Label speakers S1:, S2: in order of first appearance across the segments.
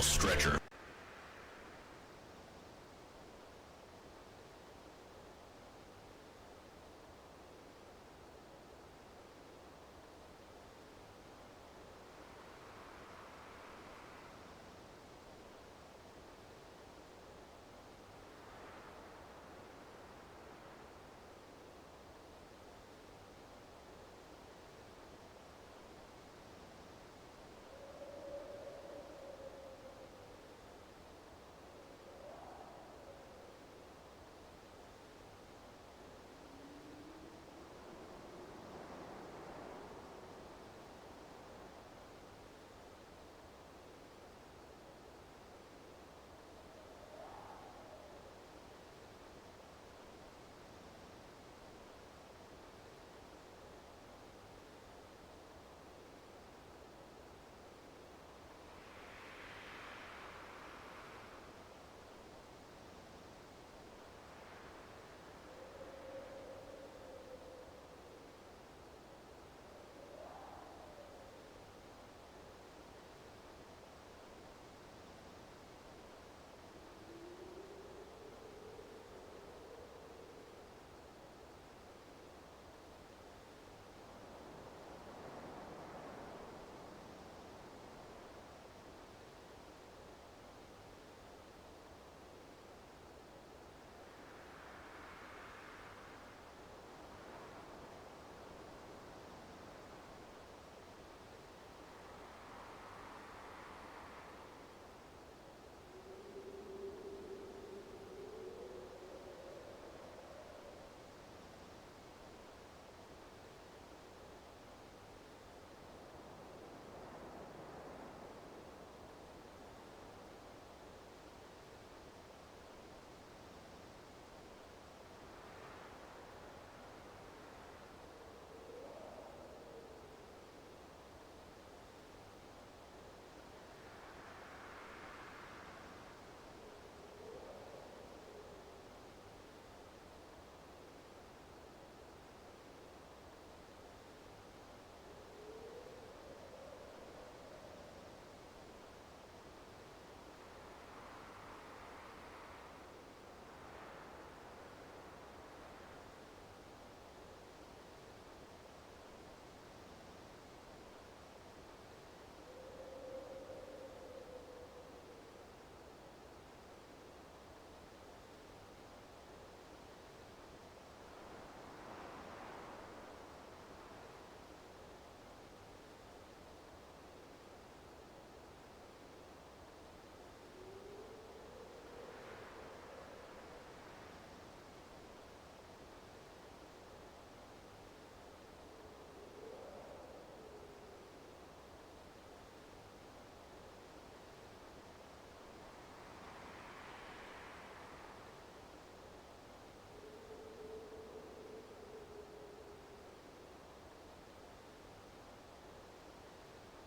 S1: Thermal stretcher.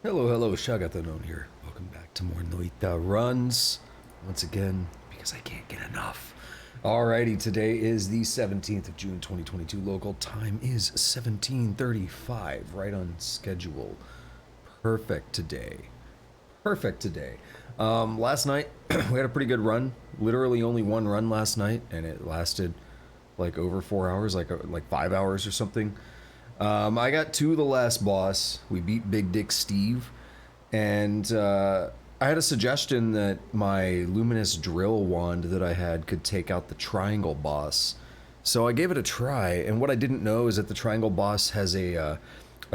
S2: Hello, hello, Shagata known here. Welcome back to more Noita runs. Once again, because I can't get enough. Alrighty, today is the 17th of June, 2022. Local time is 17:35, right on schedule. Perfect today. Perfect today. Last night, we had a pretty good run. Literally only one run last night, and it lasted like over 4 hours, like 5 hours or something. I got to the last boss. We beat Big Dick Steve, and I had a suggestion that my luminous drill wand that I had could take out the triangle boss. So I gave it a try, and what I didn't know is that the triangle boss has a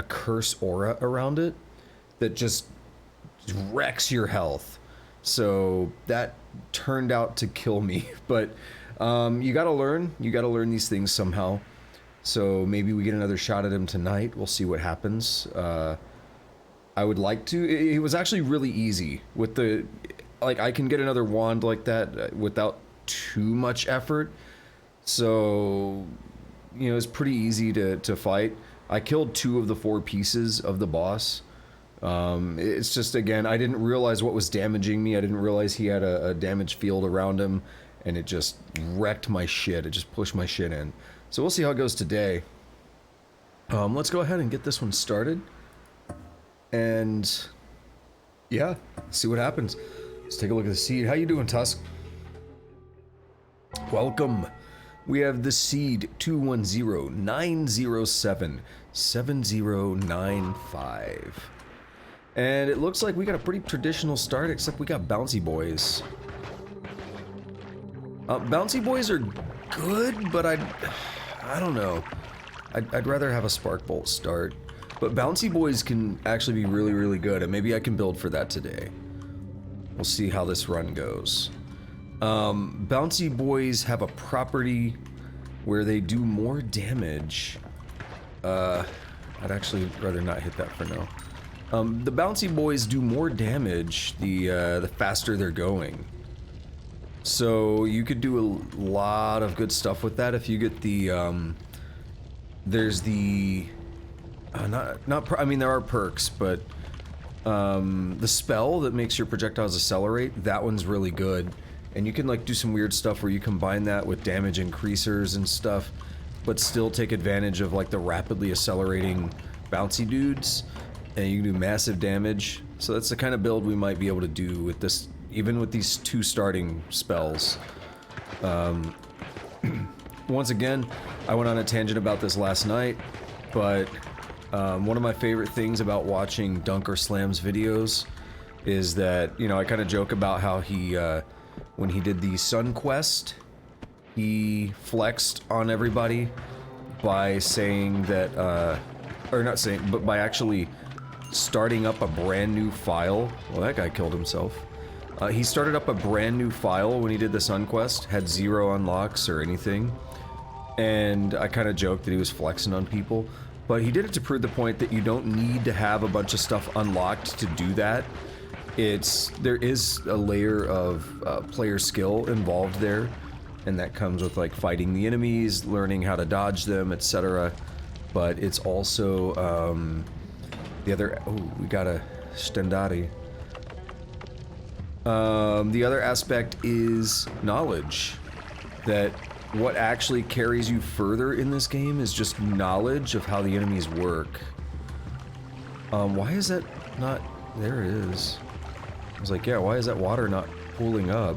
S2: curse aura around it that just wrecks your health. So that turned out to kill me, but you gotta learn these things somehow. So maybe we get another shot at him tonight. We'll see what happens. I would like to. It was actually really easy with the, like, I can get another wand like that without too much effort. So, you know, it's pretty easy to fight. I killed 2 of the 4 pieces of the boss. It's just, again, I didn't realize what was damaging me. I didn't realize he had a damage field around him, and it just wrecked my shit. It just pushed my shit in. So we'll see how it goes today. Let's go ahead and get this one started. And yeah, see what happens. Let's take a look at the seed. How you doing, Tusk? Welcome. We have the seed 210-907-7095. And it looks like we got a pretty traditional start, except we got Bouncy Boys. Bouncy Boys are good, but I don't know. I'd rather have a Spark Bolt start. But Bouncy Boys can actually be really, really good, and maybe I can build for that today. We'll see how this run goes. Bouncy Boys have a property where they do more damage. I'd actually rather not hit that for now. The Bouncy Boys do more damage the faster they're going. So you could do a lot of good stuff with that if you get the, there's the, I mean, there are perks, but the spell that makes your projectiles accelerate, that one's really good. And you can like do some weird stuff where you combine that with damage increasers and stuff, but still take advantage of like the rapidly accelerating bouncy dudes, and you can do massive damage. So that's the kind of build we might be able to do with this, even with these two starting spells. Once again, I went on a tangent about this last night, but one of my favorite things about watching Dunk or Slam's videos is that, you know, I kind of joke about how he, when he did the Sun Quest, he flexed on everybody by saying that, or not saying, but by actually starting up a brand new file. Well, that guy killed himself. He started up a brand new file when he did the Sun Quest, had 0 unlocks or anything, and I kind of joked that he was flexing on people, but he did it to prove the point that you don't need to have a bunch of stuff unlocked to do that. There is a layer of player skill involved there, and that comes with like fighting the enemies, learning how to dodge them, etc. But it's also the other. Oh, we got a Stendari. The other aspect is knowledge. That what actually carries you further in this game is just knowledge of how the enemies work. Why is that not? There it is. I was like, yeah, why is that water not pooling up?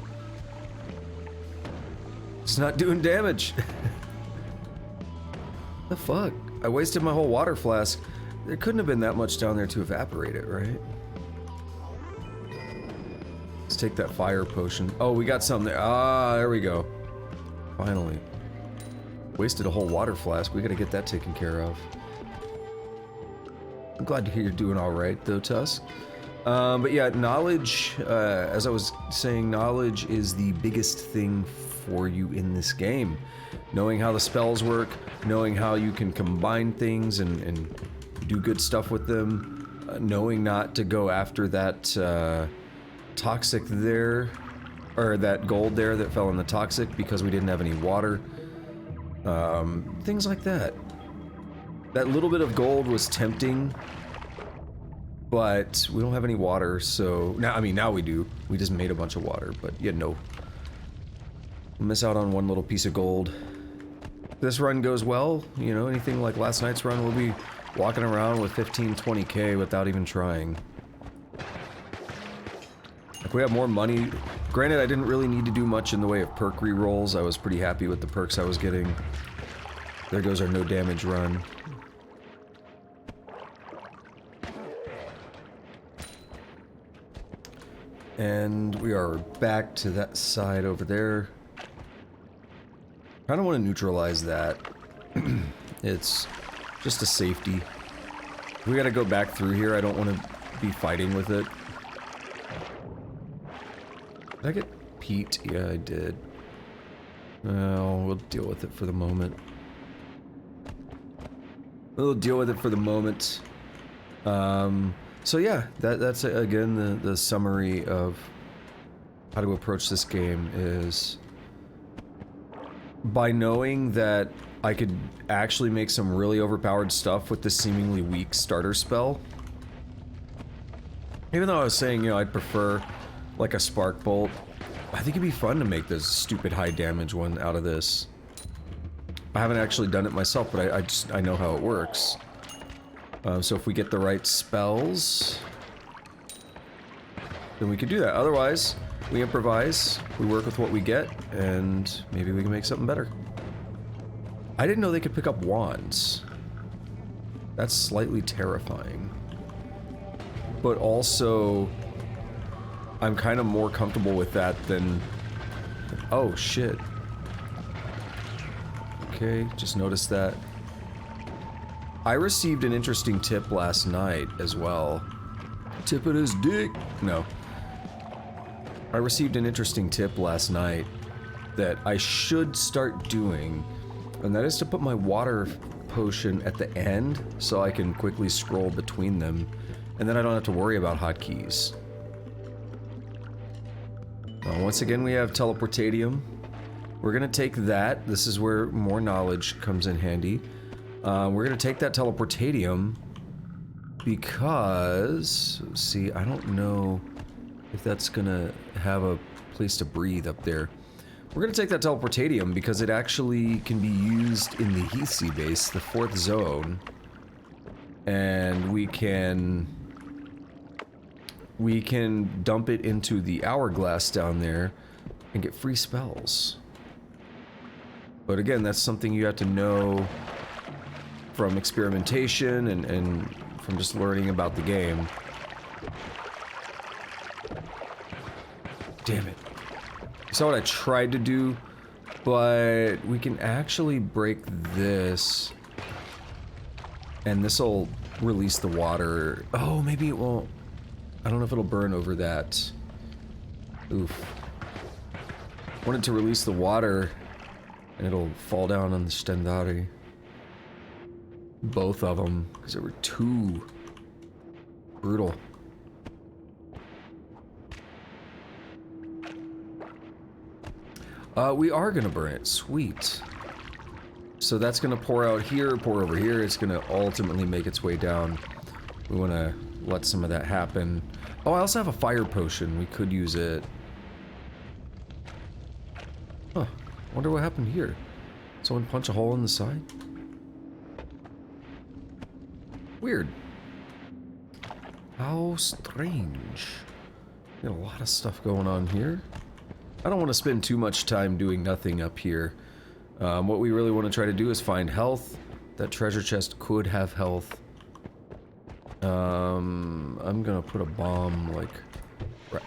S2: It's not doing damage. The fuck? I wasted my whole water flask. There couldn't have been that much down there to evaporate it, right? Let's take that fire potion. Oh, we got some there. Ah, there we go. Finally. Wasted a whole water flask. We gotta get that taken care of. I'm glad to hear you're doing alright, though, Tusk. But yeah, knowledge, as I was saying, knowledge is the biggest thing for you in this game. Knowing how the spells work, knowing how you can combine things and do good stuff with them, knowing not to go after that toxic there, or that gold there that fell in the toxic because we didn't have any water. Things like that. That little bit of gold was tempting, but we don't have any water, so now, I mean, now we do. We just made a bunch of water, but yeah, no. We'll miss out on one little piece of gold. If this run goes well, you know, anything like last night's run, we'll be walking around with 15, 20k without even trying. If we have more money, granted, I didn't really need to do much in the way of perk rerolls. I was pretty happy with the perks I was getting. There goes our no damage run. And we are back to that side over there. I don't want to neutralize that. It's just a safety. If we gotta go back through here, I don't want to be fighting with it. Did I get Pete? Yeah, I did. Well, we'll deal with it for the moment. We'll deal with it for the moment. So yeah, that's again the summary of how to approach this game is by knowing that I could actually make some really overpowered stuff with this seemingly weak starter spell. Even though I was saying, you know, I'd prefer like a Spark Bolt, I think it'd be fun to make this stupid high damage one out of this. I haven't actually done it myself, but I know how it works. So if we get the right spells, then we could do that. Otherwise, we improvise, we work with what we get, and maybe we can make something better. I didn't know they could pick up wands. That's slightly terrifying. But also, I'm kind of more comfortable with that than... Oh, shit. Okay, just noticed that. I received an interesting tip last night as well. Tip at his dick. No. I received an interesting tip last night that I should start doing, and that is to put my water potion at the end so I can quickly scroll between them, and then I don't have to worry about hotkeys. Once again, we have teleportatium. We're gonna take that. This is where more knowledge comes in handy. We're gonna take that teleportatium because, see, I don't know if that's gonna have a place to breathe up there. We're gonna take that teleportatium because it actually can be used in the Heathsea base, the 4th zone, and we can dump it into the hourglass down there and get free spells. But again, that's something you have to know from experimentation and from just learning about the game. Damn it. You saw what I tried to do, but we can actually break this, and this will release the water. Oh, maybe it won't. I don't know if it'll burn over that. Oof. Wanted to release the water, and it'll fall down on the Stendari. Both of them, because they were too brutal. We are gonna burn it. Sweet. So that's gonna pour out here, pour over here. It's gonna ultimately make its way down. We wanna let some of that happen. Oh, I also have a fire potion. We could use it. Huh. Wonder what happened here. Someone punch a hole in the side? Weird. How strange. Got a lot of stuff going on here. I don't want to spend too much time doing nothing up here. What we really want to try to do is find health. That treasure chest could have health. I'm gonna put a bomb, like...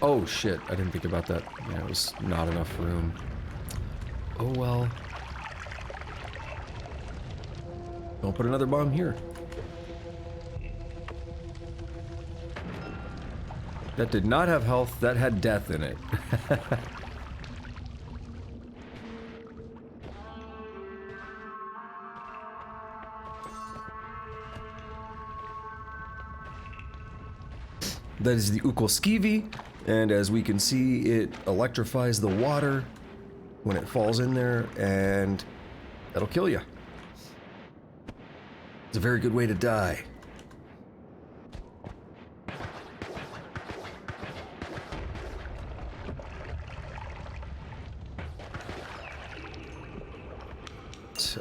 S2: Oh shit, I didn't think about that. Yeah, it was not enough room. Oh well. Don't put another bomb here. That did not have health, that had death in it. That is the Ukolskivi, and as we can see, it electrifies the water when it falls in there, and that'll kill you. It's a very good way to die.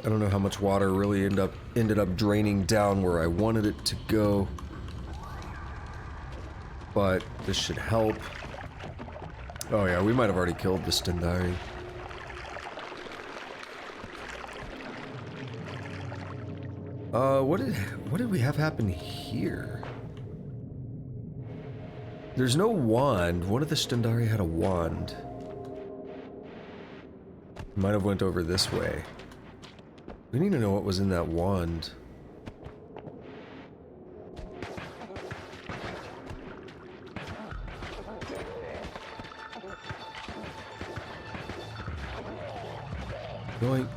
S2: I don't know how much water really ended up draining down where I wanted it to go. But this should help. Oh yeah, we might have already killed the Stendari. What did we have happen here? There's no wand. One of the Stendari had a wand. Might have went over this way. We need to know what was in that wand. Yoink.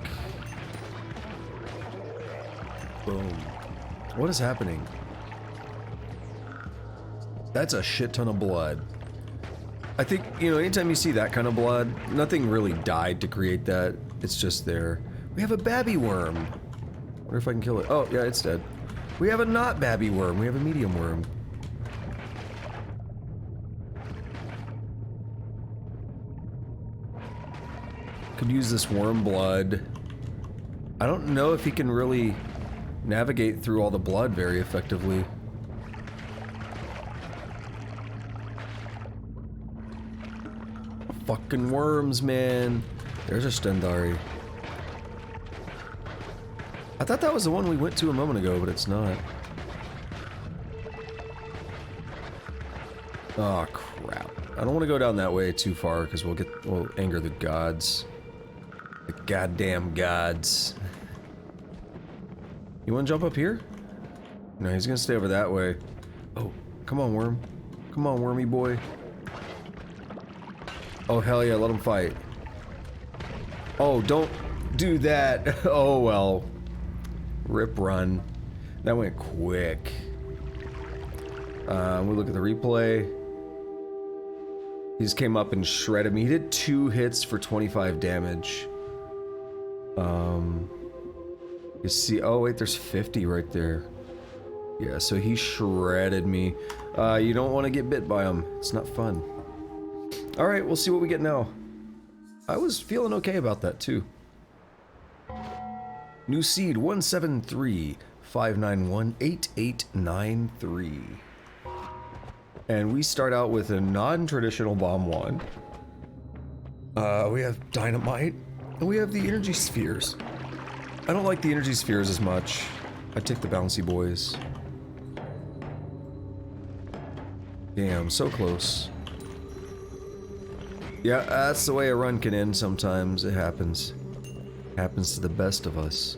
S2: Boom. What is happening? That's a shit ton of blood. I think, you know, anytime you see that kind of blood, nothing really died to create that. It's just there. We have a babby worm. Wonder if I can kill it. Oh, yeah, it's dead. We have a not babby worm. We have a medium worm. Could use this worm blood. I don't know if he can really navigate through all the blood very effectively. fucking worms, man. There's a Stendari. I thought that was the one we went to a moment ago, but it's not. Oh crap. I don't want to go down that way too far because we'll anger the gods. The goddamn gods. You want to jump up here? No, he's gonna stay over that way. Oh, come on, worm. Come on, wormy boy. Oh, hell yeah, let him fight. Oh, don't do that. Oh, well. Rip run. That went quick. We look at the replay. He just came up and shredded me. He did 2 hits for 25 damage. You see, oh wait, there's 50 right there. Yeah, so he shredded me. You don't want to get bit by him. It's not fun. Alright, we'll see what we get now. I was feeling okay about that too. New seed 173-591-8893. And we start out with a non-traditional bomb wand. We have dynamite, and we have the energy spheres. I don't like the energy spheres as much. I take the bouncy boys. Damn, so close. Yeah, that's the way a run can end sometimes. It happens. Happens to the best of us.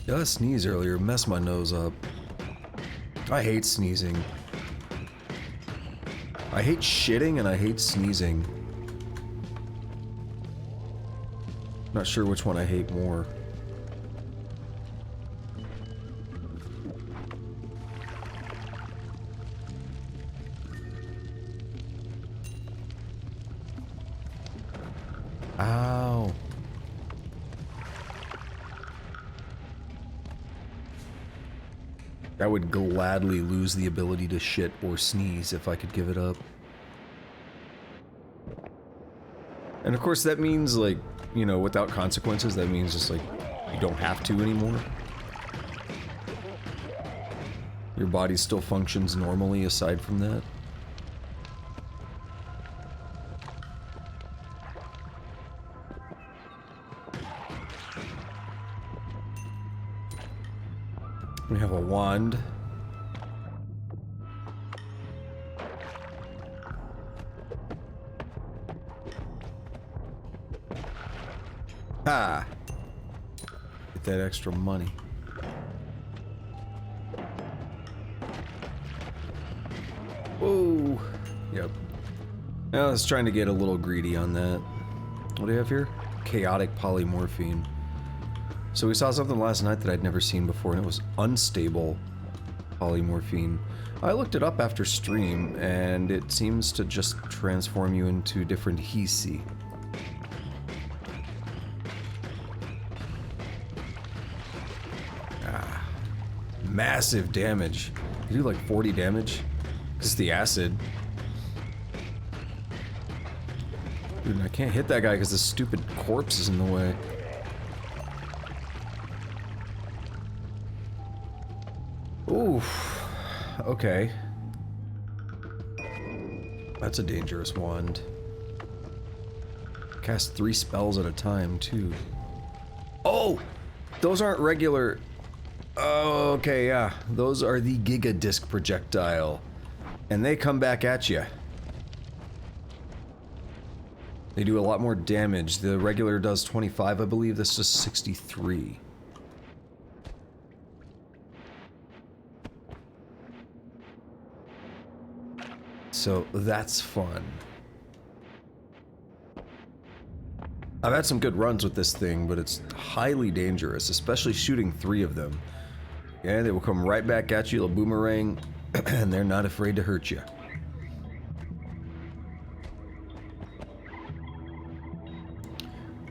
S2: I sneezed earlier, messed my nose up. I hate sneezing. I hate shitting and I hate sneezing. Not sure which one I hate more. Ow. I would gladly lose the ability to shit or sneeze if I could give it up. And of course that means, like, you know, without consequences, that means just like, you don't have to anymore. Your body still functions normally aside from that. We have a wand. Ha! Get that extra money. Whoa! Yep. I was trying to get a little greedy on that. What do you have here? Chaotic polymorphine. So we saw something last night that I'd never seen before, and it was unstable polymorphine. I looked it up after stream, and it seems to just transform you into different hisi. Ah, massive damage. You do like 40 damage. It's the acid. Dude, I can't hit that guy because the stupid corpse is in the way. Oof. Okay. That's a dangerous wand. Cast 3 spells at a time, too. Oh! Those aren't regular... Oh, okay, yeah. Those are the Giga Disc projectile. And they come back at you. They do a lot more damage. The regular does 25, I believe. This is 63. So that's fun. I've had some good runs with this thing, but it's highly dangerous, especially shooting 3 of them. Yeah, they will come right back at you, they'll boomerang, and they're not afraid to hurt you.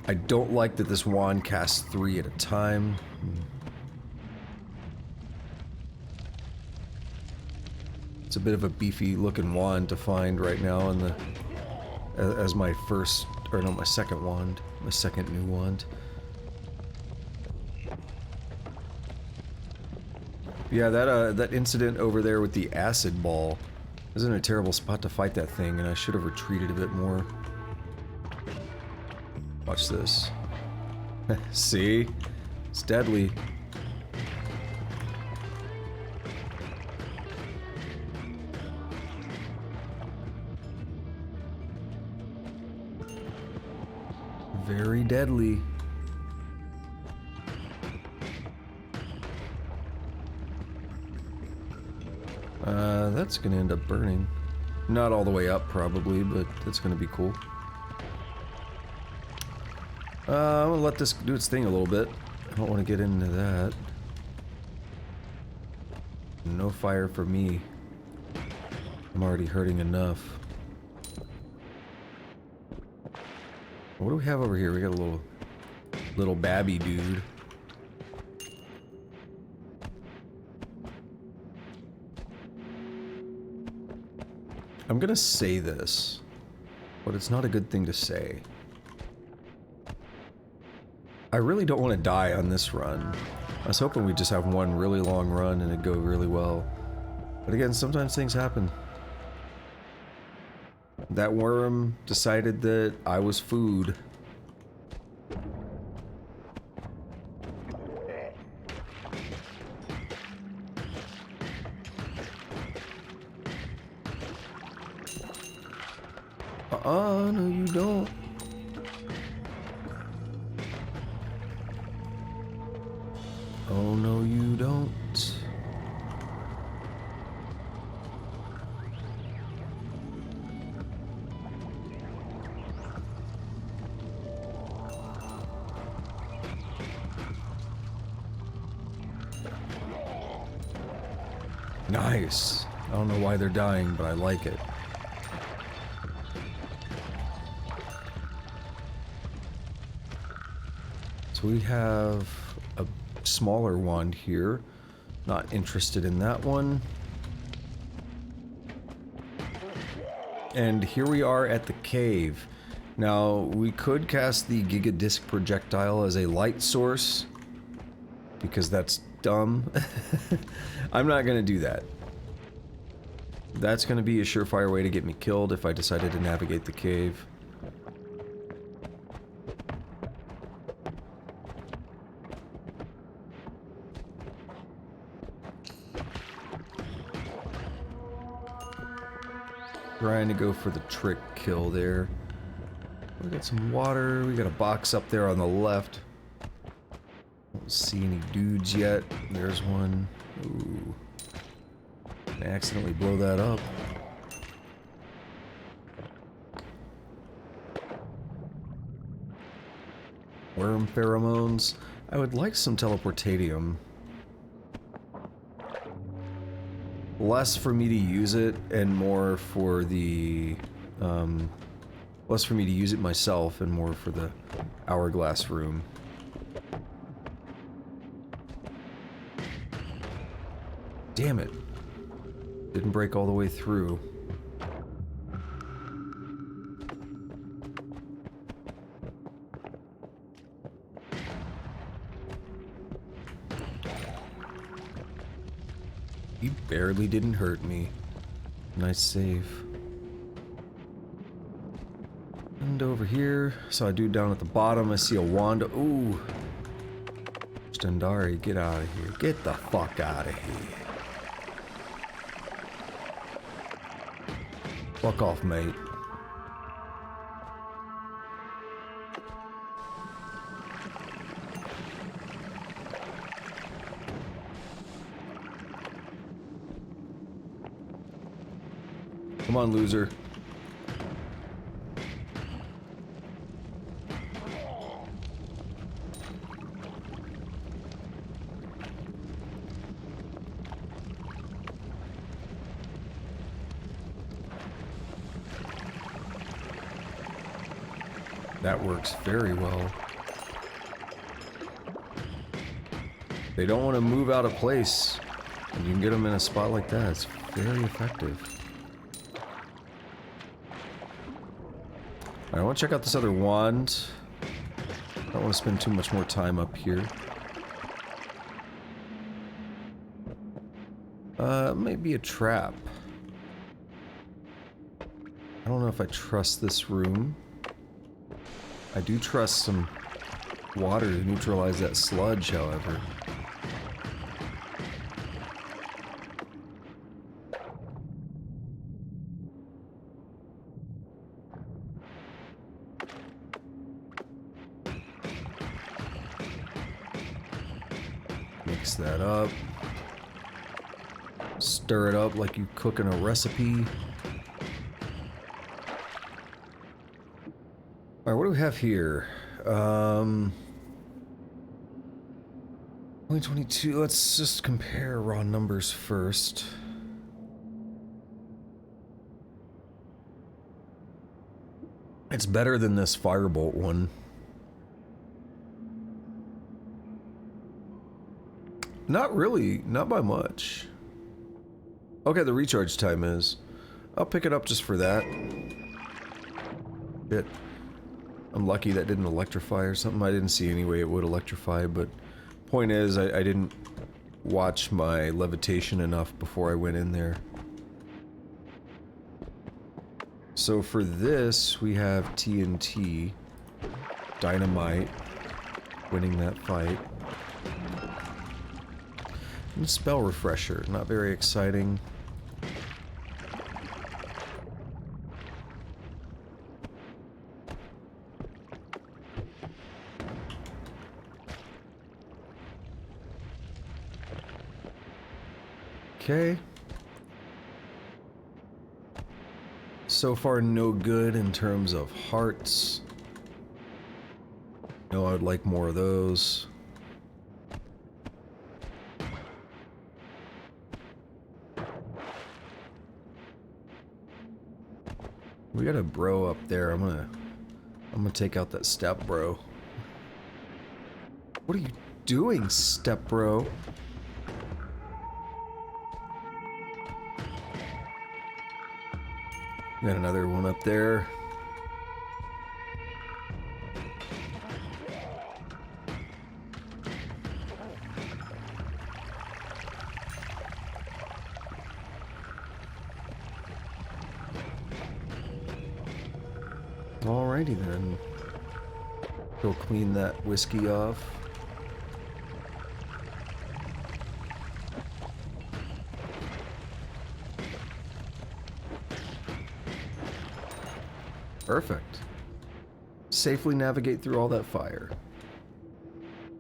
S2: I don't like that this wand casts 3 at a time. It's a bit of a beefy looking wand to find right now in the as my first, or no, my second wand, my second new wand. Yeah, that incident over there with the acid ball isn't a terrible spot to fight that thing, and I should have retreated a bit more. Watch this. See? It's deadly. Very deadly. That's gonna end up burning. Not all the way up, probably, but that's gonna be cool. I'm gonna let this do its thing a little bit. I don't want to get into that. No fire for me. I'm already hurting enough. What do we have over here? We got a little babby dude. I'm gonna say this, but it's not a good thing to say. I really don't want to die on this run. I was hoping we'd just have one really long run and it'd go really well. But again, sometimes things happen. That worm decided that I was food. No you don't. Oh no you don't. Nice. I don't know why they're dying, but I like it. So we have a smaller wand here. Not interested in that one. And here we are at the cave. Now, we could cast the Giga Disc projectile as a light source, because that's dumb. I'm not gonna do that. That's gonna be a surefire way to get me killed if I decided to navigate the cave. Trying to go for the trick kill there. We got some water. We got a box up there on the left. Don't see any dudes yet. There's one. Ooh. I accidentally blow that up. Worm pheromones. I would like some teleportatium. Less for me to use it and more for the less for me to use it myself and more for the hourglass room. Damn it. Didn't break all the way through. You barely didn't hurt me. Nice save. And over here, saw a dude down at the bottom. I see a wand. Ooh. Stendari, get out of here. Get the fuck out of here. Fuck off, mate. Come on, loser. That works very well. They don't want to move out of place. And you can get them in a spot like that. It's very effective. I want to check out this other wand. I don't want to spend too much more time up here. Maybe a trap. I don't know if I trust this room. I do trust some water to neutralize that sludge, however. Mix that up. Stir it up like you cook in a recipe. Alright, what do we have here? 2022, let's just compare raw numbers first. It's better than this Firebolt one. Not really, not by much. Okay, the recharge time is. I'll pick it up just for that. Bit. I'm lucky that didn't electrify or something. I didn't see any way it would electrify, but point is, I didn't watch my levitation enough before I went in there. So for this, we have TNT, dynamite, winning that fight. And spell refresher, not very exciting. Okay. So far, no good in terms of hearts. No, I would like more of those. We got a bro up there. I'm gonna take out that step bro. What are you doing, step bro? Got another one up there. Alrighty then. Go clean that whiskey off. Perfect. Safely navigate through all that fire.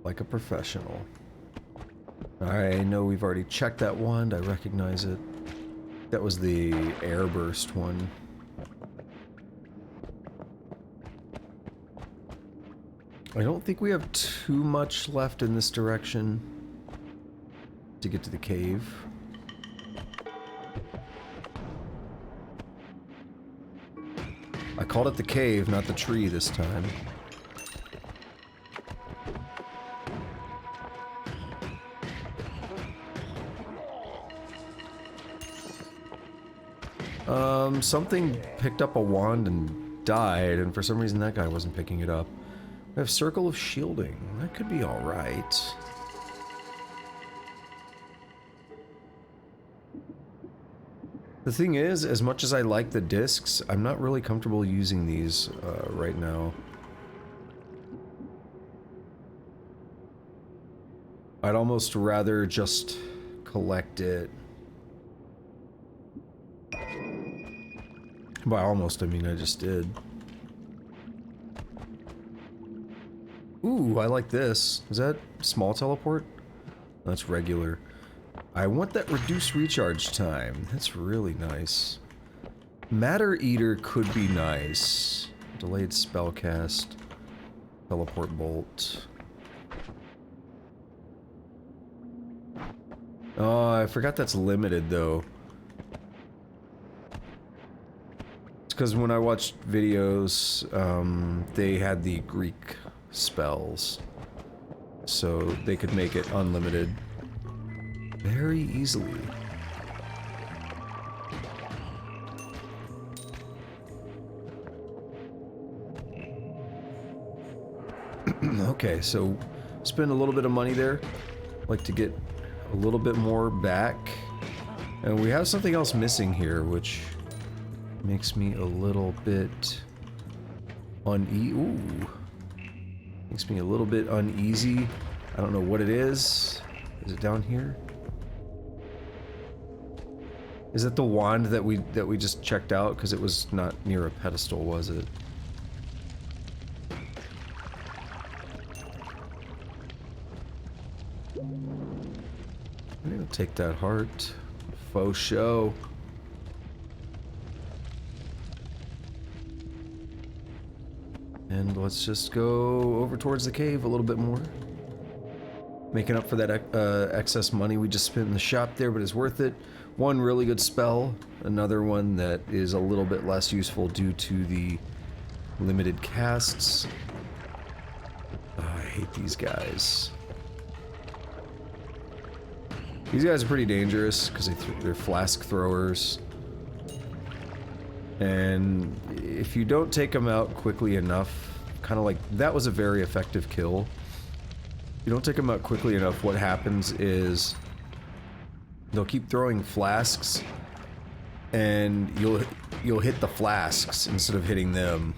S2: Like a professional. I know we've already checked that wand. I recognize it. That was the airburst one. I don't think we have too much left in this direction to get to the cave. I called it the cave, not the tree this time. Something picked up a wand and died, and for some reason that guy wasn't picking it up. We have Circle of Shielding. That could be alright. The thing is, as much as I like the discs, I'm not really comfortable using these right now. I'd almost rather just collect it. By almost, I mean I just did. Ooh, I like this. Is that small teleport? That's regular. I want that reduced recharge time. That's really nice. Matter Eater could be nice. Delayed spellcast. Teleport bolt. Oh, I forgot that's limited though. It's because when I watched videos, they had the Greek spells. So they could make it unlimited. Very easily. Okay, so spend a little bit of money there. Like to get a little bit more back. And we have something else missing here, which makes me a little bit makes me a little bit uneasy. I don't know what it is. Is it down here? Is it the wand that we just checked out? Because it was not near a pedestal, was it? I'm gonna take that heart. Faux show. And let's just go over towards the cave a little bit more. Making up for that excess money we just spent in the shop there, but it's worth it. One really good spell, another one that is a little bit less useful due to the limited casts. Oh, I hate these guys. These guys are pretty dangerous because they're flask throwers. And if you don't take them out quickly enough, kind of like that was a very effective kill. If you don't take them out quickly enough, what happens is they'll keep throwing flasks, and you'll hit the flasks instead of hitting them.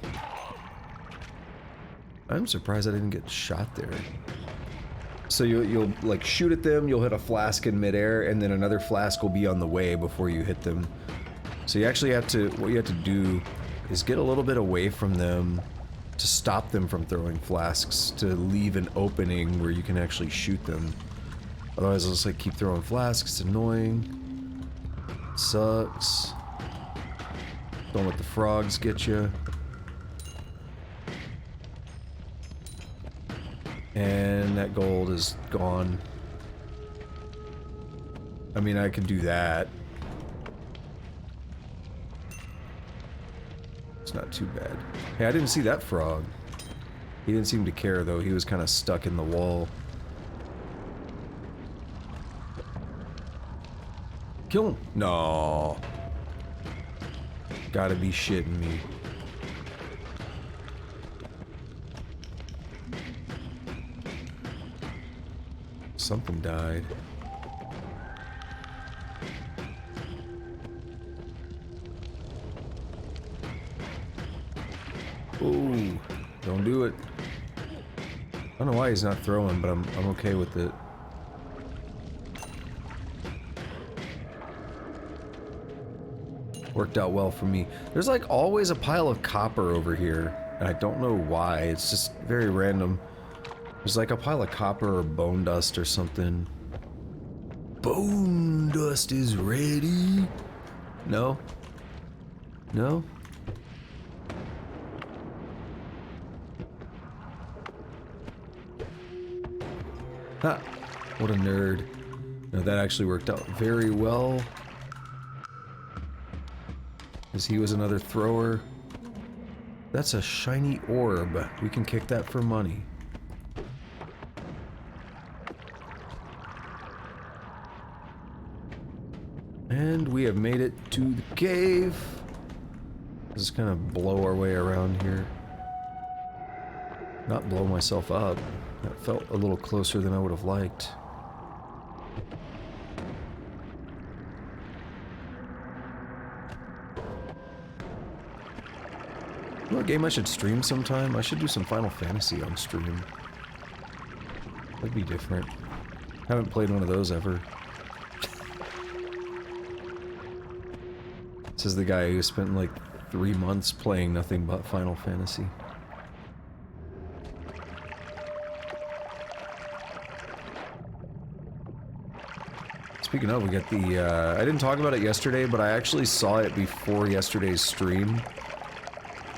S2: I'm surprised I didn't get shot there. So you'll like shoot at them, you'll hit a flask in midair, and then another flask will be on the way before you hit them. So you actually have to, what you have to do is get a little bit away from them to stop them from throwing flasks, to leave an opening where you can actually shoot them. Otherwise they'll just like keep throwing flasks, it's annoying. It sucks. Don't let the frogs get you. And that gold is gone. I mean, I could do that. It's not too bad. Hey, I didn't see that frog. He didn't seem to care, though. He was kind of stuck in the wall. Kill him. No. Gotta be shitting me. Something died. Ooh, don't do it. I don't know why he's not throwing, but I'm okay with it. Worked out well for me. There's like always a pile of copper over here, and I don't know why. It's just very random. There's like a pile of copper or bone dust or something. Bone dust is ready. No? No? Ha! What a nerd. No, that actually worked out very well. Because he was another thrower. That's a shiny orb. We can kick that for money. And we have made it to the cave. Let's just kind of blow our way around here. Not blow myself up. That felt a little closer than I would have liked. You know what game I should stream sometime? I should do some Final Fantasy on stream. That'd be different. Haven't played one of those ever. Says the guy who spent like 3 months playing nothing but Final Fantasy. Speaking of, we got the, I didn't talk about it yesterday, but I actually saw it before yesterday's stream.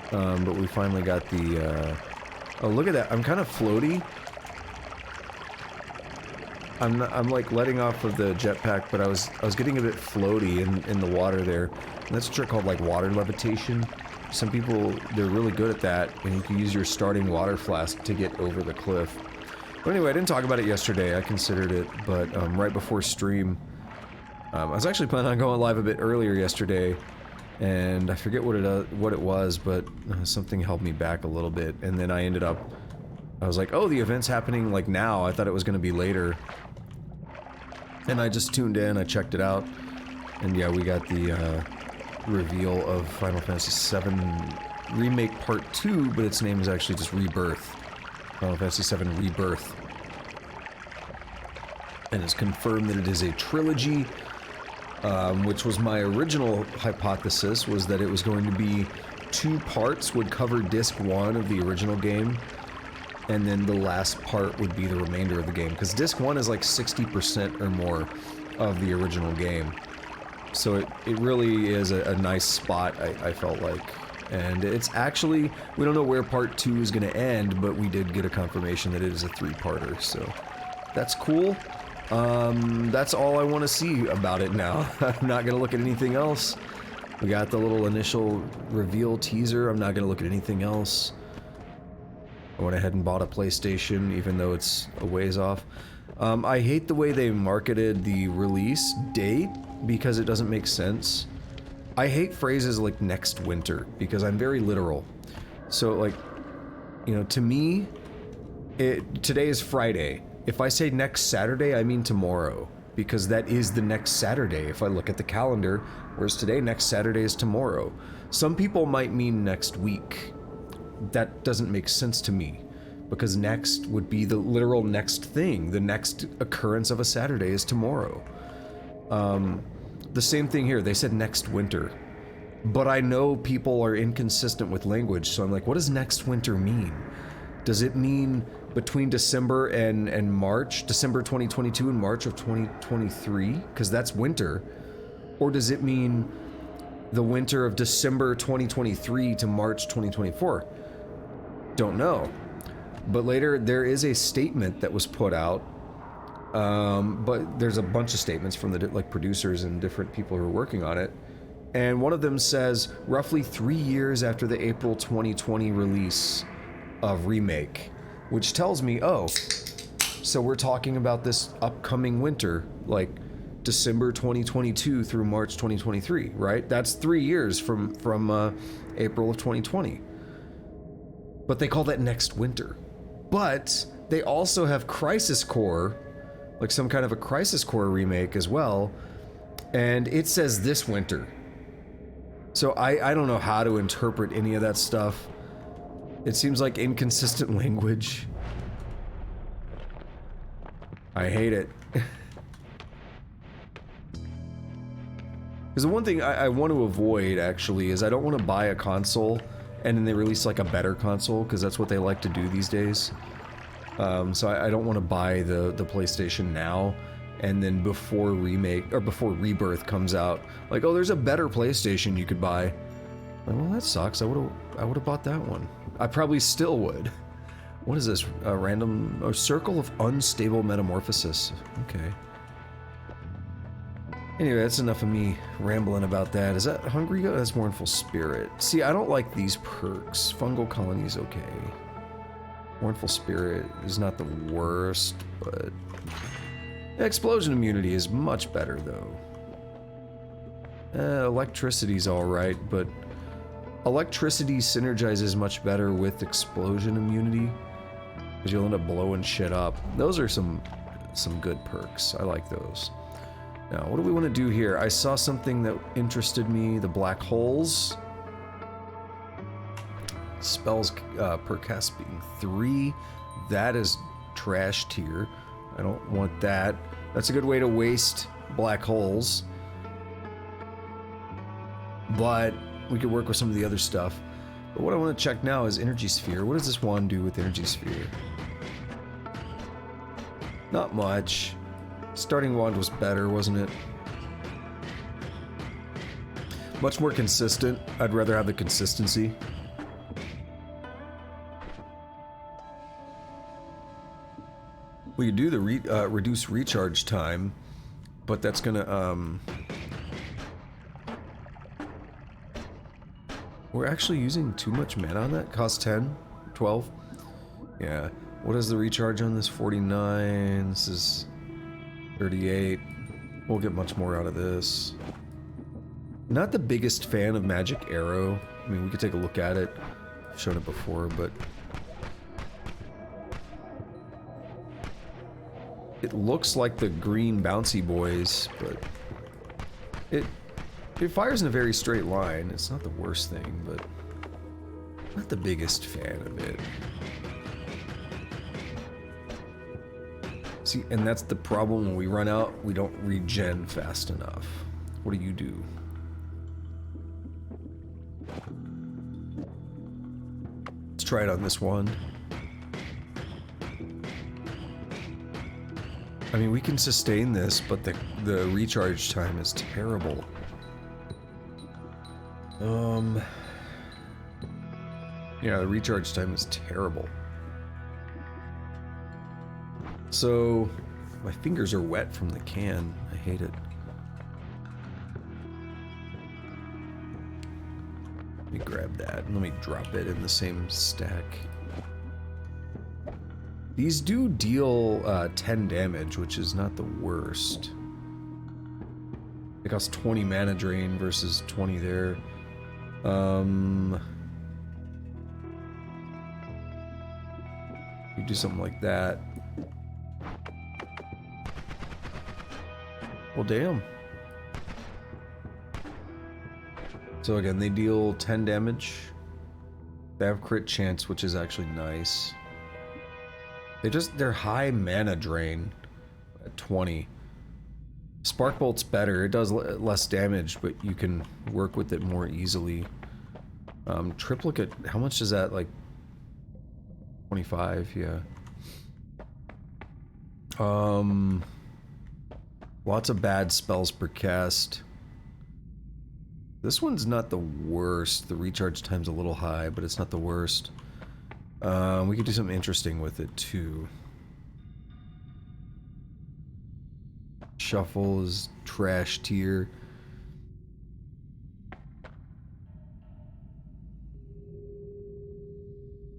S2: But we finally got the, oh, look at that. I'm kind of floaty. I'm like letting off of the jetpack, but I was getting a bit floaty in the water there. And that's a trick called like water levitation. Some people, they're really good at that, and you can use your starting water flask to get over the cliff. But anyway, I didn't talk about it yesterday. I considered it, but right before stream, I was actually planning on going live a bit earlier yesterday, and I forget what it was, but something held me back a little bit, and then I ended up, I was like, oh, the event's happening like now. I thought it was going to be later. And I just tuned in, I checked it out, And yeah, we got the reveal of Final Fantasy VII Remake Part 2, but its name is actually just Rebirth. Final Fantasy VII Rebirth. And it's confirmed that it is a trilogy, which was my original hypothesis, was that it was going to be 2 parts would cover disc 1 of the original game, and then the last part would be the remainder of the game, because disc 1 is like 60% or more of the original game. So it really is a nice spot, I felt like. And it's actually, we don't know where part 2 is going to end, but we did get a confirmation that it is a 3-parter, so that's cool. That's all I want to see about it now. I'm not going to look at anything else. We got the little initial reveal teaser. I'm not going to look at anything else. I went ahead and bought a PlayStation, even though it's a ways off. I hate the way they marketed the release date, because it doesn't make sense. I hate phrases like next winter, because I'm very literal. So, like, you know, to me, today is Friday. If I say next Saturday, I mean tomorrow, because that is the next Saturday if I look at the calendar, whereas today, next Saturday is tomorrow. Some people might mean next week. That doesn't make sense to me, because next would be the literal next thing. The next occurrence of a Saturday is tomorrow. The same thing here. They said next winter, but I know people are inconsistent with language, so I'm like, what does next winter mean? Does it mean between December and March, December 2022 and March of 2023, because that's winter? Or does it mean the winter of December 2023 to March 2024? Don't know. But later, there is a statement that was put out, but there's a bunch of statements from the producers and different people who are working on it. And one of them says, roughly 3 years after the April 2020 release of Remake, which tells me, oh, so we're talking about this upcoming winter, like December 2022 through March 2023, right? That's 3 years from April of 2020. But they call that next winter. But they also have Crisis Core, like some kind of a Crisis Core remake as well, and it says this winter. So I don't know how to interpret any of that stuff. It seems like inconsistent language. I hate it. Because the one thing I want to avoid, actually, is I don't want to buy a console and then they release like a better console, because that's what they like to do these days. So I don't want to buy the PlayStation now, and then before Remake, or before Rebirth comes out, like, oh, there's a better PlayStation you could buy. Like, well, that sucks. I would have bought that one. I probably still would. What is this? A circle of unstable metamorphosis. Okay. Anyway, that's enough of me rambling about that. Is that Hungry Goat? That's Mournful Spirit. See, I don't like these perks. Fungal Colony is okay. Mournful Spirit is not the worst, but Explosion Immunity is much better, though. Electricity's alright, but Electricity synergizes much better with Explosion Immunity, because you'll end up blowing shit up. Those are some good perks. I like those. Now, what do we want to do here? I saw something that interested me, the black holes. Spells per cast being 3. That is trash tier. I don't want that. That's a good way to waste black holes. But we could work with some of the other stuff. But what I want to check now is Energy Sphere. What does this wand do with Energy Sphere? Not much. Starting wand was better, wasn't it? Much more consistent. I'd rather have the consistency. We could do the reduce recharge time, but that's gonna we're actually using too much mana on that. Cost 10, 12. Yeah. What is the recharge on this? 49. This is 38. We'll get much more out of this. Not the biggest fan of Magic Arrow. I mean, we could take a look at it. I've shown it before, but it looks like the green bouncy boys, but It fires in a very straight line. It's not the worst thing, but not the biggest fan of it. See, and that's the problem. When we run out, we don't regen fast enough. What do you do? Let's try it on this one. I mean, we can sustain this, but the recharge time is terrible. Yeah, the recharge time is terrible. So, my fingers are wet from the can. I hate it. Let me grab that and let me drop it in the same stack. These do deal 10 damage, which is not the worst. It costs 20 mana drain versus 20 there. You do something like that. Well, damn. So again, they deal 10 damage. They have crit chance, which is actually nice. They're high mana drain at 20. Spark Bolt's better. It does less damage, but you can work with it more easily. Triplicate, how much is that? Like 25, yeah. Lots of bad spells per cast. This one's not the worst. The recharge time's a little high, but it's not the worst. We could do something interesting with it too. Shuffle is trash tier.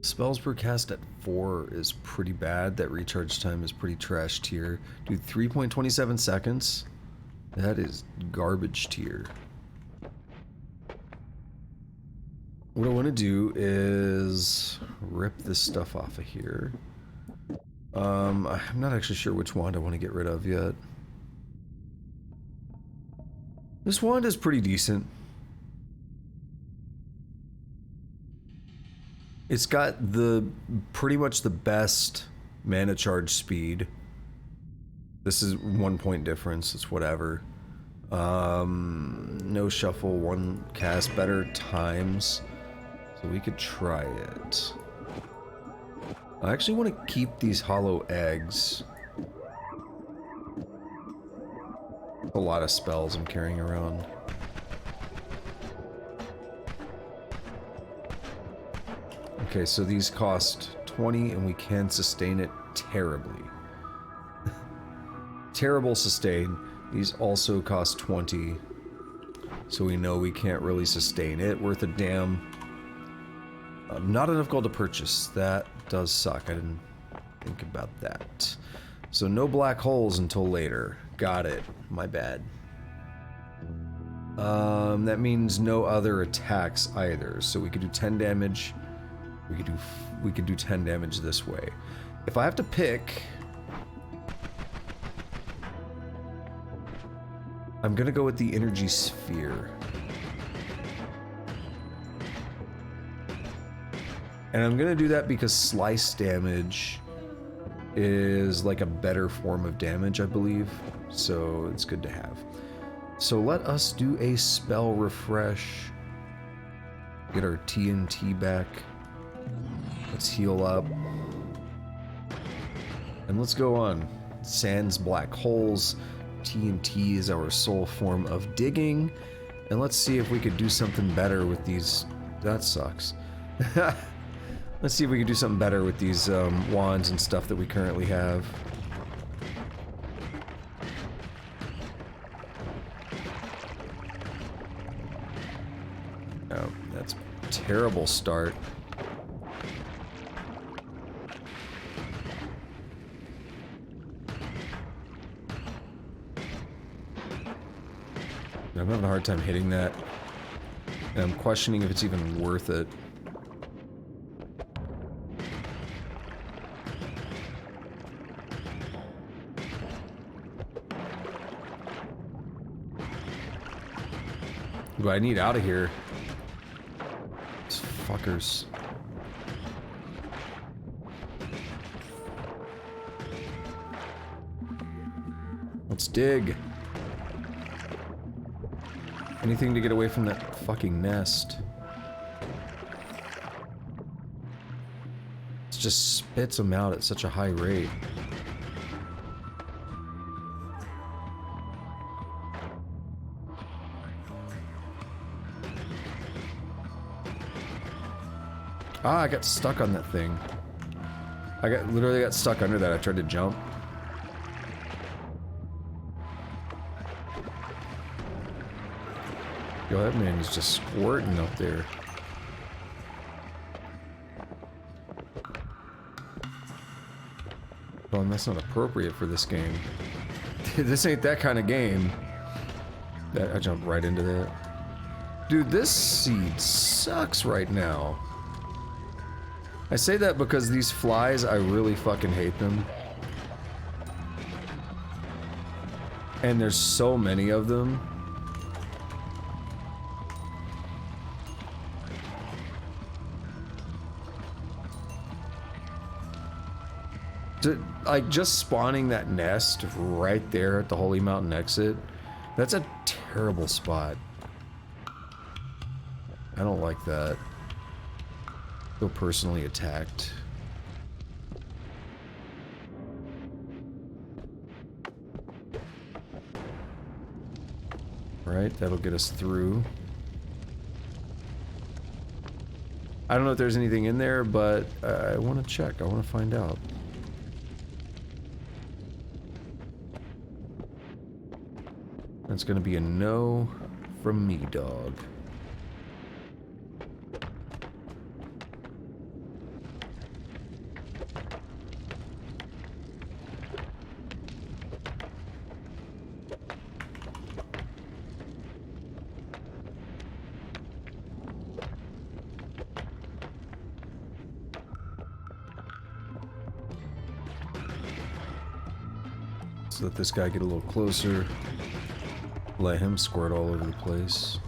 S2: Spells per cast at 4 is pretty bad. That recharge time is pretty trash tier. Dude, 3.27 seconds? That is garbage tier. What I want to do is rip this stuff off of here. I'm not actually sure which wand I want to get rid of yet. This wand is pretty decent. It's got pretty much the best mana charge speed. This is 1 point difference, it's whatever. No shuffle, 1 cast, better times. So we could try it. I actually want to keep these hollow eggs. A lot of spells I'm carrying around. Okay, so these cost 20 and we can sustain it terribly. Terrible sustain. These also cost 20. So we know we can't really sustain it. Worth a damn. Not enough gold to purchase. That does suck. I didn't think about that. So no black holes until later. Got it. My bad. That means no other attacks either. So we could do 10 damage. We could do 10 damage this way. If I have to pick, I'm gonna go with the energy sphere. And I'm gonna do that because slice damage is like a better form of damage, I believe. So it's good to have. So let us do a spell refresh. Get our TNT back. Let's heal up. And let's go on. Sans black holes. TNT is our sole form of digging. And let's see if we could do something better with these. That sucks. Let's see if we can do something better with these wands and stuff that we currently have. Oh, that's a terrible start. I'm having a hard time hitting that. And I'm questioning if it's even worth it. But I need out of here. These fuckers. Let's dig. Anything to get away from that fucking nest. It just spits them out at such a high rate. Ah, I got stuck on that thing. I literally got stuck under that. I tried to jump. Yo, that man is just squirting up there. Well, and that's not appropriate for this game. This ain't that kind of game. I jumped right into that. Dude, this seed sucks right now. I say that because these flies, I really fucking hate them. And there's so many of them. Like, just spawning that nest right there at the Holy Mountain exit, that's a terrible spot. I don't like that. Feel personally attacked. Right, that'll get us through. I don't know if there's anything in there, but I want to check. I want to find out. That's gonna be a no from me, dog. Let's let this guy get a little closer. Let him squirt all over the place.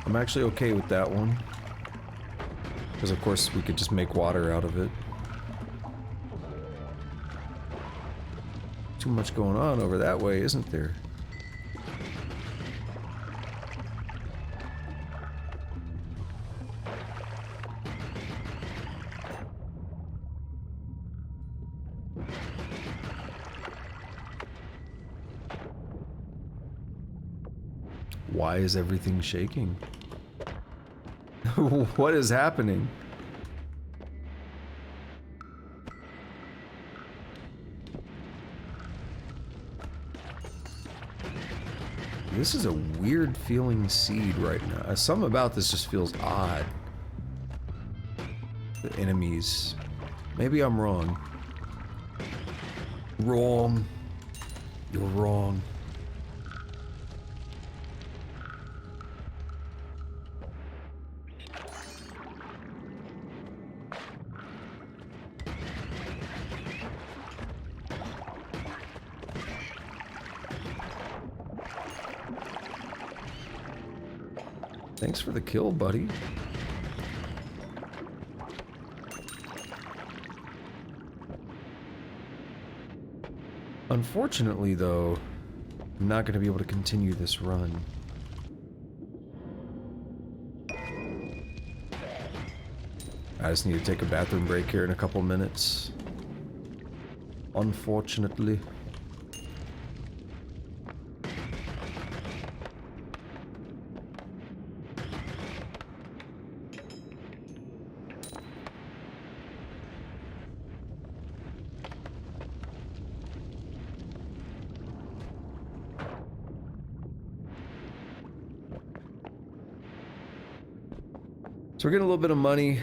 S2: I'm actually okay with that one. Because of course we could just make water out of it. Too much going on over that way, isn't there? Why is everything shaking? What is happening? This is a weird feeling seed right now. Something about this just feels odd. The enemies. Maybe I'm wrong. Wrong. You're wrong. Thanks for the kill, buddy. Unfortunately, though, I'm not going to be able to continue this run. I just need to take a bathroom break here in a couple minutes. Unfortunately. So we're getting a little bit of money.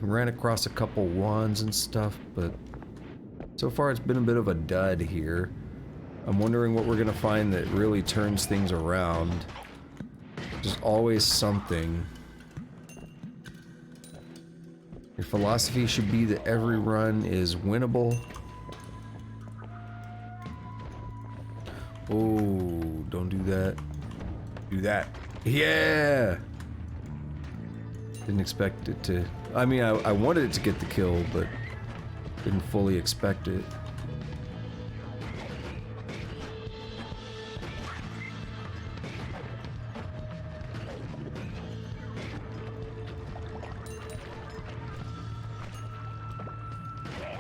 S2: Ran across a couple wands and stuff, but so far it's been a bit of a dud here. I'm wondering what we're gonna find that really turns things around. There's always something. Your philosophy should be that every run is winnable. Oh, don't do that. Do that. Yeah! Didn't expect it to... I mean, I wanted it to get the kill, but didn't fully expect it.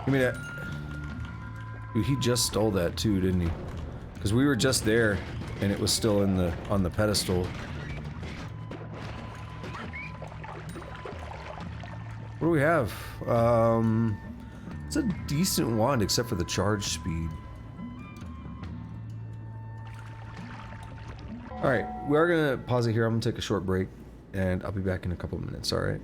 S2: Give me that. Dude, he just stole that too, didn't he? Because we were just there, and it was still in the on the pedestal. What do we have? It's a decent wand, except for the charge speed. All right, we are gonna pause it here. I'm gonna take a short break, and I'll be back in a couple of minutes. All right.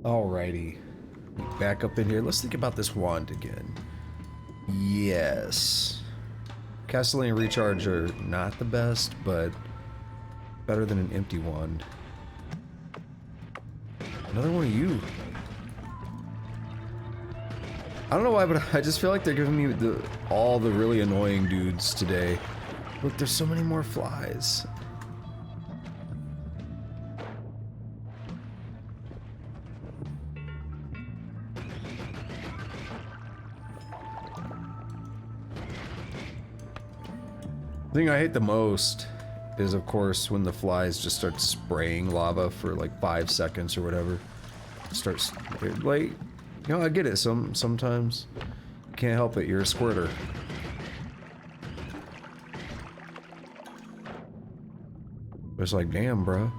S2: Alrighty. Back up in here. Let's think about this wand again. Yes. Castellane Recharge are not the best, but better than an empty wand. Another one of you. I don't know why, but I just feel like they're giving me all the really annoying dudes today. Look, there's so many more flies. The thing I hate the most is, of course, when the flies just start spraying lava for like 5 seconds or whatever. Starts like, you know, I get it. Sometimes you can't help it. You're a squirter. But it's like, damn, bro.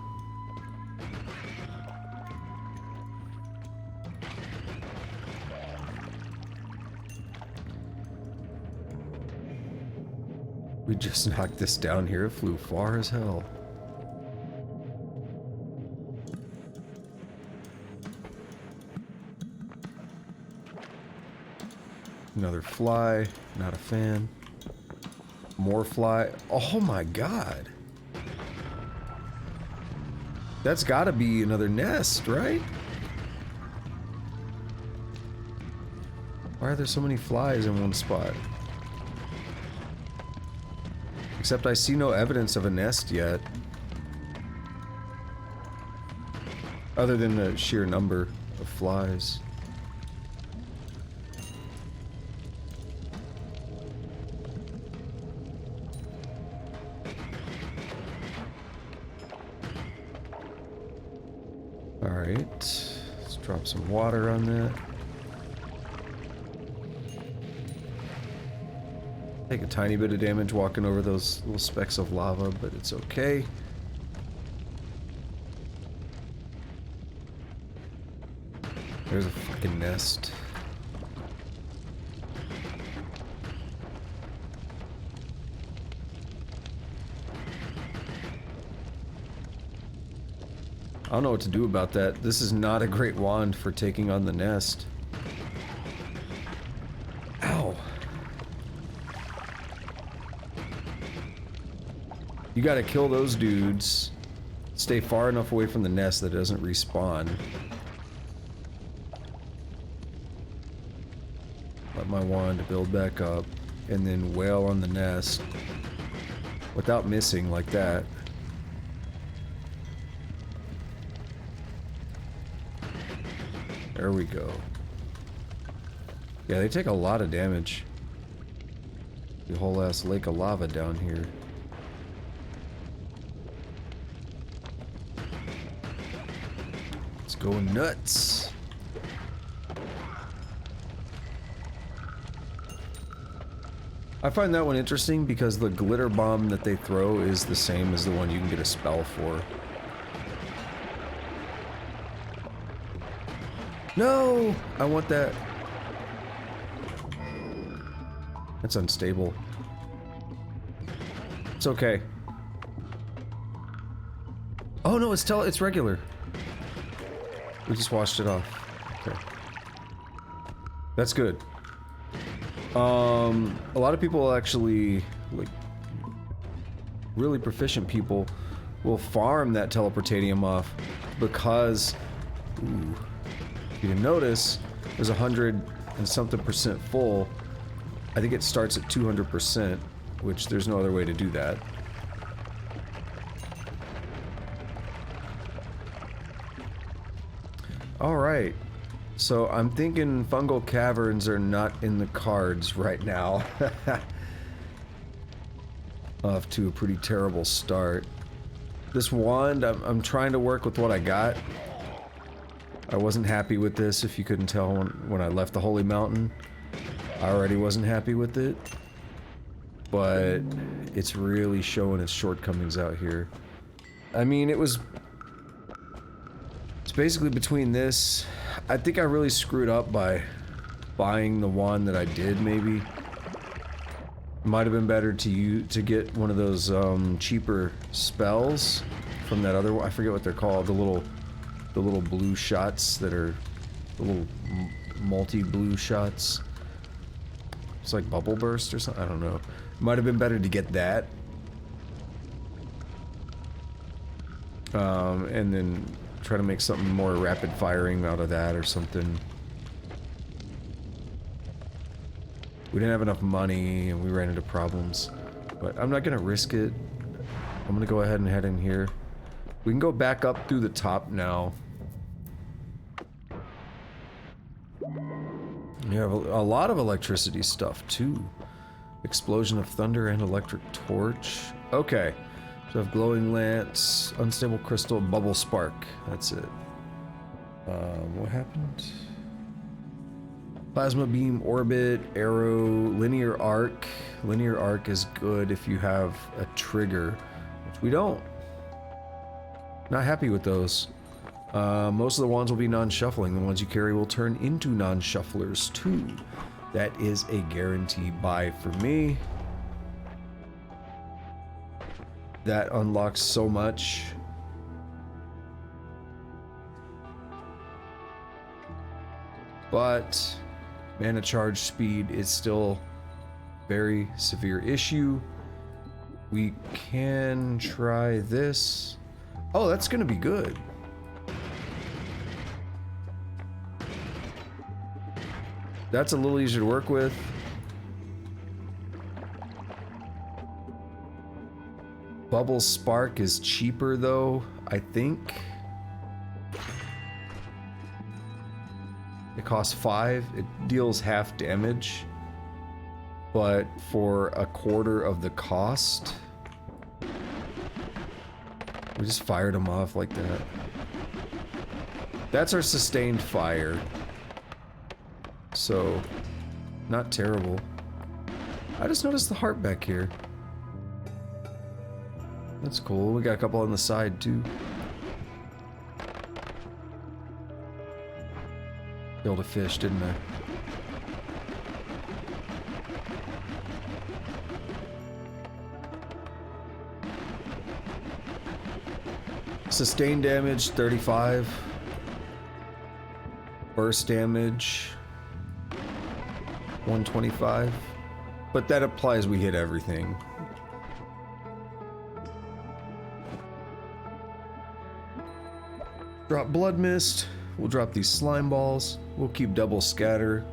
S2: We just knocked this down here. It flew far as hell. Another fly. Not a fan. More fly. Oh my god. That's gotta be another nest, right? Why are there so many flies in one spot? Except I see no evidence of a nest yet. Other than the sheer number of flies. Alright, let's drop some water on that. Take a tiny bit of damage walking over those little specks of lava, but it's okay. There's a fucking nest. I don't know what to do about that. This is not a great wand for taking on the nest. Ow. You gotta kill those dudes. Stay far enough away from the nest that it doesn't respawn. Let my wand build back up. And then wail on the nest. Without missing like that. There we go. Yeah, they take a lot of damage. The whole ass lake of lava down here. It's going nuts. I find that one interesting because the glitter bomb that they throw is the same as the one you can get a spell for. No! I want that. It's unstable. It's okay. Oh no, it's regular. We just washed it off. Okay. That's good. A lot of people actually, like, really proficient people will farm that teleportanium off because, ooh, if you can notice, there's 100 and something percent full. I think it starts at 200%, which there's no other way to do that. Alright, so I'm thinking fungal caverns are not in the cards right now. Off to a pretty terrible start. This wand, I'm trying to work with what I got. I wasn't happy with this, if you couldn't tell when I left the Holy Mountain. I already wasn't happy with it. But it's really showing its shortcomings out here. I mean, it's basically between this. I think I really screwed up by buying the wand that I did, maybe. Might have been better to get one of those cheaper spells from that other one. I forget what they're called, the little the little blue shots that are the little multi-blue shots. It's like bubble burst or something. I don't know. Might have been better to get that. And then try to make something more rapid firing out of that or something. We didn't have enough money and we ran into problems. But I'm not gonna risk it. I'm gonna go ahead and head in here. We can go back up through the top now. You have a lot of electricity stuff too. Explosion of thunder and electric torch. Okay. So I have glowing lance, unstable crystal, bubble spark. That's it. What happened? Plasma beam, orbit, arrow, linear arc. Linear arc is good if you have a trigger, which we don't. Not happy with those. Most of the wands will be non-shuffling. The ones you carry will turn into non-shufflers too. That is a guarantee buy for me. That unlocks so much. But mana charge speed is still a very severe issue. We can try this. Oh, that's gonna be good. That's a little easier to work with. Bubble Spark is cheaper though, I think. It costs 5, it deals half damage, but for a quarter of the cost. We just fired them off like that. That's our sustained fire. So, not terrible. I just noticed the heart back here. That's cool. We got a couple on the side too. Killed a fish, didn't I? Sustained damage, 35. Burst damage, 125. But that applies, we hit everything. Drop Blood Mist. We'll drop these slime balls. We'll keep double scatter.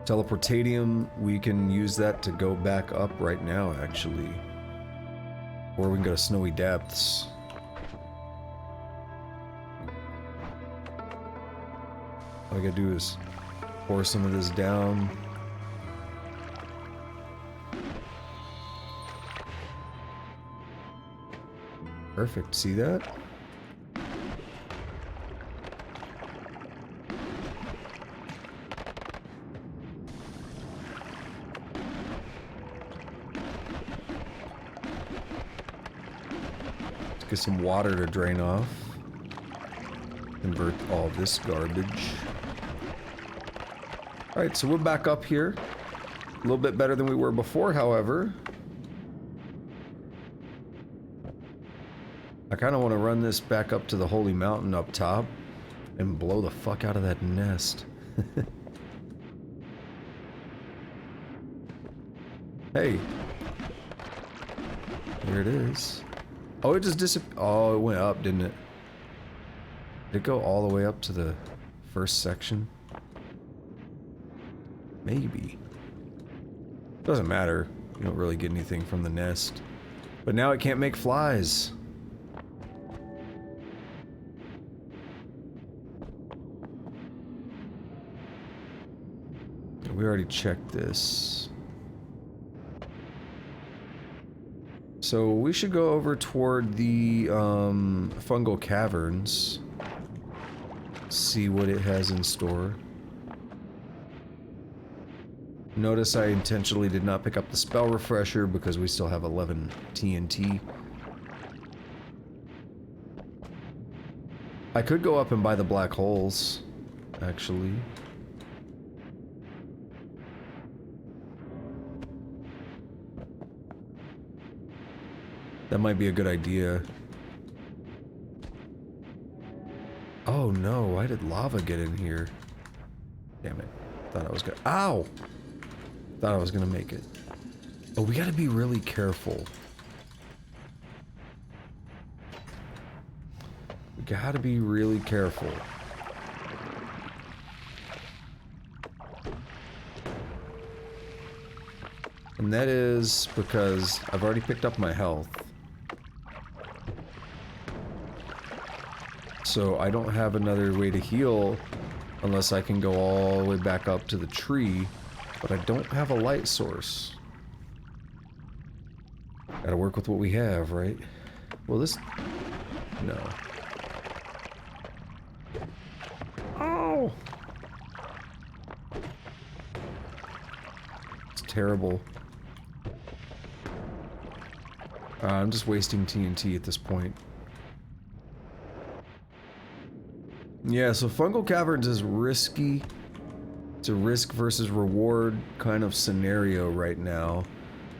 S2: Teleportatium, we can use that to go back up right now, actually. Or we can go to Snowy Depths. All I gotta do is pour some of this down. Perfect, see that? Let's get some water to drain off. Convert all this garbage. Alright, so we're back up here. A little bit better than we were before, however. I kind of want to run this back up to the Holy Mountain up top and blow the fuck out of that nest. Hey. There it is. Oh, it just disappeared. Oh, it went up, didn't it? Did it go all the way up to the first section? Maybe. Doesn't matter. You don't really get anything from the nest. But now it can't make flies. We already checked this. So we should go over toward the fungal caverns. See what it has in store. Notice I intentionally did not pick up the spell refresher because we still have 11 TNT. I could go up and buy the black holes, actually. That might be a good idea. Oh no, why did lava get in here? Damn it. Thought I was gonna— ow! Thought I was gonna make it. Oh, we gotta be really careful. We gotta be really careful. And that is because I've already picked up my health. So I don't have another way to heal unless I can go all the way back up to the tree, but I don't have a light source. Gotta work with what we have, right? Well, this... no. Oh! It's terrible. I'm just wasting TNT at this point. Yeah, so Fungal Caverns is risky. It's a risk versus reward kind of scenario right now.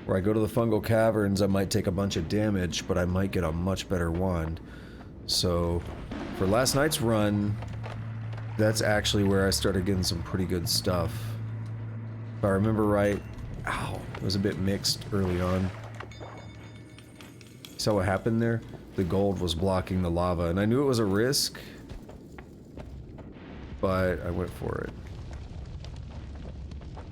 S2: Where I go to the Fungal Caverns, I might take a bunch of damage, but I might get a much better wand. So, for last night's run, that's actually where I started getting some pretty good stuff. If I remember right, ow, it was a bit mixed early on. So what happened there? The gold was blocking the lava, and I knew it was a risk, but I went for it.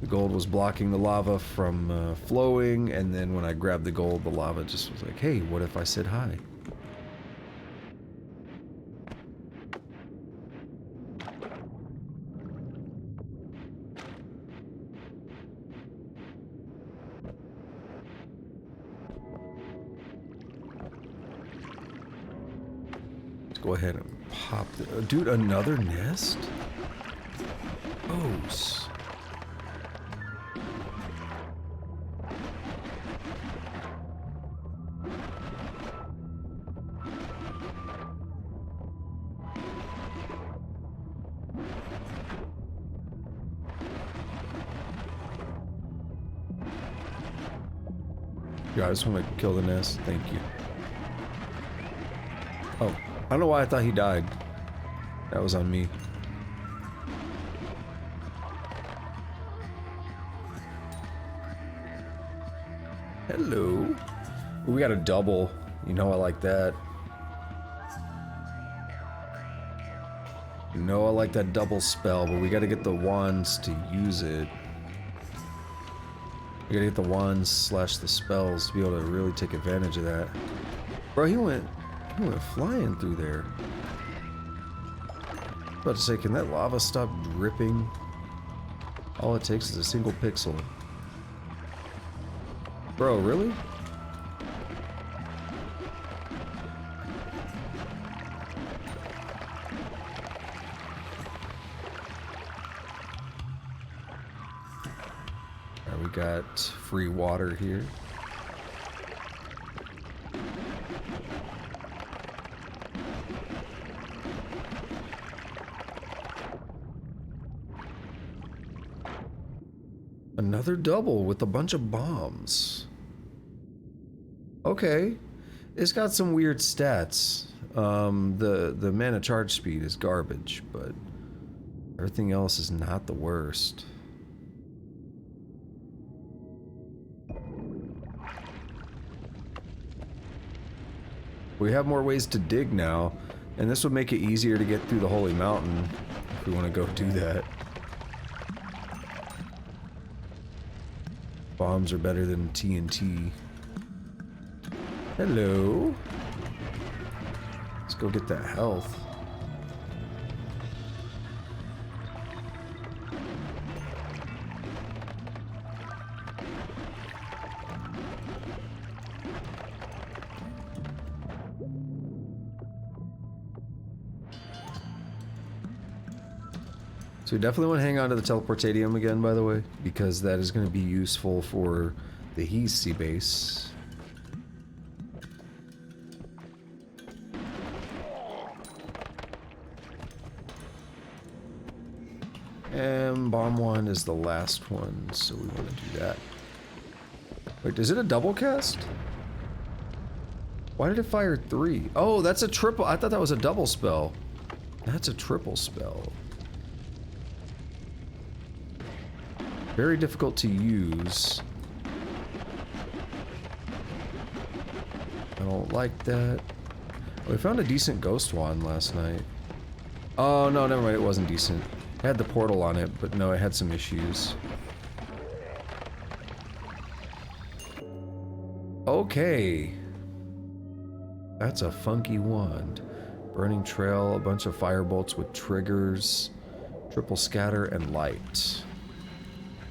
S2: The gold was blocking the lava from flowing, and then when I grabbed the gold, the lava just was like, hey, what if I said hi? Let's go ahead and pop the— dude, another nest? Gross. Yeah, I just want to kill the nest. Thank you. Oh, I don't know why I thought he died. That was on me. Hello. We got a double. You know I like that. You know I like that double spell, but we gotta get the wands to use it. We gotta get the wands slash the spells to be able to really take advantage of that. Bro, he went flying through there. I was about to say, can that lava stop dripping? All it takes is a single pixel. Bro, really? Alright, we got free water here. Another double with a bunch of bombs. Okay, it's got some weird stats. The mana charge speed is garbage, but everything else is not the worst. We have more ways to dig now, and this would make it easier to get through the Holy Mountain if we want to go do that. Bombs are better than TNT. Hello. Let's go get that health. So we definitely want to hang on to the teleportadium again, by the way, because that is going to be useful for the Sea base. And bomb one is the last one, so we want to do that. Wait, is it a double cast? Why did it fire 3? Oh, that's a triple. I thought that was a double spell. That's a triple spell. Very difficult to use. I don't like that. Oh, we found a decent ghost wand last night. Oh, no, never mind. It wasn't decent. It had the portal on it, but no, it had some issues. Okay. That's a funky wand. Burning trail, a bunch of firebolts with triggers, triple scatter, and light.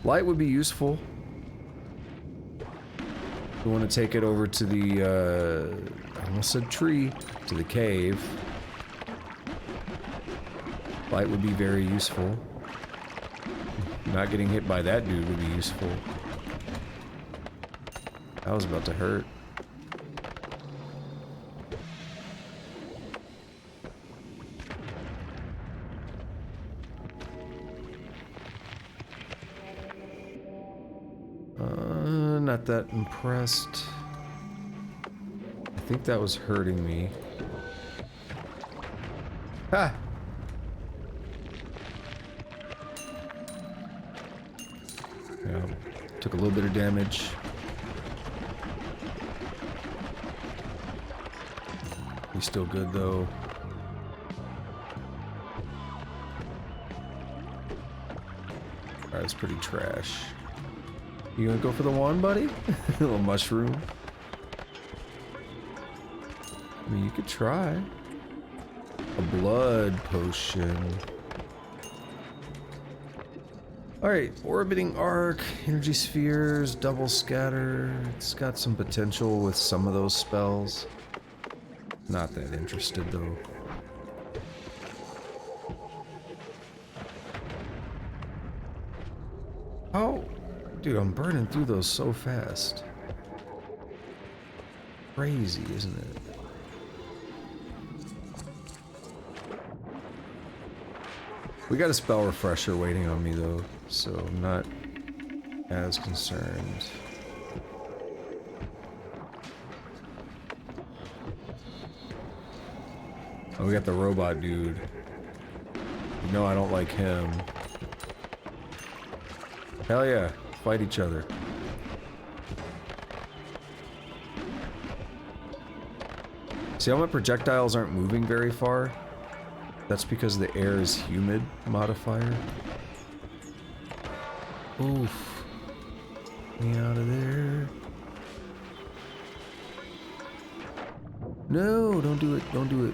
S2: Light would be useful. We want to take it over to the, I almost said tree, to the cave. Light would be very useful. Not getting hit by that dude would be useful. That was about to hurt. Not that impressed. I think that was hurting me. Ha! Yeah, took a little bit of damage. He's still good though. Alright, it's pretty trash. You gonna go for the wand, buddy? A little mushroom. I mean, you could try. A blood potion. Alright, orbiting arc, energy spheres, double scatter. It's got some potential with some of those spells. Not that interested though. Oh, dude, I'm burning through those so fast. Crazy, isn't it? We got a spell refresher waiting on me though, so I'm not as concerned. Oh, we got the robot dude. You know I don't like him. Hell yeah, fight each other. See how my projectiles aren't moving very far? That's because the air is humid modifier. Oof. Get me out of there. No, don't do it, don't do it.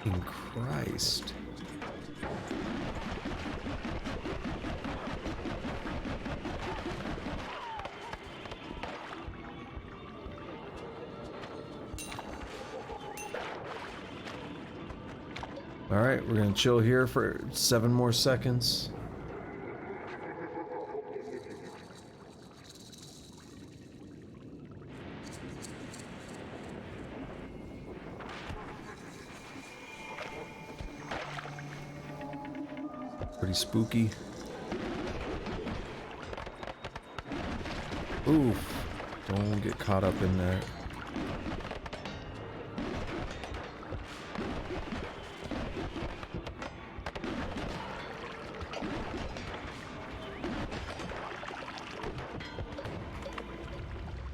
S2: In Christ. Alright, we're gonna chill here for 7 more seconds. Pretty spooky. Oof. Don't get caught up in that.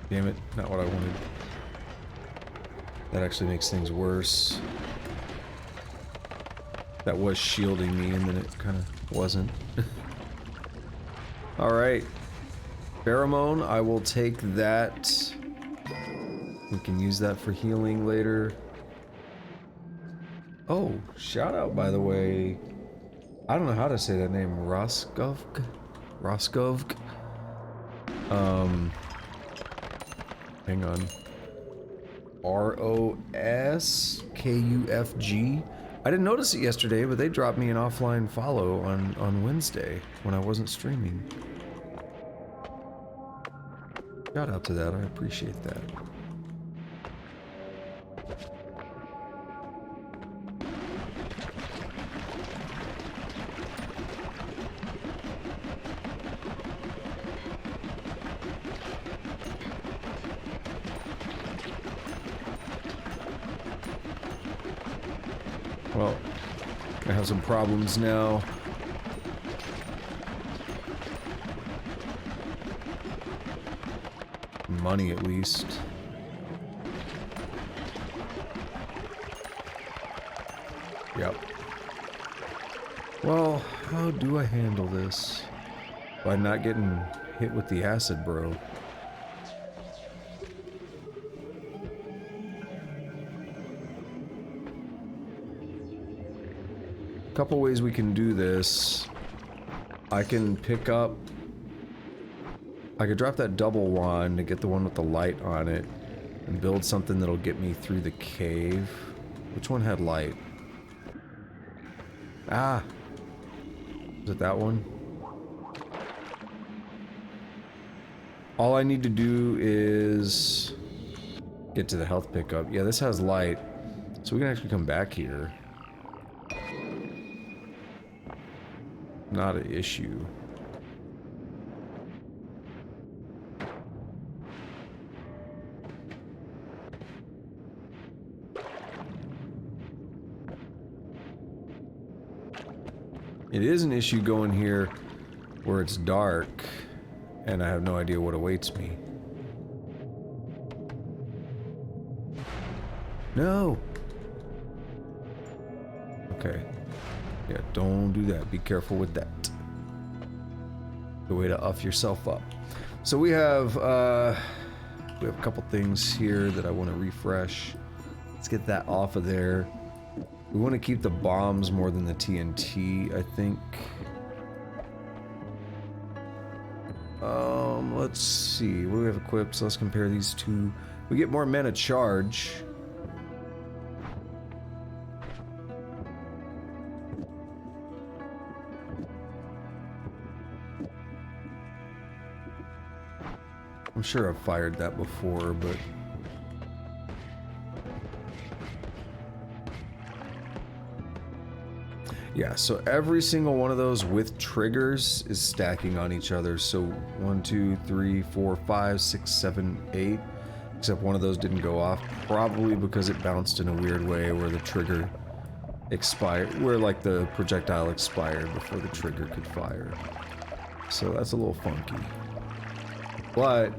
S2: Damn it, not what I wanted. That actually makes things worse. That was shielding me and then it kind of wasn't. Alright. Pheromone, I will take that. We can use that for healing later. Oh, shout out by the way. I don't know how to say that name. Roskovk? Roskovk? Hang on. ROSKUFG. I didn't notice it yesterday, but they dropped me an offline follow on Wednesday when I wasn't streaming. Shout out to that, I appreciate that. Well, I have some problems now. Money, at least. Yep. Well, how do I handle this? By not getting hit with the acid, bro. Couple ways we can do this. I can pick up... I could drop that double wand to get the one with the light on it and build something that'll get me through the cave. Which one had light? Ah! Is it that one? All I need to do is get to the health pickup. Yeah, this has light, so we can actually come back here. Not an issue. It is an issue going here where it's dark and I have no idea what awaits me. No! Okay. Yeah, don't do that. Be careful with that. The way to uff yourself up. So we have a couple things here that I want to refresh. Let's get that off of there. We want to keep the bombs more than the TNT, I think. Let's see. What do we have equipped? So let's compare these two. We get more mana charge. I'm sure I've fired that before, but... yeah, so every single one of those with triggers is stacking on each other. So 1, 2, 3, 4, 5, 6, 7, 8. Except one of those didn't go off. Probably because it bounced in a weird way where the trigger expired. Where like the projectile expired before the trigger could fire. So that's a little funky. But...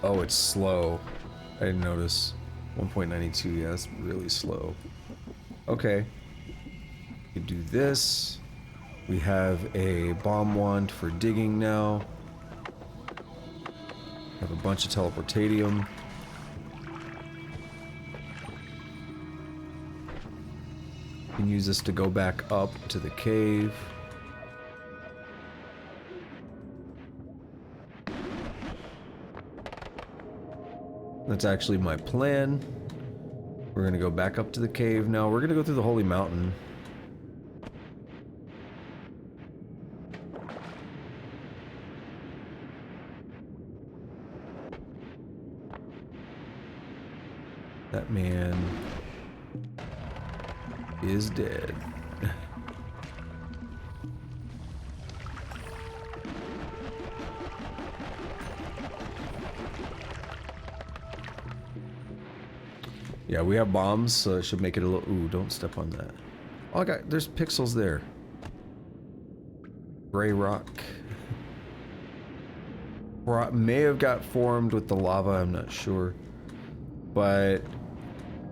S2: oh, it's slow. I didn't notice. 1.92, yeah, that's really slow. Okay. We do this. We have a bomb wand for digging now. Have a bunch of teleportatium. Can use this to go back up to the cave. That's actually my plan. We're gonna go back up to the cave now. We're gonna go through the Holy Mountain. That man is dead. Yeah, we have bombs, so it should make it a little... ooh, don't step on that. Oh, there's pixels there. Gray rock. May have got formed with the lava, I'm not sure. But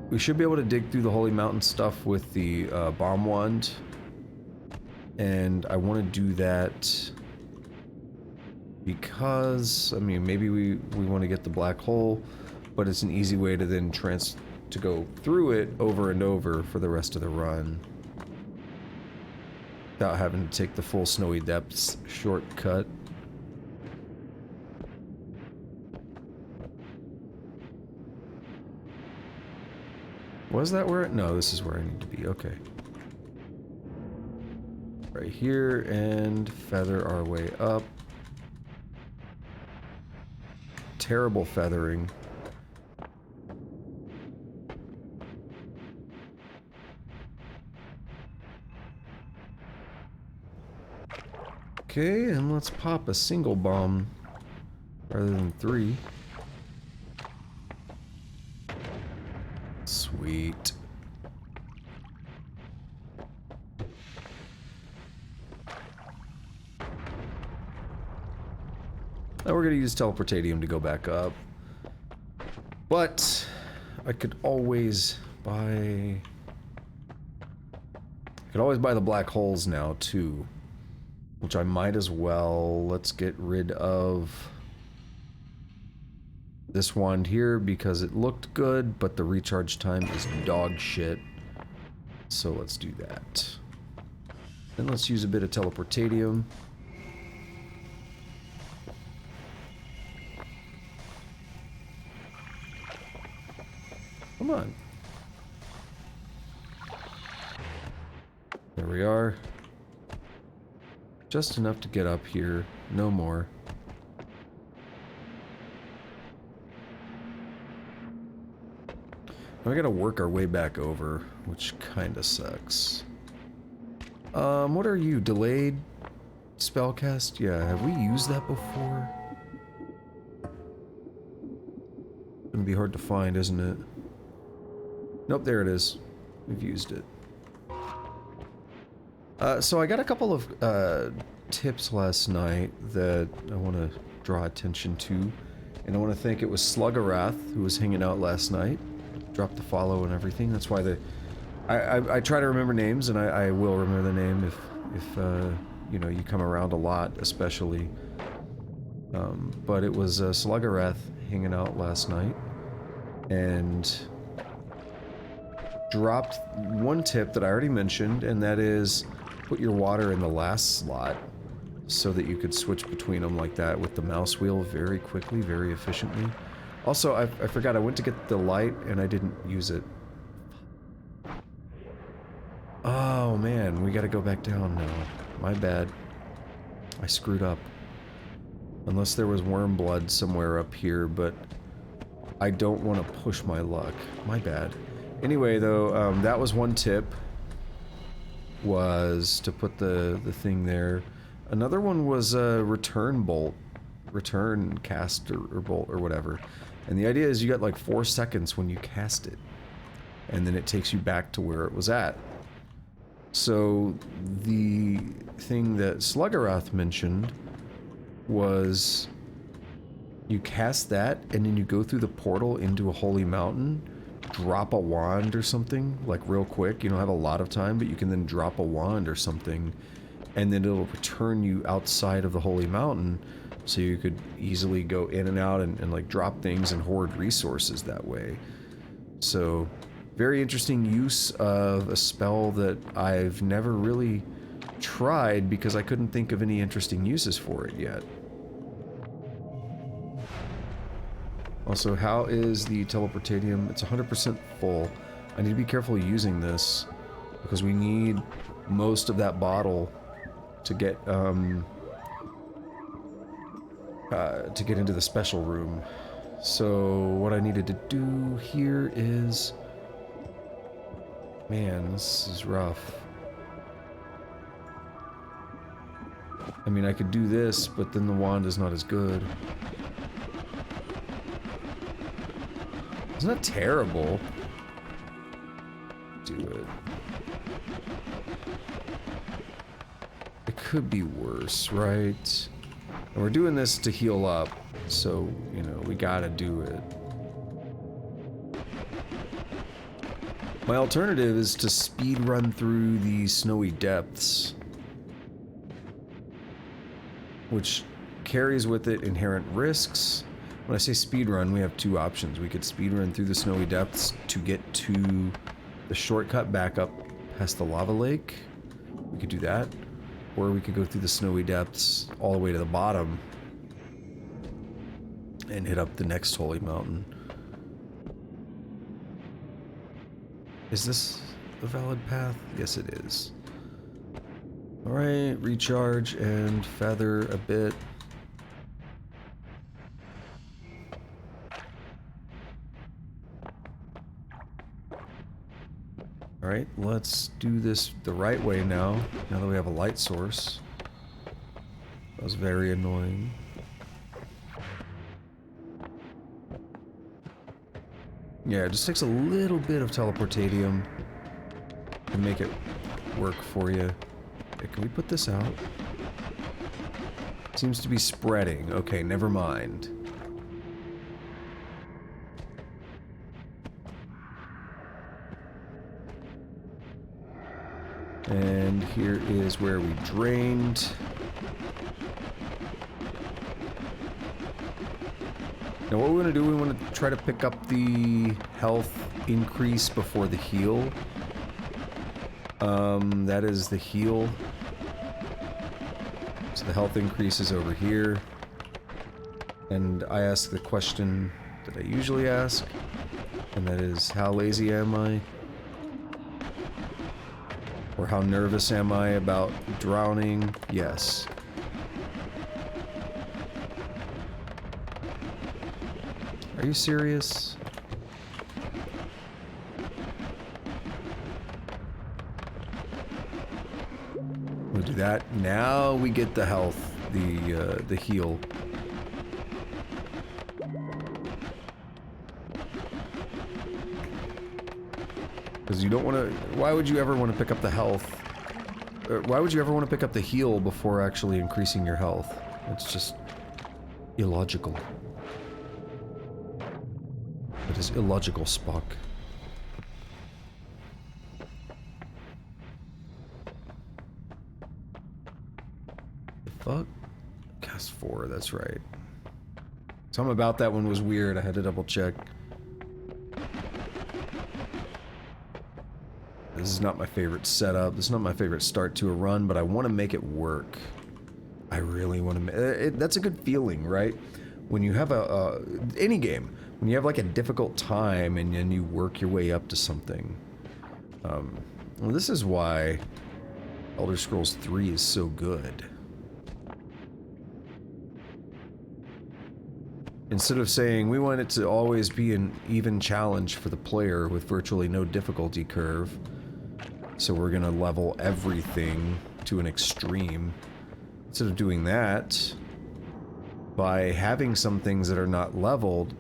S2: we should be able to dig through the Holy Mountain stuff with the bomb wand. And I want to do that because, I mean, maybe we want to get the black hole, but it's an easy way to then to go through it over and over for the rest of the run without having to take the full Snowy Depths shortcut. Was that where no, this is where I need to be. Okay. Right here and feather our way up. Terrible feathering. Okay, and let's pop a single bomb rather than 3. we're gonna use teleportatium to go back up. But I could always buy... the black holes now, too. Which I might as well... Let's get rid of this wand here because it looked good, but the recharge time is dog shit. So let's do that. Then let's use a bit of teleportatium. Come on. There we are. Just enough to get up here, no more. Now we gotta work our way back over, which kinda sucks. What are you? Delayed spellcast? Yeah, have we used that before? Gonna be hard to find, isn't it? Nope, there it is. We've used it. So I got a couple of tips last night that I want to draw attention to. And I want to thank it was Sluggarath who was hanging out last night. Dropped the follow and everything. That's why I try to remember names, and I will remember the name if you know, you come around a lot, especially. But it was Sluggarath hanging out last night. And dropped one tip that I already mentioned, and that is put your water in the last slot so that you could switch between them like that with the mouse wheel very quickly, very efficiently. Also, I forgot, I went to get the light and I didn't use it. Oh man, we gotta go back down now. My bad. I screwed up. Unless there was worm blood somewhere up here, but I don't want to push my luck. My bad. Anyway, though, that was one tip, was to put the thing there. Another one was a return bolt, return cast or bolt or whatever. And the idea is you got like 4 seconds when you cast it, and then it takes you back to where it was at. So the thing that Sluggarath mentioned was you cast that, and then you go through the portal into a holy mountain, drop a wand or something, like real quick. You don't have a lot of time, but you can then drop a wand or something, and then it'll return you outside of the holy mountain, so you could easily go in and out and like drop things and hoard resources that way. So very interesting use of a spell that I've never really tried because I couldn't think of any interesting uses for it yet. Also, how is the teleportatium? It's 100% full. I need to be careful using this because we need most of that bottle to get into the special room. So what I needed to do here is, man, this is rough. I mean, I could do this, but then the wand is not as good. It's not terrible. Do it. It could be worse, right? And we're doing this to heal up, so, you know, we gotta do it. My alternative is to speed run through the snowy depths, which carries with it inherent risks. When I say speedrun, we have two options. We could speedrun through the snowy depths to get to the shortcut back up past the lava lake. We could do that. Or we could go through the snowy depths all the way to the bottom and hit up the next holy mountain. Is this a valid path? Yes, it is. Alright, recharge and feather a bit. Alright, let's do this the right way now that we have a light source. That was very annoying. Yeah, it just takes a little bit of teleportatium to make it work for you. Okay, can we put this out? Seems to be spreading. Okay, never mind. And here is where we drained. Now what we want to do, we want to try to pick up the health increase before the heal. That is the heal. So the health increase is over here. And I ask the question that I usually ask, and that is, how lazy am I? Or how nervous am I about drowning? Yes. Are you serious? We'll do that. Now we get the health, the heal. Because you don't want to... Why would you ever want to pick up the health? Why would you ever want to pick up the heal before actually increasing your health? It's just illogical. It is illogical, Spock. The fuck? Cast 4, that's right. Something about that one was weird, I had to double check. This is not my favorite setup, this is not my favorite start to a run, but I want to make it work. I really want to that's a good feeling, right? When you have any game, when you have like a difficult time and then you work your way up to something. Well, this is why Elder Scrolls 3 is so good. Instead of saying, we want it to always be an even challenge for the player with virtually no difficulty curve, so we're gonna level everything to an extreme. Instead of doing that, by having some things that are not leveled,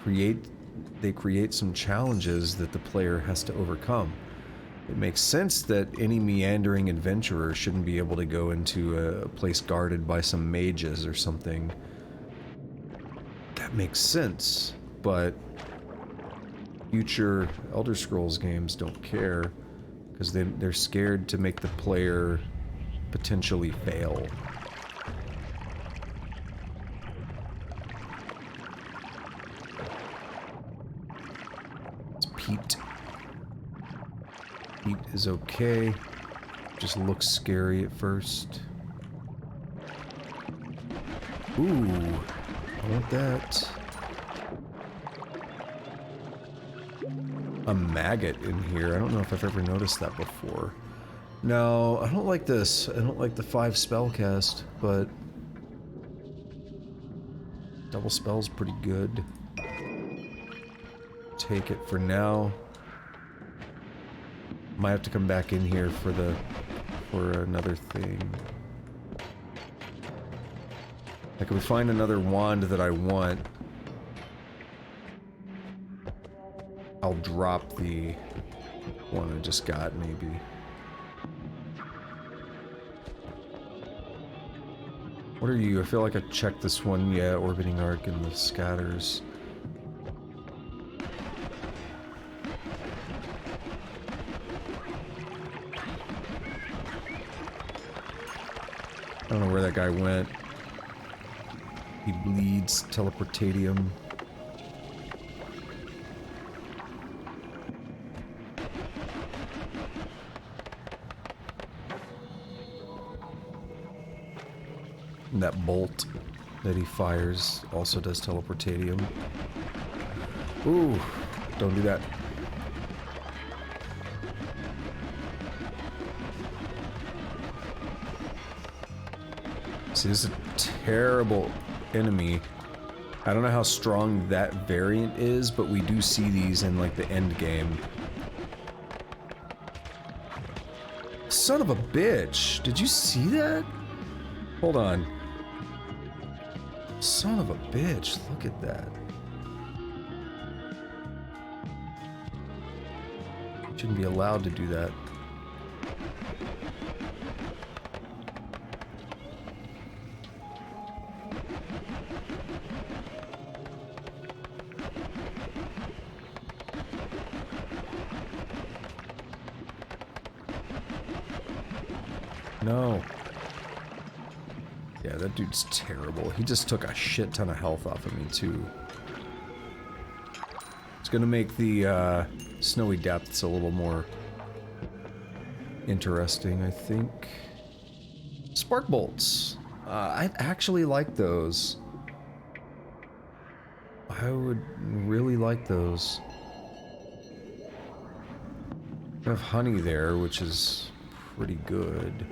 S2: they create some challenges that the player has to overcome. It makes sense that any meandering adventurer shouldn't be able to go into a place guarded by some mages or something. That makes sense, but future Elder Scrolls games don't care, because they're scared to make the player potentially fail. It's Pete. Pete is okay. Just looks scary at first. Ooh, I want that. A maggot in here. I don't know if I've ever noticed that before. No, I don't like this. I don't like the 5 spellcast, but double spell's pretty good. Take it for now. Might have to come back in here for another thing. Like if we find another wand that I want, I'll drop the one I just got, maybe. What are you? I feel like I checked this one. Yeah, orbiting arc and the scatters. I don't know where that guy went. He bleeds teleportatium. And that bolt that he fires also does teleportatium. Ooh, don't do that. See, this is a terrible enemy. I don't know how strong that variant is, but we do see these in like the end game. Son of a bitch! Did you see that? Hold on. Son of a bitch, look at that. Shouldn't be allowed to do that. No. Yeah, that dude's terrible. He just took a shit ton of health off of me, too. It's gonna make the snowy depths a little more interesting, I think. Spark bolts. I actually like those. I would really like those. I have honey there, which is pretty good.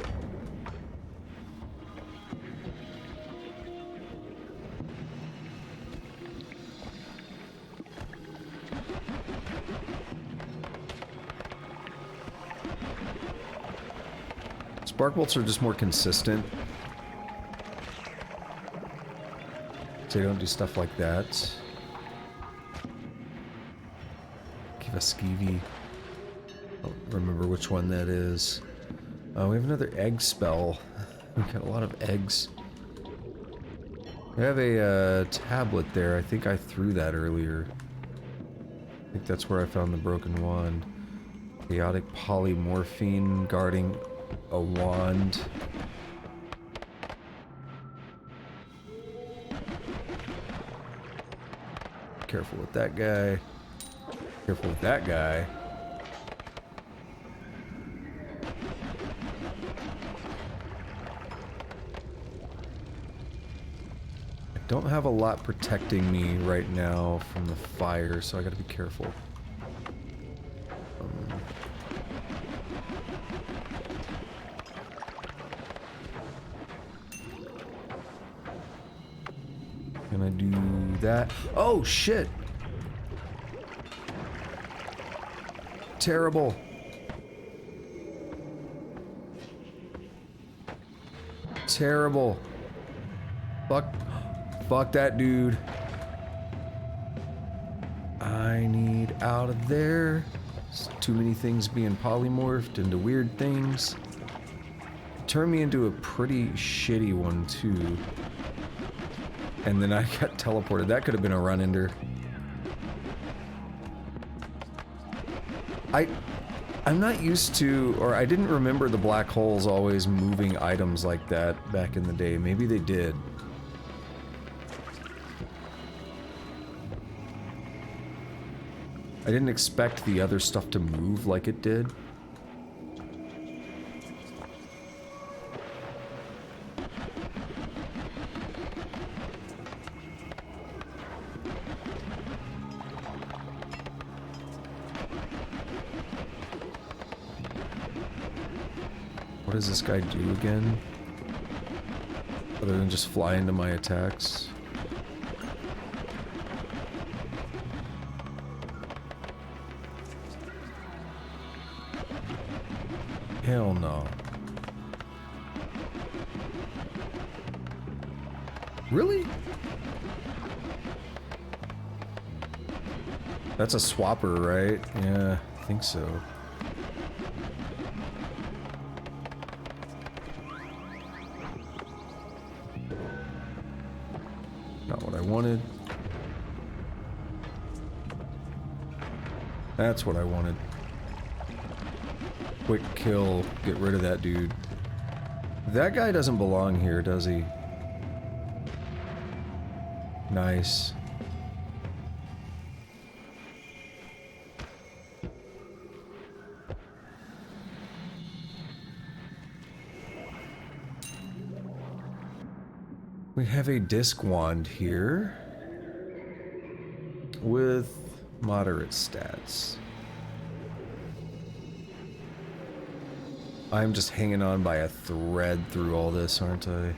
S2: Spark bolts are just more consistent. So you don't do stuff like that. Give a skeevy. I don't remember which one that is. We have another egg spell. We've got a lot of eggs. We have a tablet there. I think I threw that earlier. I think that's where I found the broken wand. Chaotic polymorphine guarding a wand. Careful with that guy. Careful with that guy. I don't have a lot protecting me right now from the fire, so I gotta be careful. Can I do that? Oh, shit! Terrible. Terrible. Fuck that dude. I need out of there. There's too many things being polymorphed into weird things. Turned me into a pretty shitty one, too. And then I got teleported. That could have been a run-ender. I'm not used to, or I didn't remember the black holes always moving items like that back in the day. Maybe they did. I didn't expect the other stuff to move like it did. What does this guy do again? Other than just fly into my attacks? Hell no. Really? That's a swapper, right? Yeah, I think so. Not what I wanted. That's what I wanted. Quick kill, get rid of that dude. That guy doesn't belong here, does he? Nice. We have a disc wand here with moderate stats. I'm just hanging on by a thread through all this, aren't I?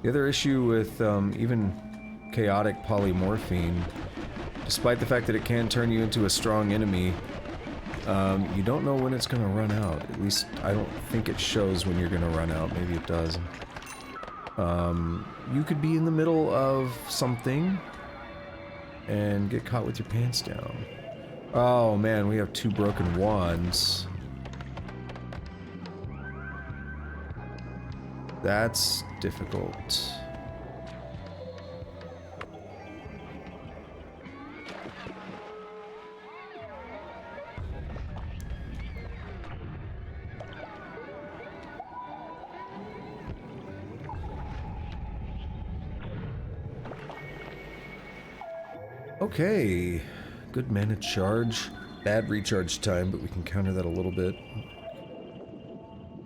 S2: The other issue with even chaotic polymorphine, despite the fact that it can turn you into a strong enemy, you don't know when it's going to run out. At least I don't think it shows when you're going to run out. Maybe it does. You could be in the middle of something and get caught with your pants down. Oh man, we have 2 broken wands. That's difficult. Okay, good mana charge. Bad recharge time, but we can counter that a little bit.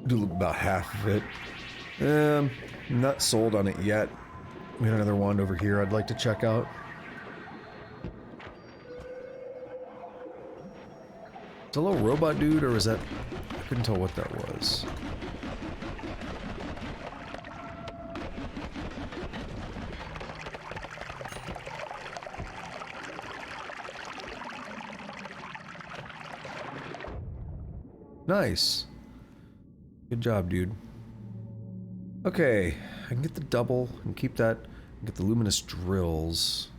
S2: Do about half of it. I'm not sold on it yet. We got another wand over here I'd like to check out. It's a little robot dude, or was that... I couldn't tell what that was. Nice. Good job, dude. Okay, I can get the double and keep that. Get the luminous drills.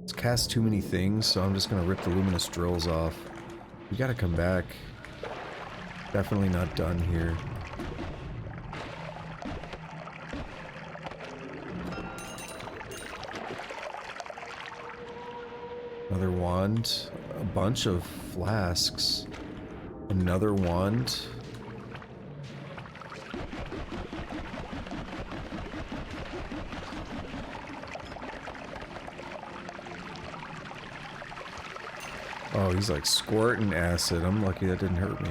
S2: It's cast too many things, so I'm just gonna rip the luminous drills off. We gotta come back. Definitely not done here. Another wand. A bunch of flasks. Another wand. Oh, he's like squirting acid. I'm lucky that didn't hurt me.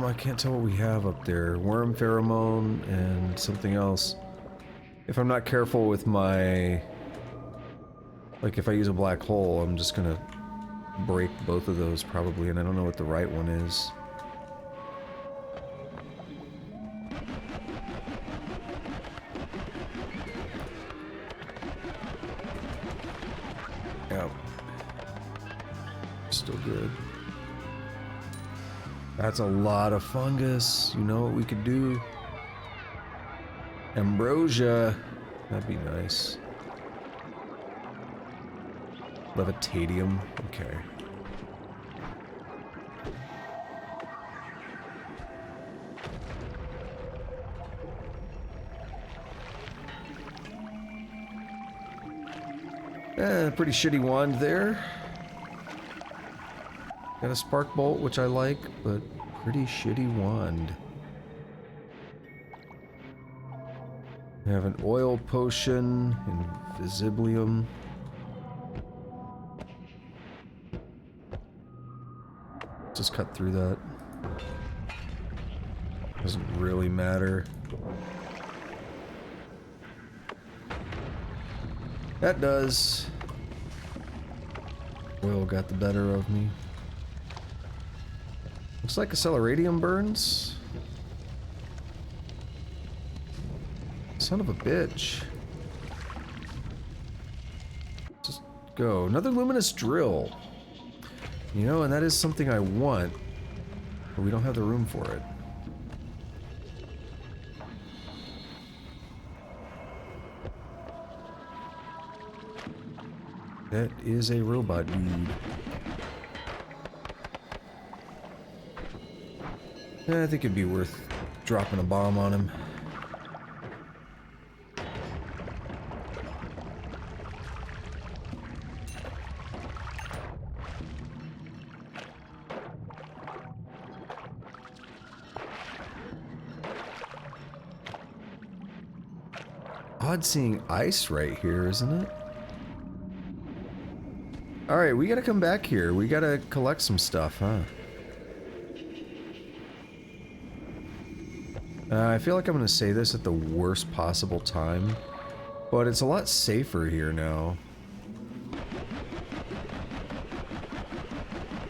S2: I can't tell what we have up there. Worm pheromone and something else. If I'm not careful with my... Like, if I use a black hole, I'm just gonna break both of those probably, and I don't know what the right one is. Yeah. Still good. That's a lot of fungus. You know what we could do? Ambrosia. That'd be nice. Levitadium. Okay. Pretty shitty wand there. Got a spark bolt, which I like, but pretty shitty wand. I have an oil potion, invisibilium. Just cut through that. Doesn't really matter. That does. Oil got the better of me. Looks like acceleradium burns. Son of a bitch. Just go. Another luminous drill. You know, and that is something I want, but we don't have the room for it. That is a robot dude. I think it'd be worth dropping a bomb on him. Odd seeing ice right here, isn't it? Alright, we gotta come back here. We gotta collect some stuff, huh? I feel like I'm gonna say this at the worst possible time, but it's a lot safer here now.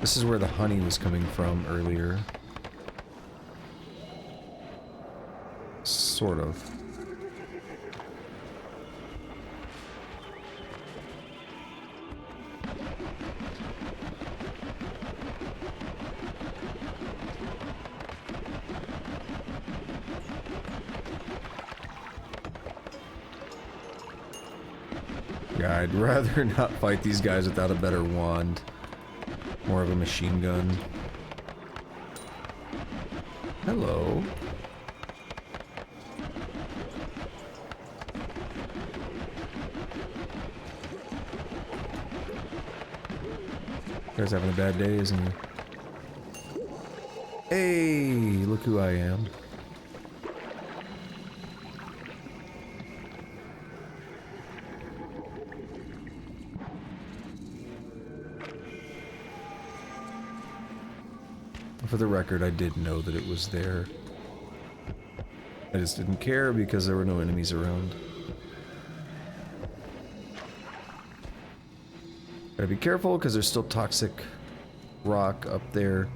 S2: This is where the honey was coming from earlier. Sort of. Yeah, I'd rather not fight these guys without a better wand. More of a machine gun. Hello. Guy's having a bad day, isn't he? Hey, look who I am. for the record, I did know that it was there. I just didn't care because there were no enemies around. Gotta be careful because there's still toxic rock up there.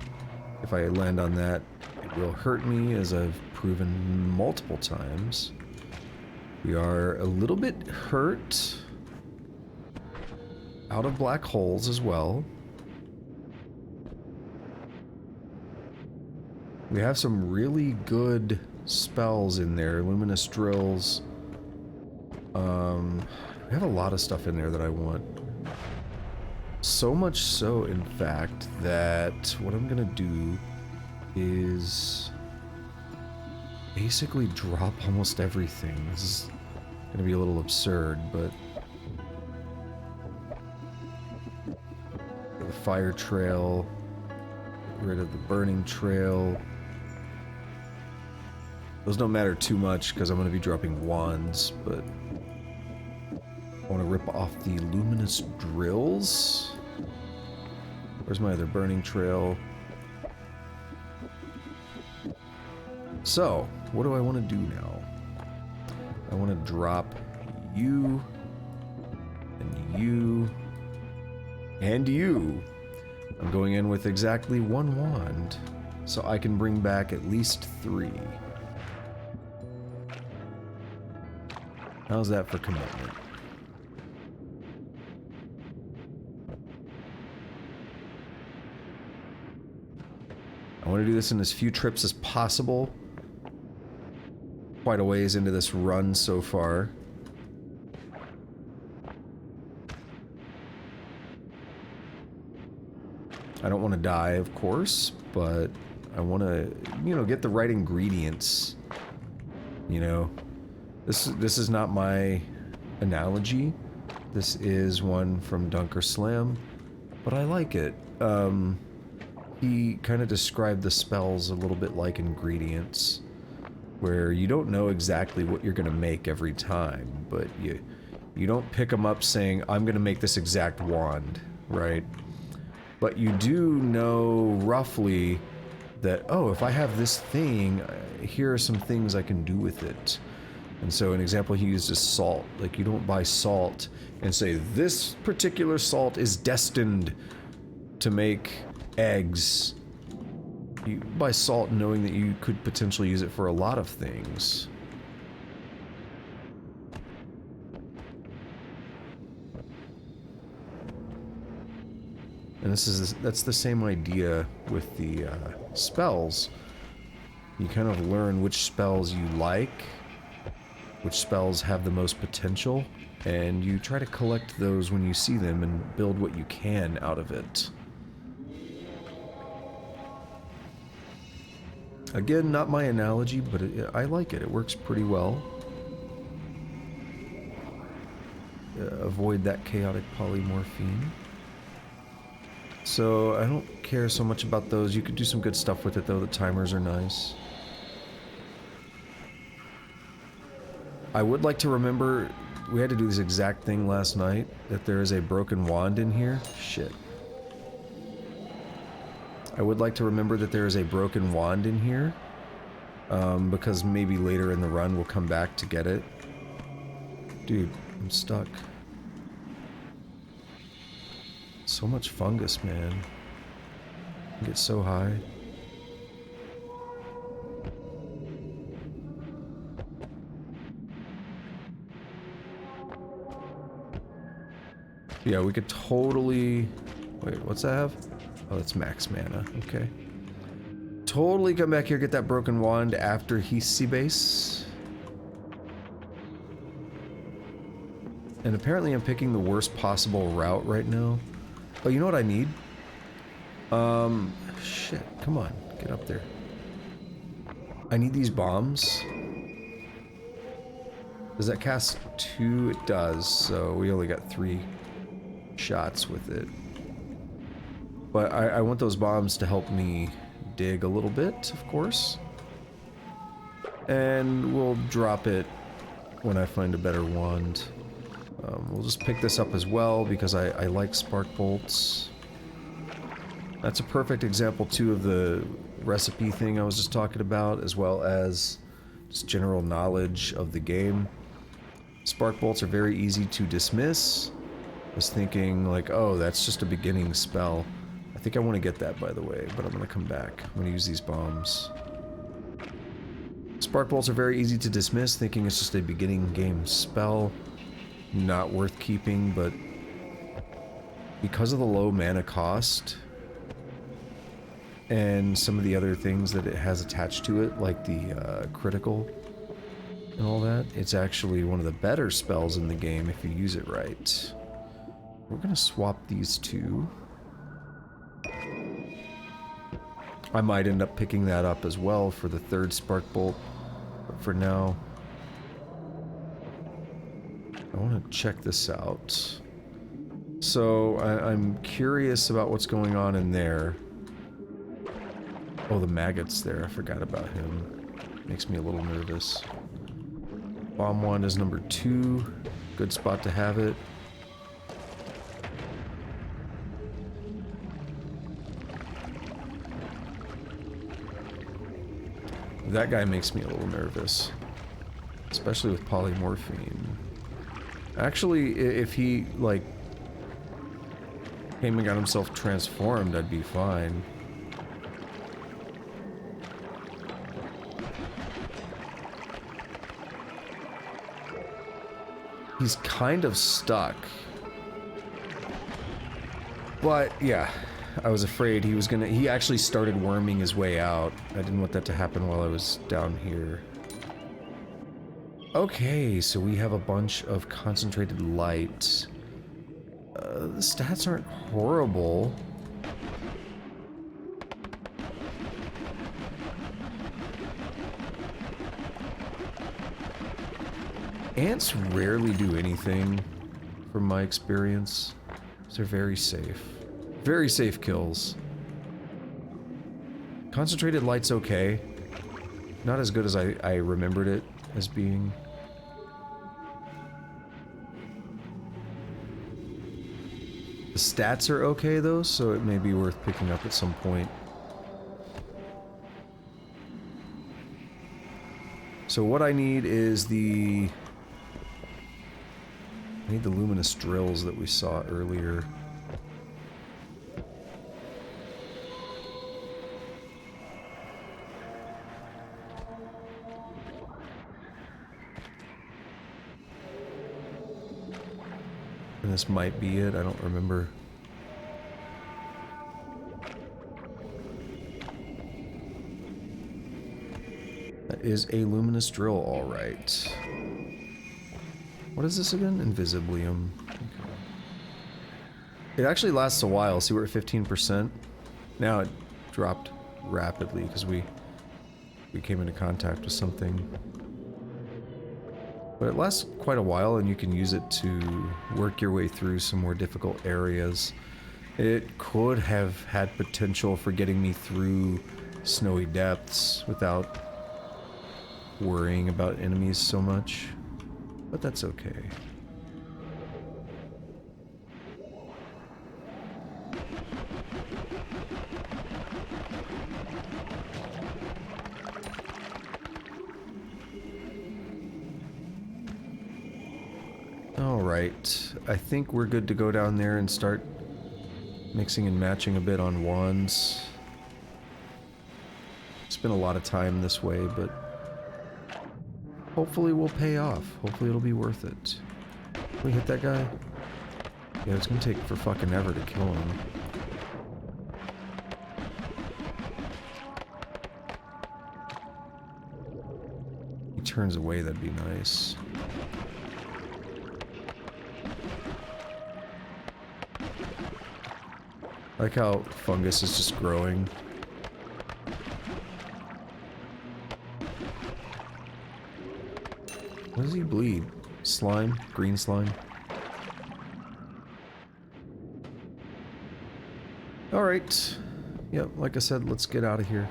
S2: If I land on that, it will hurt me, as I've proven multiple times. We are a little bit hurt out of black holes as well. We have some really good spells in there. Luminous drills. We have a lot of stuff in there that I want. So much so, in fact, that what I'm gonna do is basically drop almost everything. This is gonna be a little absurd, but the fire trail, get rid of the burning trail. Those don't matter too much because I'm gonna be dropping wands, but I want to rip off the luminous drills. Where's my other burning trail? So, what do I want to do now? I want to drop you, and you, and you. I'm going in with exactly one wand, so I can bring back at least 3. How's that for commitment? I want to do this in as few trips as possible. Quite a ways into this run so far. I don't want to die, of course, but I want to, you know, get the right ingredients. You know, this is not my analogy. This is one from Dunker Slam, but I like it. He kind of described the spells a little bit like ingredients, where you don't know exactly what you're going to make every time, but you don't pick them up saying, I'm going to make this exact wand, right? But you do know roughly that, oh, if I have this thing, here are some things I can do with it. And so an example he used is salt. Like, you don't buy salt and say, this particular salt is destined to make eggs. You buy salt knowing that you could potentially use it for a lot of things. And that's the same idea with the spells. You kind of learn which spells you like, which spells have the most potential, and you try to collect those when you see them and build what you can out of it. Again, not my analogy, but I like it. It works pretty well. Avoid that chaotic polymorphine. So, I don't care so much about those. You could do some good stuff with it, though. The timers are nice. I would like to remember, we had to do this exact thing last night, that there is a broken wand in here. Shit. I would like to remember that there is a broken wand in here, because maybe later in the run we'll come back to get it. Dude, I'm stuck. So much fungus, man. I get so high. Yeah, we could totally... Wait, what's that have? Oh, that's max mana. Okay. Totally come back here, get that broken wand after Sea Base. And apparently I'm picking the worst possible route right now. Oh, you know what I need? Shit. Come on. Get up there. I need these bombs. Does that cast 2? It does, so we only got 3 shots with it. But I want those bombs to help me dig a little bit, of course. And we'll drop it when I find a better wand. We'll just pick this up as well because I like spark bolts. That's a perfect example too of the recipe thing I was just talking about, as well as just general knowledge of the game. Spark bolts are very easy to dismiss. I was thinking like, oh, that's just a beginning spell. I think I want to get that, by the way, but I'm going to come back. I'm going to use these bombs. Spark bolts are very easy to dismiss, thinking it's just a beginning game spell. Not worth keeping, but because of the low mana cost and some of the other things that it has attached to it, like the critical and all that, it's actually one of the better spells in the game if you use it right. We're gonna swap these two. I might end up picking that up as well for the third spark bolt, but for now I want to check this out. So I'm curious about what's going on in there. Oh, the maggot's there. I forgot about him. Makes me a little nervous. Bomb wand is number 2. Good spot to have it. That guy makes me a little nervous. Especially with polymorphine. Actually, if he, like, came and got himself transformed, I'd be fine. He's kind of stuck. But, yeah, I was afraid he was gonna... He actually started worming his way out. I didn't want that to happen while I was down here. Okay, so we have a bunch of concentrated light. The stats aren't horrible. Ants rarely do anything, from my experience. So they're very safe. Very safe kills. Concentrated light's okay. Not as good as I remembered it as being. The stats are okay though, so it may be worth picking up at some point. So what I need is the... I need the luminous drills that we saw earlier. And this might be it, I don't remember. That is a luminous drill, alright. What is this again? Invisiblium. Okay. It actually lasts a while, see we're at 15%. Now it dropped rapidly because we came into contact with something. But it lasts quite a while and you can use it to work your way through some more difficult areas. It could have had potential for getting me through snowy depths without worrying about enemies so much. But that's okay. Alright, I think we're good to go down there and start mixing and matching a bit on wands. Spent a lot of time this way, but hopefully we'll pay off. Hopefully it'll be worth it. Can we hit that guy? Yeah, it's gonna take for fucking ever to kill him. He turns away, that'd be nice. I like how fungus is just growing. What does he bleed? Slime? Green slime? Alright. Yep, like I said, let's get out of here.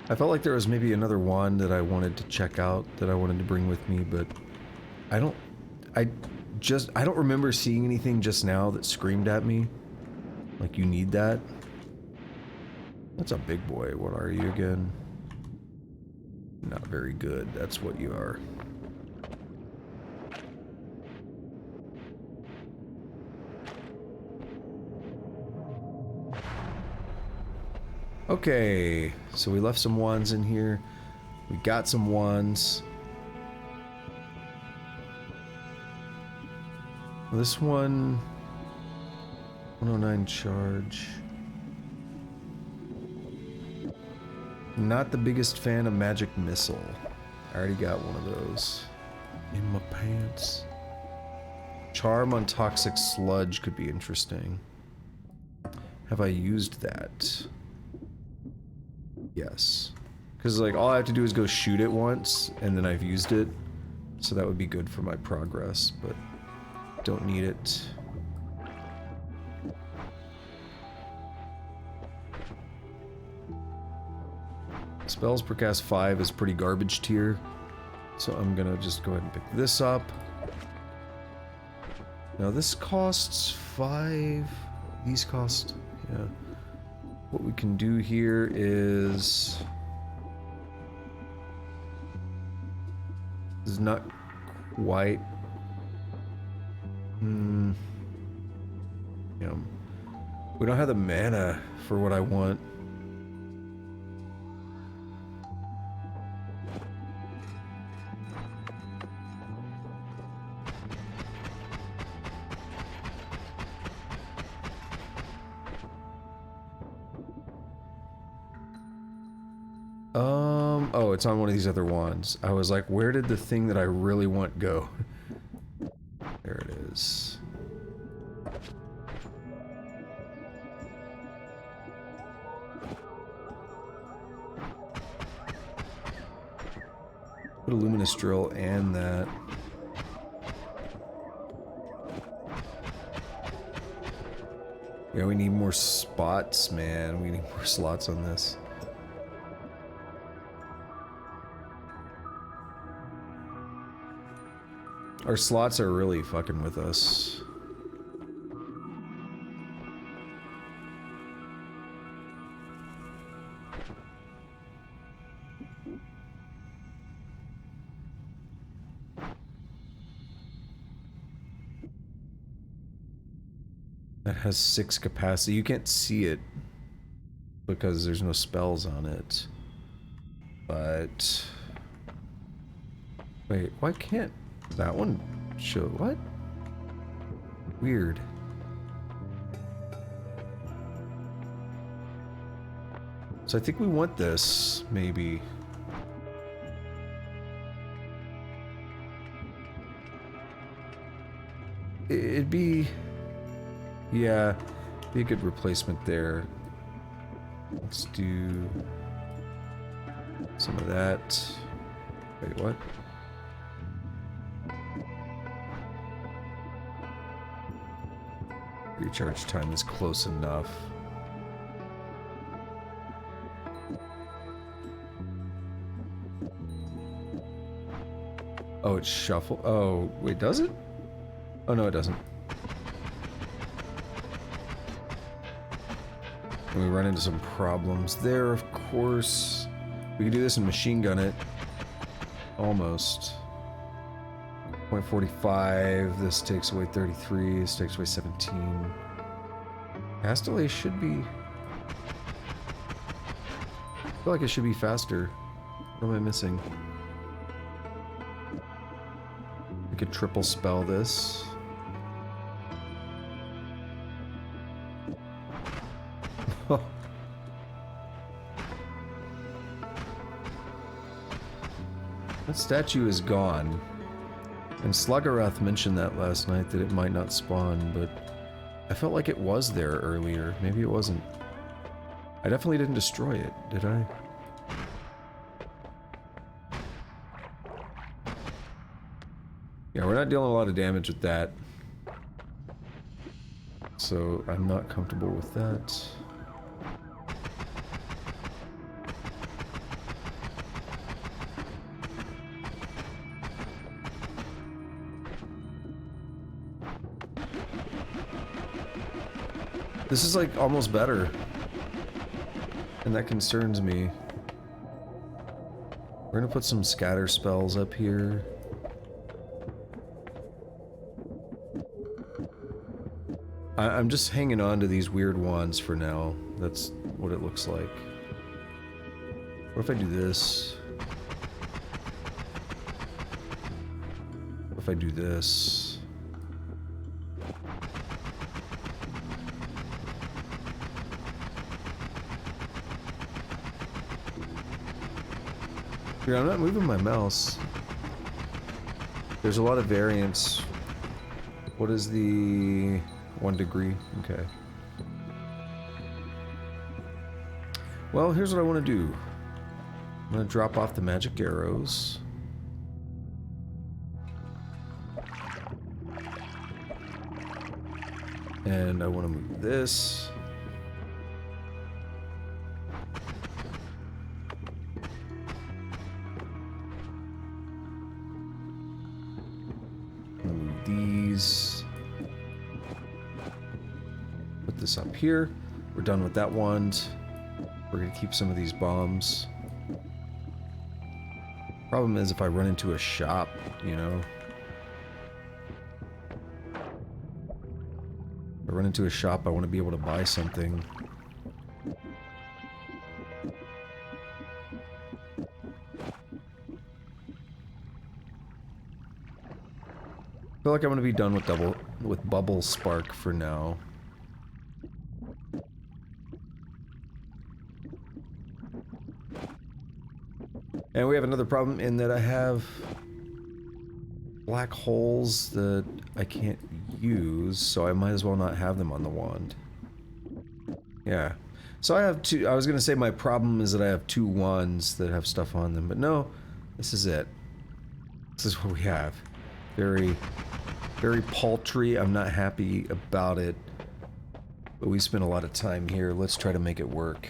S2: I felt like there was maybe another wand that I wanted to check out, that I wanted to bring with me, but I I don't remember seeing anything just now that screamed at me. Like, you need that. That's a big boy. What are you again? Not very good. That's what you are. Okay, so we left some ones in here. We got some ones. This one, 109 charge. Not the biggest fan of magic missile. I already got one of those in my pants. Charm on toxic sludge could be interesting. Have I used that? Yes. Because, like, all I have to do is go shoot it once, and then I've used it. So that would be good for my progress, but don't need it. Spells per cast 5 is pretty garbage tier. So I'm gonna just go ahead and pick this up. Now this costs 5. These cost, yeah. What we can do here is... This is not quite... Yeah. We don't have the mana for what I want. Oh, it's on one of these other wands. I was like, where did the thing that I really want go? There it is. Put a luminous drill and that. Yeah, we need more spots, man. We need more slots on this. Our slots are really fucking with us. That has 6 capacity. You can't see it because there's no spells on it. But... Wait, why can't that one show? What? Weird. So I think we want this, maybe. It'd be... Yeah, be a good replacement there. Let's do some of that. Wait, what? Recharge time is close enough. Oh, it's shuffle. Oh, wait, does it? Oh, no, it doesn't. And we run into some problems there, of course. We can do this and machine gun it. Almost. 0.45. This takes away 33. This takes away 17. Cast delay should be... I feel like it should be faster. What am I missing? We could triple spell this. That statue is gone. And Slugarath mentioned that last night, that it might not spawn, but I felt like it was there earlier. Maybe it wasn't. I definitely didn't destroy it, did I? Yeah, we're not dealing a lot of damage with that. So I'm not comfortable with that. This is like almost better. And that concerns me. We're gonna put some scatter spells up here. I'm just hanging on to these weird wands for now. That's what it looks like. What if I do this? What if I do this? Here, I'm not moving my mouse. There's a lot of variance. What is the 1 degree? Okay. Well, here's what I want to do. I'm going to drop off the magic arrows. And I want to move this. Move these. Put this up here. We're done with that wand. We're going to keep some of these bombs. Problem is if I run into a shop, you know. If I run into a shop, I want to be able to buy something. I feel like I'm going to be done with Bubble Spark for now. And we have another problem in that I have black holes that I can't use, so I might as well not have them on the wand. Yeah. So I have two. I was gonna say my problem is that I have two wands that have stuff on them, but no, this is it. This is what we have. Very, very paltry. I'm not happy about it, but we spent a lot of time here. Let's try to make it work.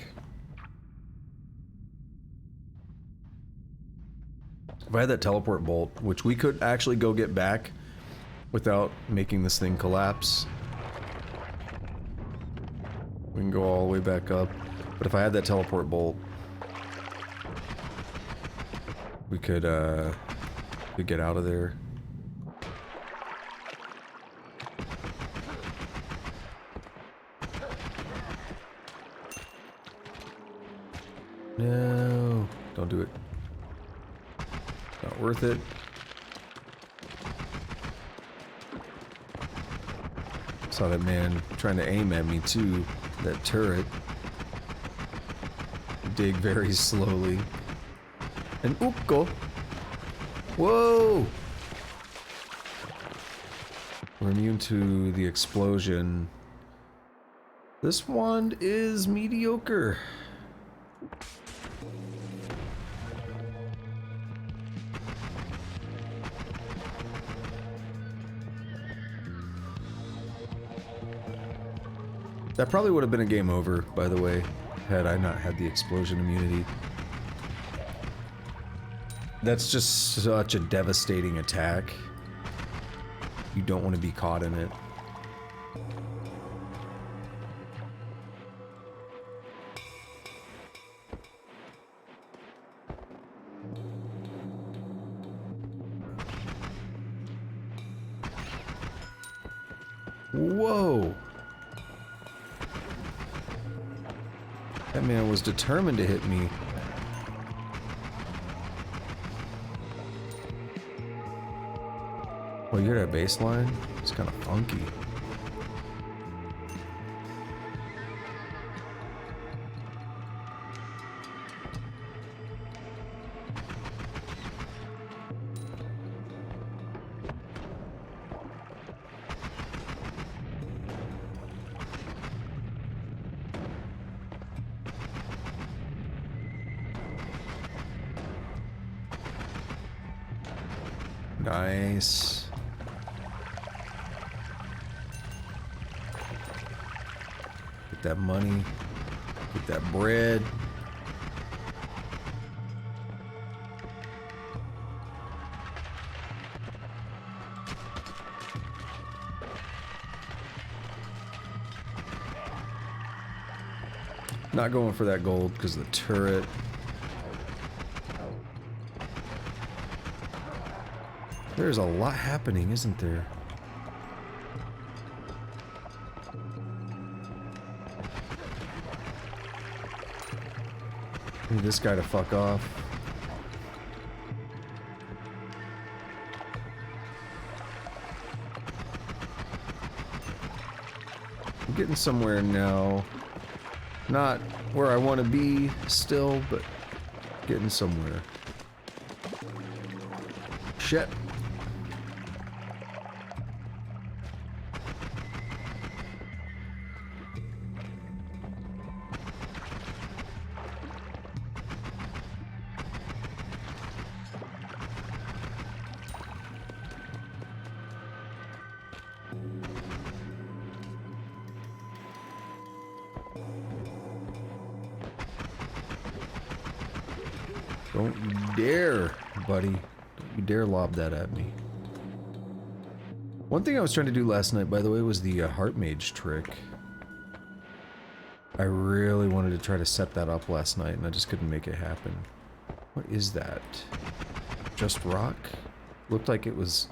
S2: If I had that teleport bolt, which we could actually go get back without making this thing collapse, we can go all the way back up. But if I had that teleport bolt, we could get out of there. No, don't do it. Not worth it. Saw that man trying to aim at me too, that turret. Dig very slowly. And Ukko. Whoa! We're immune to the explosion. This wand is mediocre. That probably would have been a game over, by the way, had I not had the explosion immunity. That's just such a devastating attack. You don't want to be caught in it. Whoa! That man was determined to hit me. Well, you hear that bass line? It's kind of funky. Nice. Get that money. Get that bread. Not going for that gold because of the turret. There's a lot happening, isn't there? Need this guy to fuck off. I'm getting somewhere now. Not where I want to be still, but getting somewhere. Shit. Don't you dare, buddy. Don't you dare lob that at me. One thing I was trying to do last night, by the way, was the heart mage trick. I really wanted to try to set that up last night, and I just couldn't make it happen. What is that? Just rock? Looked like it was,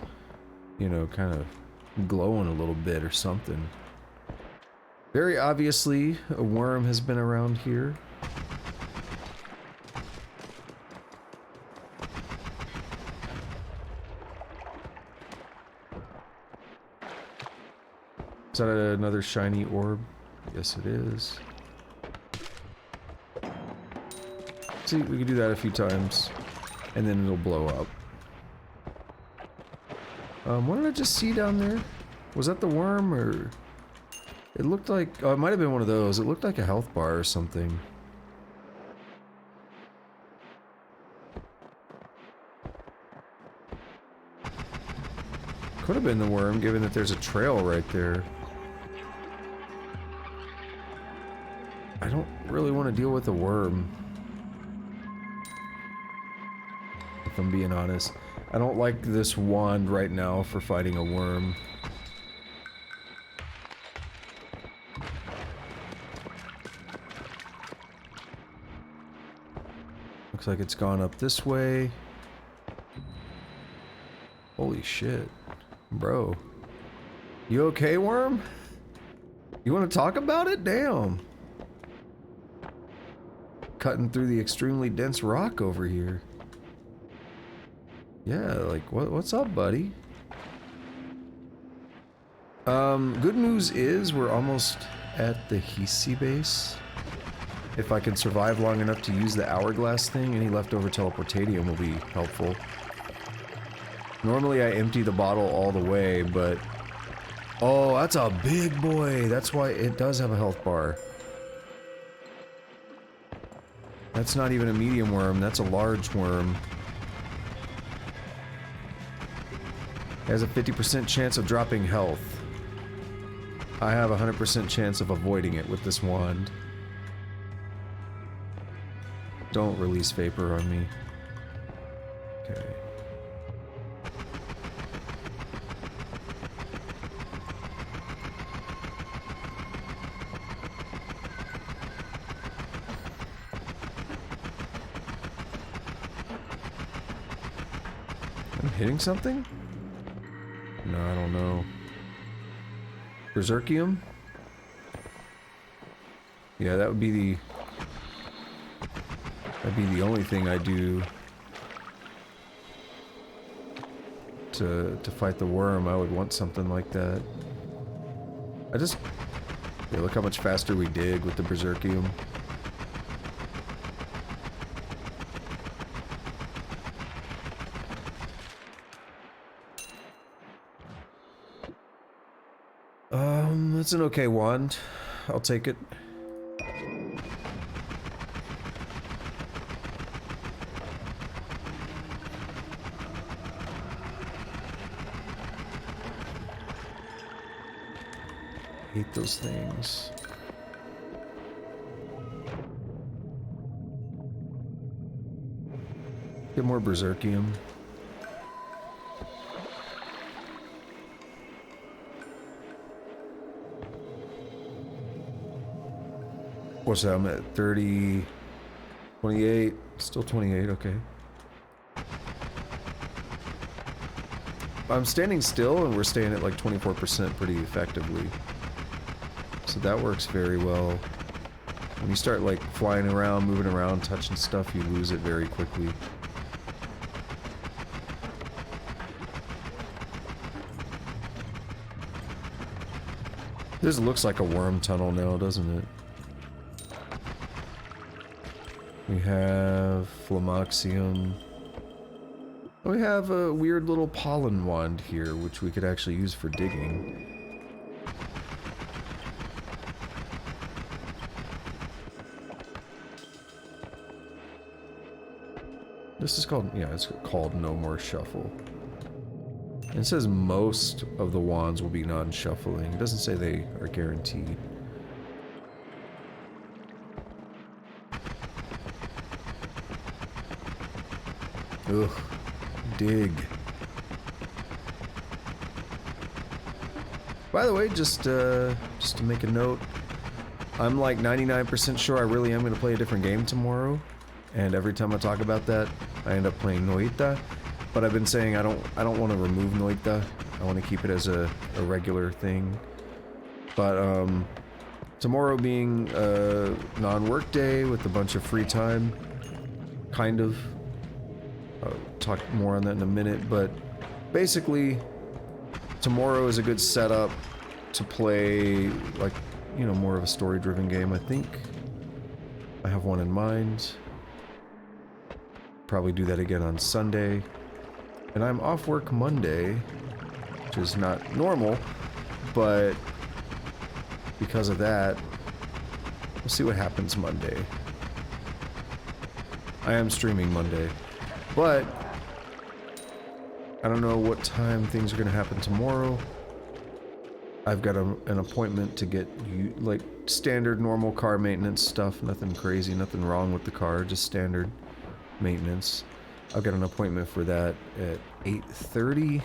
S2: you know, kind of glowing a little bit or something. Very obviously, a worm has been around here. Is that another shiny orb? Yes, it is. See, we can do that a few times, and then it'll blow up. What did I just see down there? Was that the worm, or... It looked like... Oh, it might have been one of those. It looked like a health bar or something. Could have been the worm, given that there's a trail right there. I don't really want to deal with a worm. If I'm being honest. I don't like this wand right now for fighting a worm. Looks like it's gone up this way. Holy shit. Bro. You okay, worm? You want to talk about it? Damn. Cutting through the extremely dense rock over here. Yeah, like, what's up, buddy? Good news is we're almost at the Hisi base. If I can survive long enough to use the hourglass thing, any leftover teleportatium will be helpful. Normally I empty the bottle all the way, but... Oh, that's a big boy! That's why it does have a health bar. That's not even a medium worm, that's a large worm. It has a 50% chance of dropping health. I have a 100% chance of avoiding it with this wand. Don't release vapor on me. Okay. I'm hitting something? No, I don't know. Berserkium? Yeah, that would be the... That'd be the only thing I do to fight the worm. I would want something like that. I just... Yeah, look how much faster we dig with the Berserkium. It's an okay wand. I'll take it. Hate those things. Get more Berserkium. What's that? I'm at 30, 28, still 28, okay. I'm standing still and we're staying at like 24% pretty effectively. So that works very well. When you start like flying around, moving around, touching stuff, you lose it very quickly. This looks like a worm tunnel now, doesn't it? We have Flamaxium. We have a weird little pollen wand here, which we could actually use for digging. This is called, yeah, it's called No More Shuffle. And it says most of the wands will be non-shuffling. It doesn't say they are guaranteed. Ugh. Dig. By the way, just to make a note, I'm like 99% sure I really am going to play a different game tomorrow. And every time I talk about that, I end up playing Noita. But I've been saying I don't want to remove Noita. I want to keep it as a regular thing. But tomorrow being a non-work day with a bunch of free time, kind of. I'll talk more on that in a minute, but basically tomorrow is a good setup to play, like, you know, more of a story-driven game. I think I have one in mind. Probably do that again on Sunday. And I'm off work Monday, which is not normal, but because of that, we'll see what happens Monday. I am streaming Monday, but I don't know what time things are going to happen tomorrow. I've got an appointment to get you, like, standard normal car maintenance stuff, nothing crazy, nothing wrong with the car, just standard maintenance. I've got an appointment for that at 8:30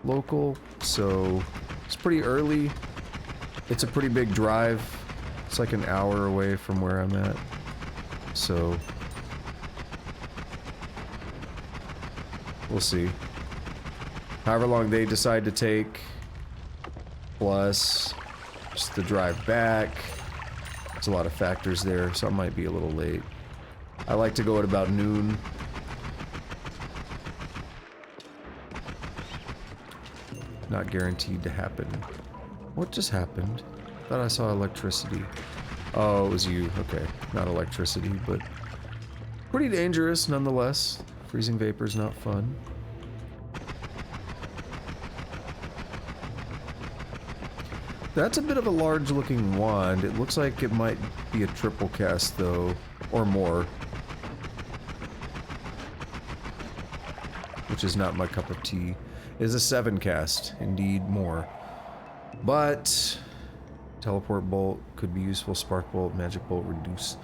S2: local, so it's pretty early. It's a pretty big drive. It's like an hour away from where I'm at, so we'll see. However long they decide to take, plus just the drive back, there's a lot of factors there, so I might be a little late. I like to go at about noon. Not guaranteed to happen. What just happened? Thought I saw electricity. Oh, it was you. Okay. Not electricity, but pretty dangerous nonetheless. Freezing vapor's not fun. That's a bit of a large looking wand. It looks like it might be a triple cast though, or more. Which is not my cup of tea. It is a 7 cast, indeed more. But teleport bolt could be useful, spark bolt, magic bolt, reduce.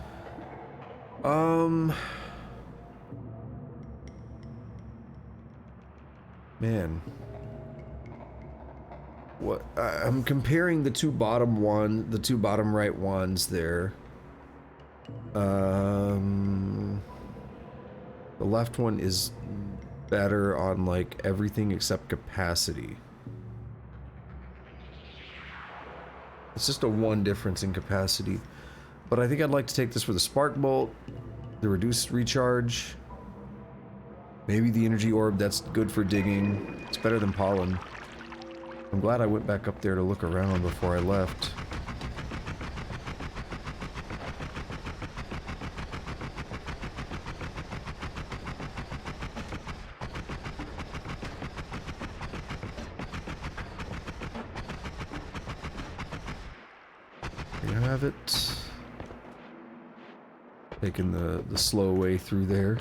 S2: Man. What I'm comparing the two bottom right wands there. The left one is better on like everything except capacity. It's just a 1 difference in capacity. But I think I'd like to take this for the spark bolt, the reduced recharge, maybe the energy orb. That's good for digging. It's better than pollen. I'm glad I went back up there to look around before I left. Have it. Taking the slow way through there.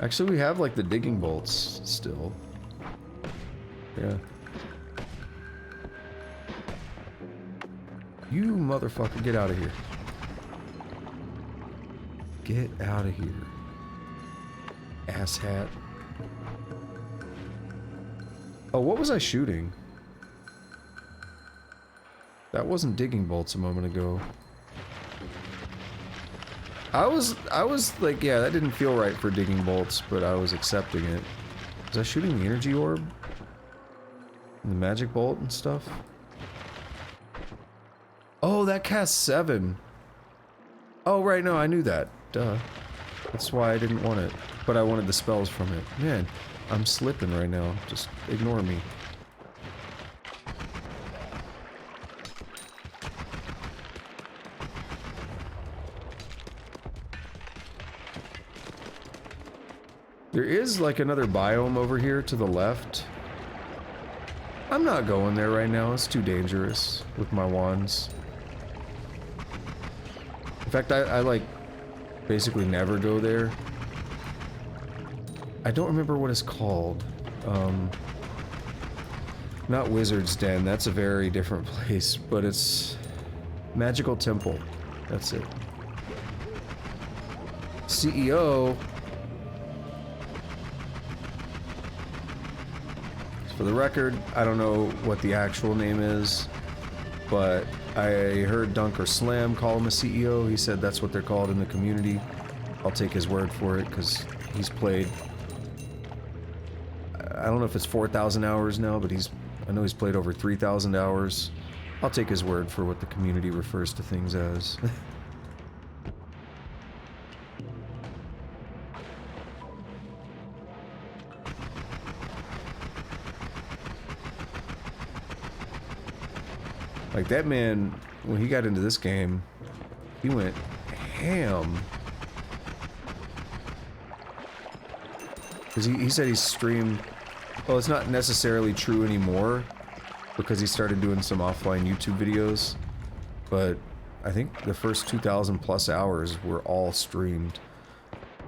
S2: Actually, we have like the digging bolts still. Yeah. You motherfucker, get out of here. Get out of here. Asshat. Oh, what was I shooting? That wasn't digging bolts a moment ago. I was like, yeah, that didn't feel right for digging bolts, but I was accepting it. Was I shooting the energy orb? And the magic bolt and stuff? Oh, that casts 7. Oh, right, no, I knew that. Duh. That's why I didn't want it. But I wanted the spells from it. Man, I'm slipping right now. Just ignore me. There is like another biome over here to the left. I'm not going there right now. It's too dangerous with my wands. In fact, I like basically never go there. I don't remember what it's called. Not Wizard's Den. That's a very different place, but it's Magical Temple. That's it. CEO. For the record, I don't know what the actual name is, but I heard Dunk or Slam call him a CEO. He said that's what they're called in the community. I'll take his word for it, because he's played... I don't know if it's 4,000 hours now, but I know he's played over 3,000 hours. I'll take his word for what the community refers to things as. Like, that man, when he got into this game, he went ham. Because he said he streamed... Well, it's not necessarily true anymore, because he started doing some offline YouTube videos, but I think the first 2,000 plus hours were all streamed.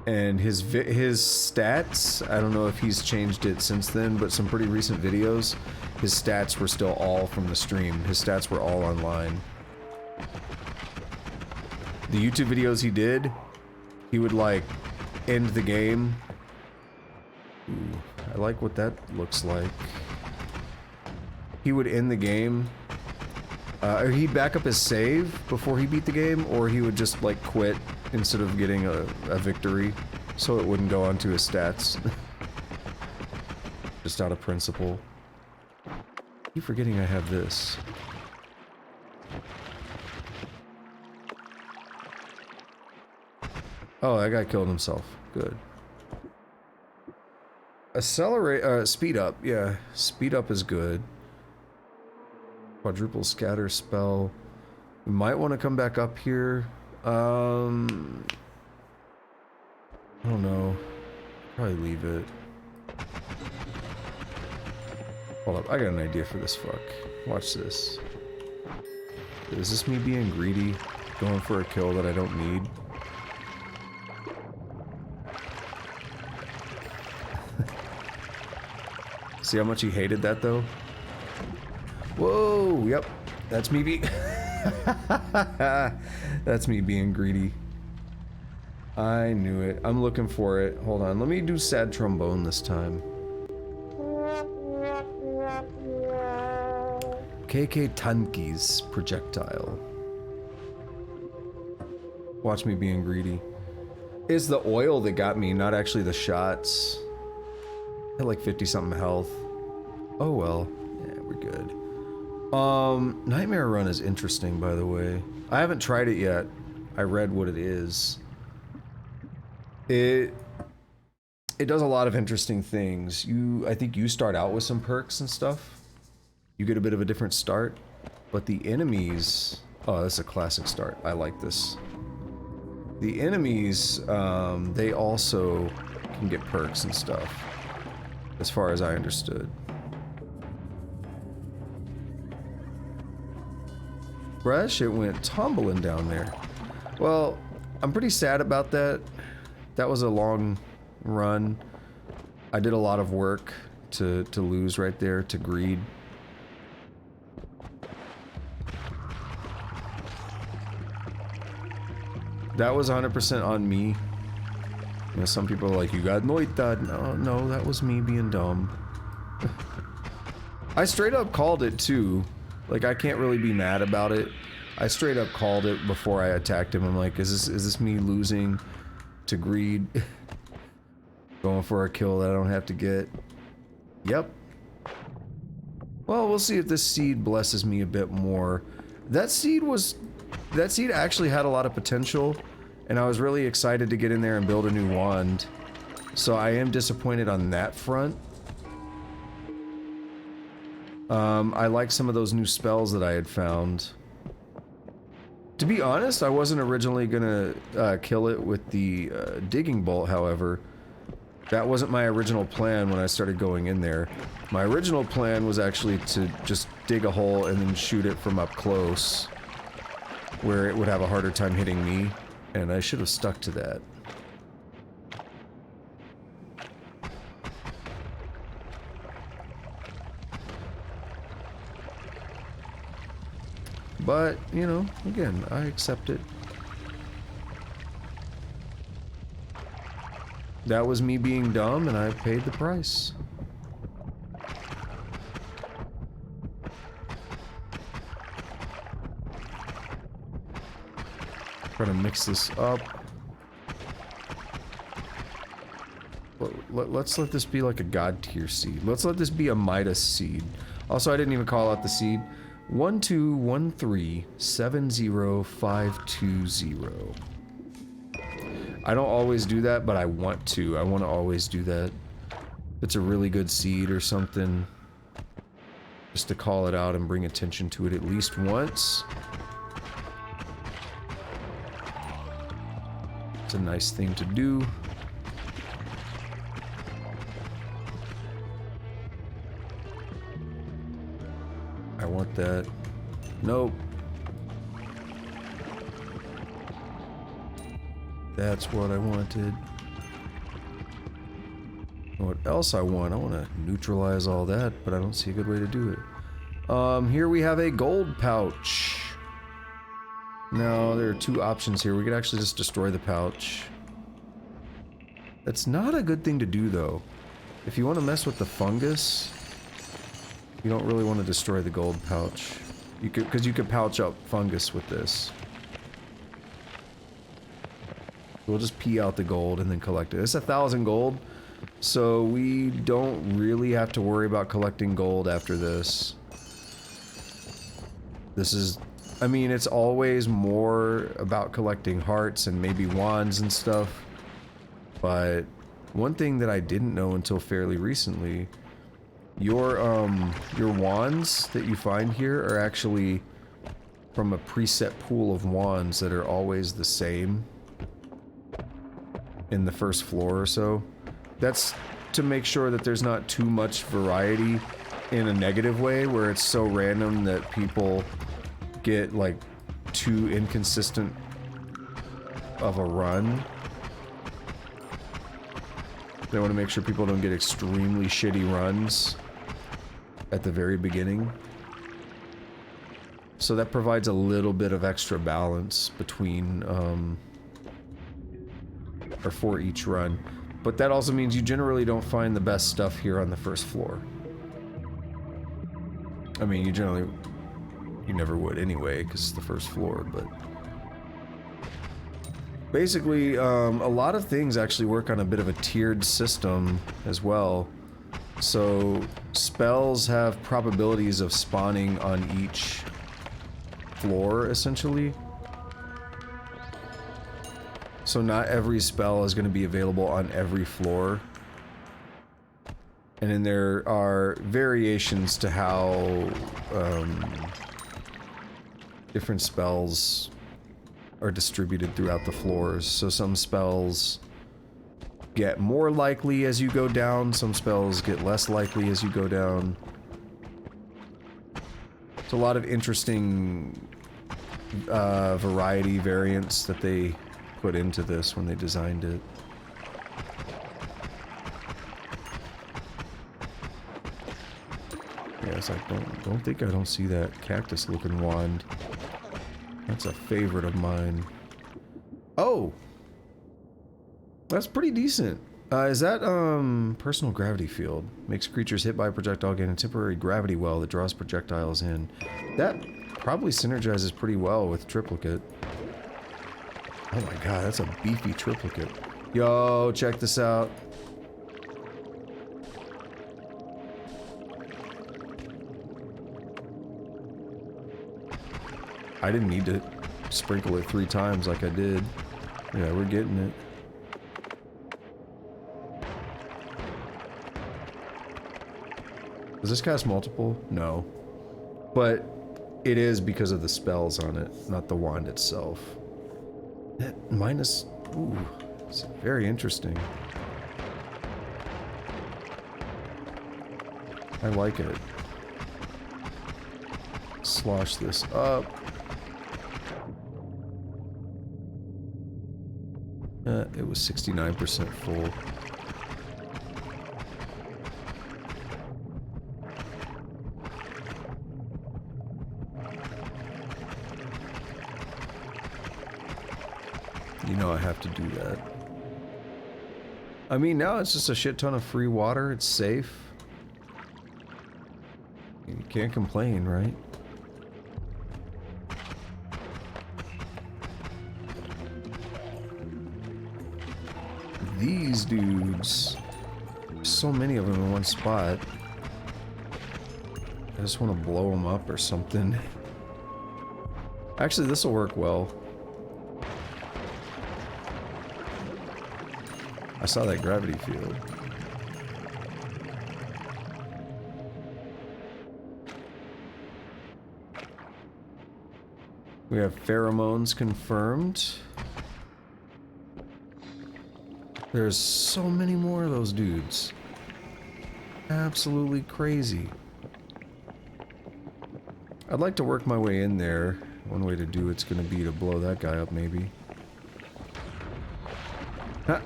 S2: And his stats, I don't know if he's changed it since then, but some pretty recent videos, his stats were still all from the stream. His stats were all online. The YouTube videos he did, he would like end the game. Ooh, I like what that looks like. He would end the game. Or he'd back up his save before he beat the game, or he would just like quit instead of getting a victory, so it wouldn't go onto his stats. Just out of principle. Keep forgetting I have this. Oh, that guy killed himself. Good. Accelerate, speed up, yeah. Speed up is good. Quadruple scatter spell. We might want to come back up here. I don't know. Probably leave it. Hold up, I got an idea for this fuck. Watch this. Is this me being greedy? Going for a kill that I don't need? See how much he hated that though? Whoa, yep. That's me being... That's me being greedy. I knew it. I'm looking for it. Hold on, let me do sad trombone this time. KK Tanki's projectile. Watch me being greedy. It's the oil that got me, not actually the shots. I had like 50 something health. Oh well. Yeah, we're good. Nightmare Run is interesting, by the way. I haven't tried it yet. I read what it is. It does a lot of interesting things. I think you start out with some perks and stuff. You get a bit of a different start, but the enemies... Oh, that's a classic start. I like this. The enemies, they also can get perks and stuff, as far as I understood. Bruh, that shit went tumbling down there. Well, I'm pretty sad about that. That was a long run. I did a lot of work to lose right there to greed. That was 100% on me. You know, some people are like, you got Noita. No, that was me being dumb. I straight up called it too. Like, I can't really be mad about it. I straight up called it before I attacked him. I'm like, is this me losing to greed? Going for a kill that I don't have to get. Yep. Well, we'll see if this seed blesses me a bit more. That seed actually had a lot of potential, and I was really excited to get in there and build a new wand. So I am disappointed on that front. I like some of those new spells that I had found. To be honest, I wasn't originally gonna kill it with the digging bolt, however. That wasn't my original plan when I started going in there. My original plan was actually to just dig a hole and then shoot it from up close, where it would have a harder time hitting me, and I should have stuck to that. But, you know, again, I accept it. That was me being dumb, and I paid the price. Trying to mix this up. Let's let this be like a god tier seed. Let's let this be a Midas seed. Also, I didn't even call out the seed. 121370520. I don't always do that, but I want to. I want to always do that. It's a really good seed or something. Just to call it out and bring attention to it at least once. It's a nice thing to do. I want that. Nope. That's what I wanted. What else I want? I want to neutralize all that, but I don't see a good way to do it. Here we have a gold pouch. Now, there are two options here. We could actually just destroy the pouch. That's not a good thing to do, though. If you want to mess with the fungus, you don't really want to destroy the gold pouch. You could, because you could pouch up fungus with this. We'll just pee out the gold and then collect it. It's 1,000 gold, so we don't really have to worry about collecting gold after this. This is, I mean, it's always more about collecting hearts and maybe wands and stuff. But one thing that I didn't know until fairly recently, your wands that you find here are actually from a preset pool of wands that are always the same in the first floor or so. That's to make sure that there's not too much variety in a negative way, where it's so random that people get like too inconsistent of a run. They want to make sure people don't get extremely shitty runs at the very beginning. So that provides a little bit of extra balance between or for each run. But that also means you generally don't find the best stuff here on the first floor. I mean, you never would anyway, because it's the first floor, but... Basically, a lot of things actually work on a bit of a tiered system as well. So, spells have probabilities of spawning on each floor, essentially. So not every spell is going to be available on every floor. And then there are variations to how different spells are distributed throughout the floors. So some spells get more likely as you go down, some spells get less likely as you go down. It's a lot of interesting variety variants that they put into this when they designed it. Yeah, it's like, don't think I don't see that cactus looking wand. That's a favorite of mine. Oh! That's pretty decent. Is that, personal gravity field? Makes creatures hit by a projectile gain a temporary gravity well that draws projectiles in. That probably synergizes pretty well with triplicate. Oh my god, that's a beefy triplicate. Yo, check this out. I didn't need to sprinkle it 3 times like I did. Yeah, we're getting it. Does this cast multiple? No. But it is because of the spells on it, not the wand itself. That minus... Ooh, it's very interesting. I like it. Slosh this up. It was 69% full. You know I have to do that. I mean, now it's just a shit ton of free water. It's safe. You can't complain, right? These dudes. So many of them in one spot. I just want to blow them up or something. Actually, this will work well. I saw that gravity field. We have pheromones confirmed. There's so many more of those dudes. Absolutely crazy. I'd like to work my way in there. One way to do it's gonna be to blow that guy up, maybe. Huh.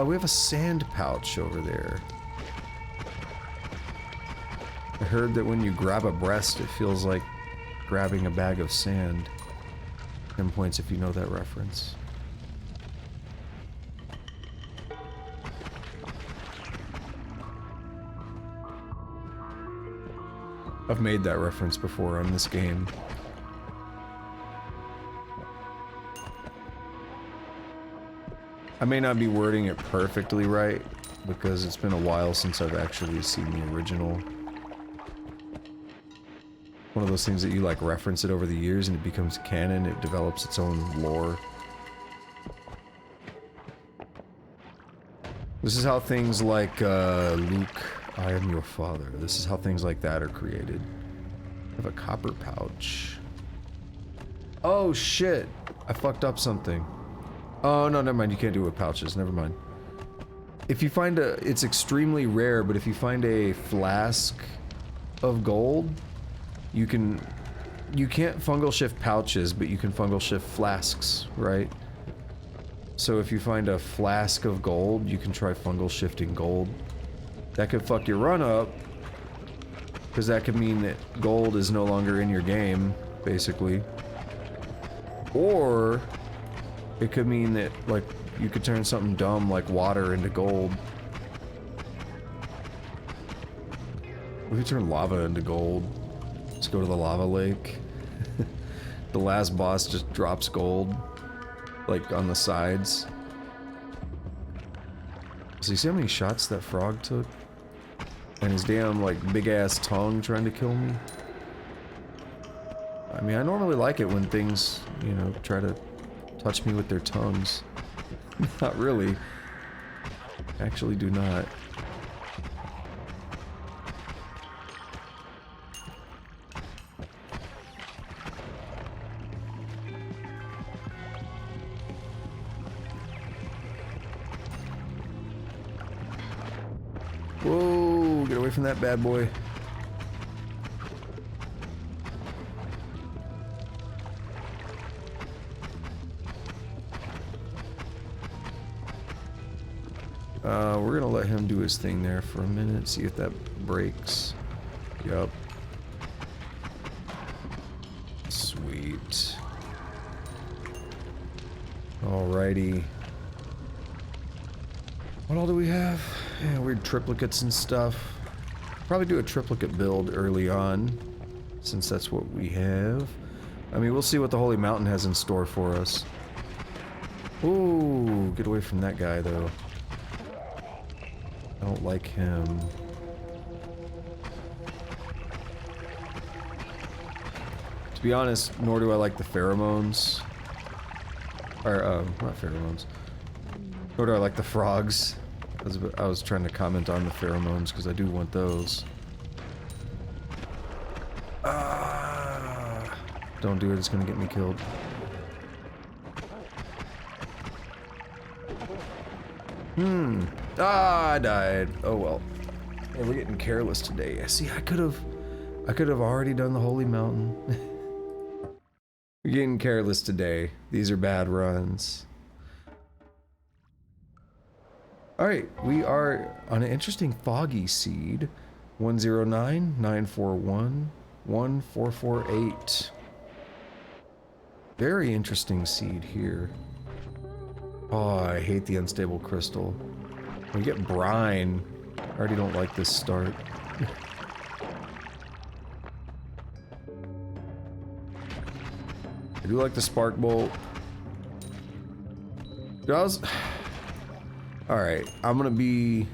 S2: We have a sand pouch over there. I heard that when you grab a breast, it feels like grabbing a bag of sand. 10 points if you know that reference. I've made that reference before on this game. I may not be wording it perfectly right, because it's been a while since I've actually seen the original. One of those things that you like reference it over the years and it becomes canon, it develops its own lore. This is how things like, Luke, I am your father. This is how things like that are created. I have a copper pouch. Oh shit! I fucked up something. Oh no, never mind, you can't do it with pouches, never mind. If you find a, it's extremely rare, but if you find a flask of gold, you can't fungal shift pouches, but you can fungal shift flasks, right? So if you find a flask of gold, you can try fungal shifting gold. That could fuck your run up, because that could mean that gold is no longer in your game, basically. Or it could mean that, like, you could turn something dumb like water into gold. We could turn lava into gold. Let's go to the lava lake. The last boss just drops gold, like, on the sides. So you see how many shots that frog took? And his damn, like, big-ass tongue trying to kill me? I mean, I normally like it when things, you know, try to touch me with their tongues. Not really. Actually do not. Whoa, get away from that bad boy. We're gonna let him do his thing there for a minute, see if that breaks. Yup. Sweet. What all do we have? Yeah, weird triplicates and stuff. Probably do a triplicate build early on, since that's what we have. I mean, we'll see what the Holy Mountain has in store for us. Ooh, get away from that guy, though. I don't like him. To be honest, nor do I like the pheromones. Or, not pheromones. Nor do I like the frogs. I was trying to comment on the pheromones, because I do want those. Don't do it, it's gonna get me killed. I died. Oh well. Yeah, we're getting careless today. See, I could have already done the Holy Mountain. We're getting careless today. These are bad runs. Alright, we are on an interesting foggy seed. 109, 941, 1448. Very interesting seed here. Oh, I hate the unstable crystal. We get brine. I already don't like this start. I do like the spark bolt. Alright, I'm gonna be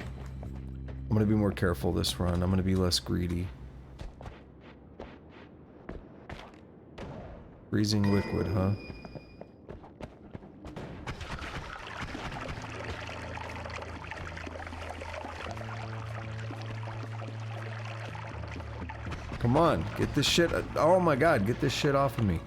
S2: more careful this run. I'm gonna be less greedy. Freezing liquid, huh? Come on, get this shit. Oh my god, get this shit off of me.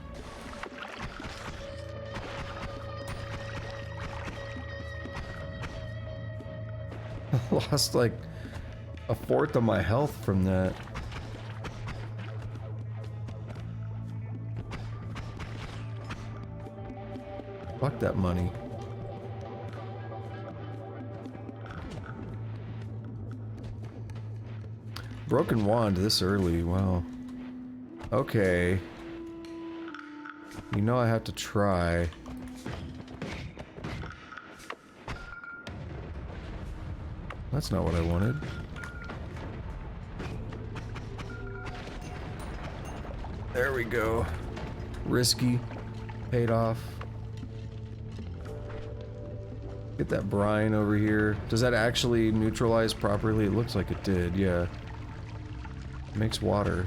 S2: I lost like a fourth of my health from that. Fuck that money. Broken wand this early, wow. Okay. You know I have to try. That's not what I wanted. There we go. Risky. Paid off. Get that brine over here. Does that actually neutralize properly? It looks like it did, yeah. Makes water.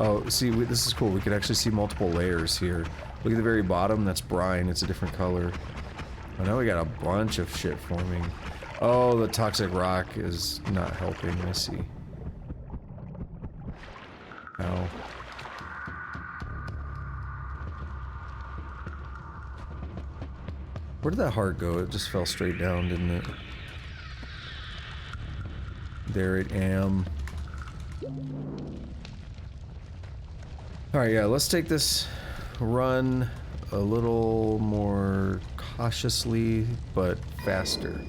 S2: Oh, see, this is cool. We could actually see multiple layers here. Look at the very bottom. That's brine. It's a different color. Oh, now we got a bunch of shit forming. Oh, the toxic rock is not helping. I see. Ow. Where did that heart go? It just fell straight down, didn't it? There it am. Alright, yeah, let's take this run a little more cautiously, but faster.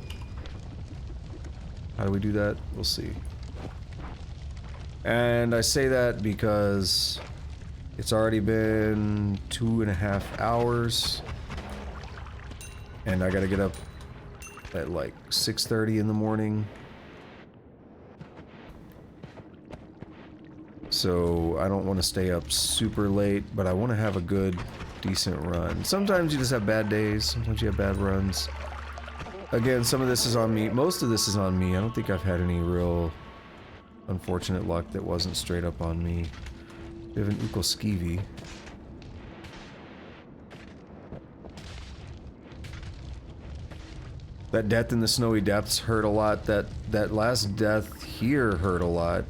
S2: How do we do that? We'll see. And I say that because it's already been 2.5 hours. And I gotta get up at like 6:30 in the morning. So I don't want to stay up super late, but I want to have a good, decent run. Sometimes you just have bad days, sometimes you have bad runs. Again, some of this is on me. Most of this is on me. I don't think I've had any real unfortunate luck that wasn't straight up on me. We have an Ukoskivi. That death in the snowy depths hurt a lot. That last death here hurt a lot.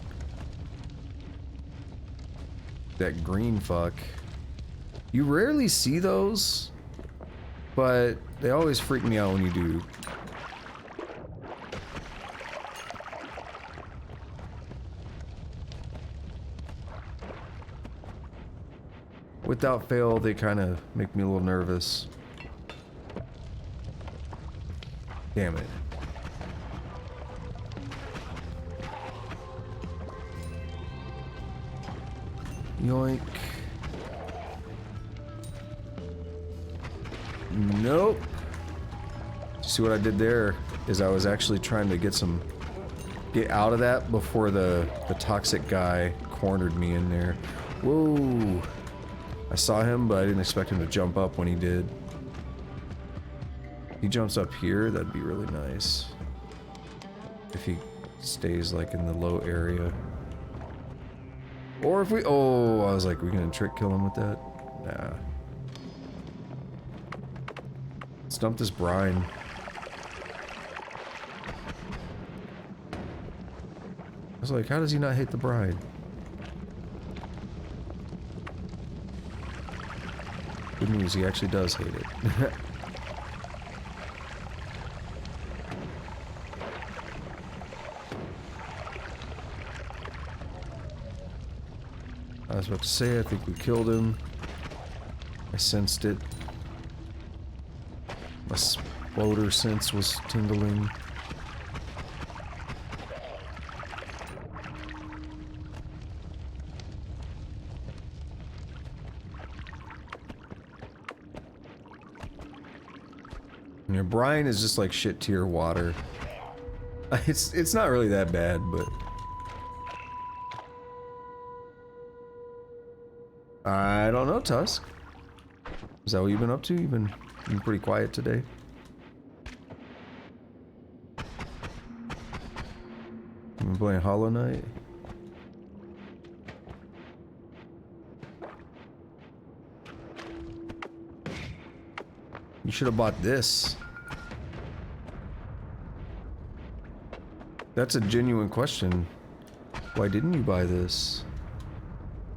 S2: That green fuck. You rarely see those, but they always freak me out when you do. Without fail, they kind of make me a little nervous. Damn it. Yoink. Nope. See what I did there? is I was actually trying to get out of that before the toxic guy cornered me in there. Whoa! I saw him, but I didn't expect him to jump up when he did. If he jumps up here, that'd be really nice. If he stays like in the low area. Or if we, oh, I was like, we're gonna trick kill him with that? Nah. Let's dump this brine. I was like, how does he not hit the brine? Good news, he actually does hate it. I was about to say, I think we killed him. I sensed it. My spoder sense was tingling. You know, brine is just like shit tier water. It's not really that bad, but I don't know, Tusk. Is that what you've been up to? You've been pretty quiet today. You've been playing Hollow Knight? You should have bought this. That's a genuine question. Why didn't you buy this?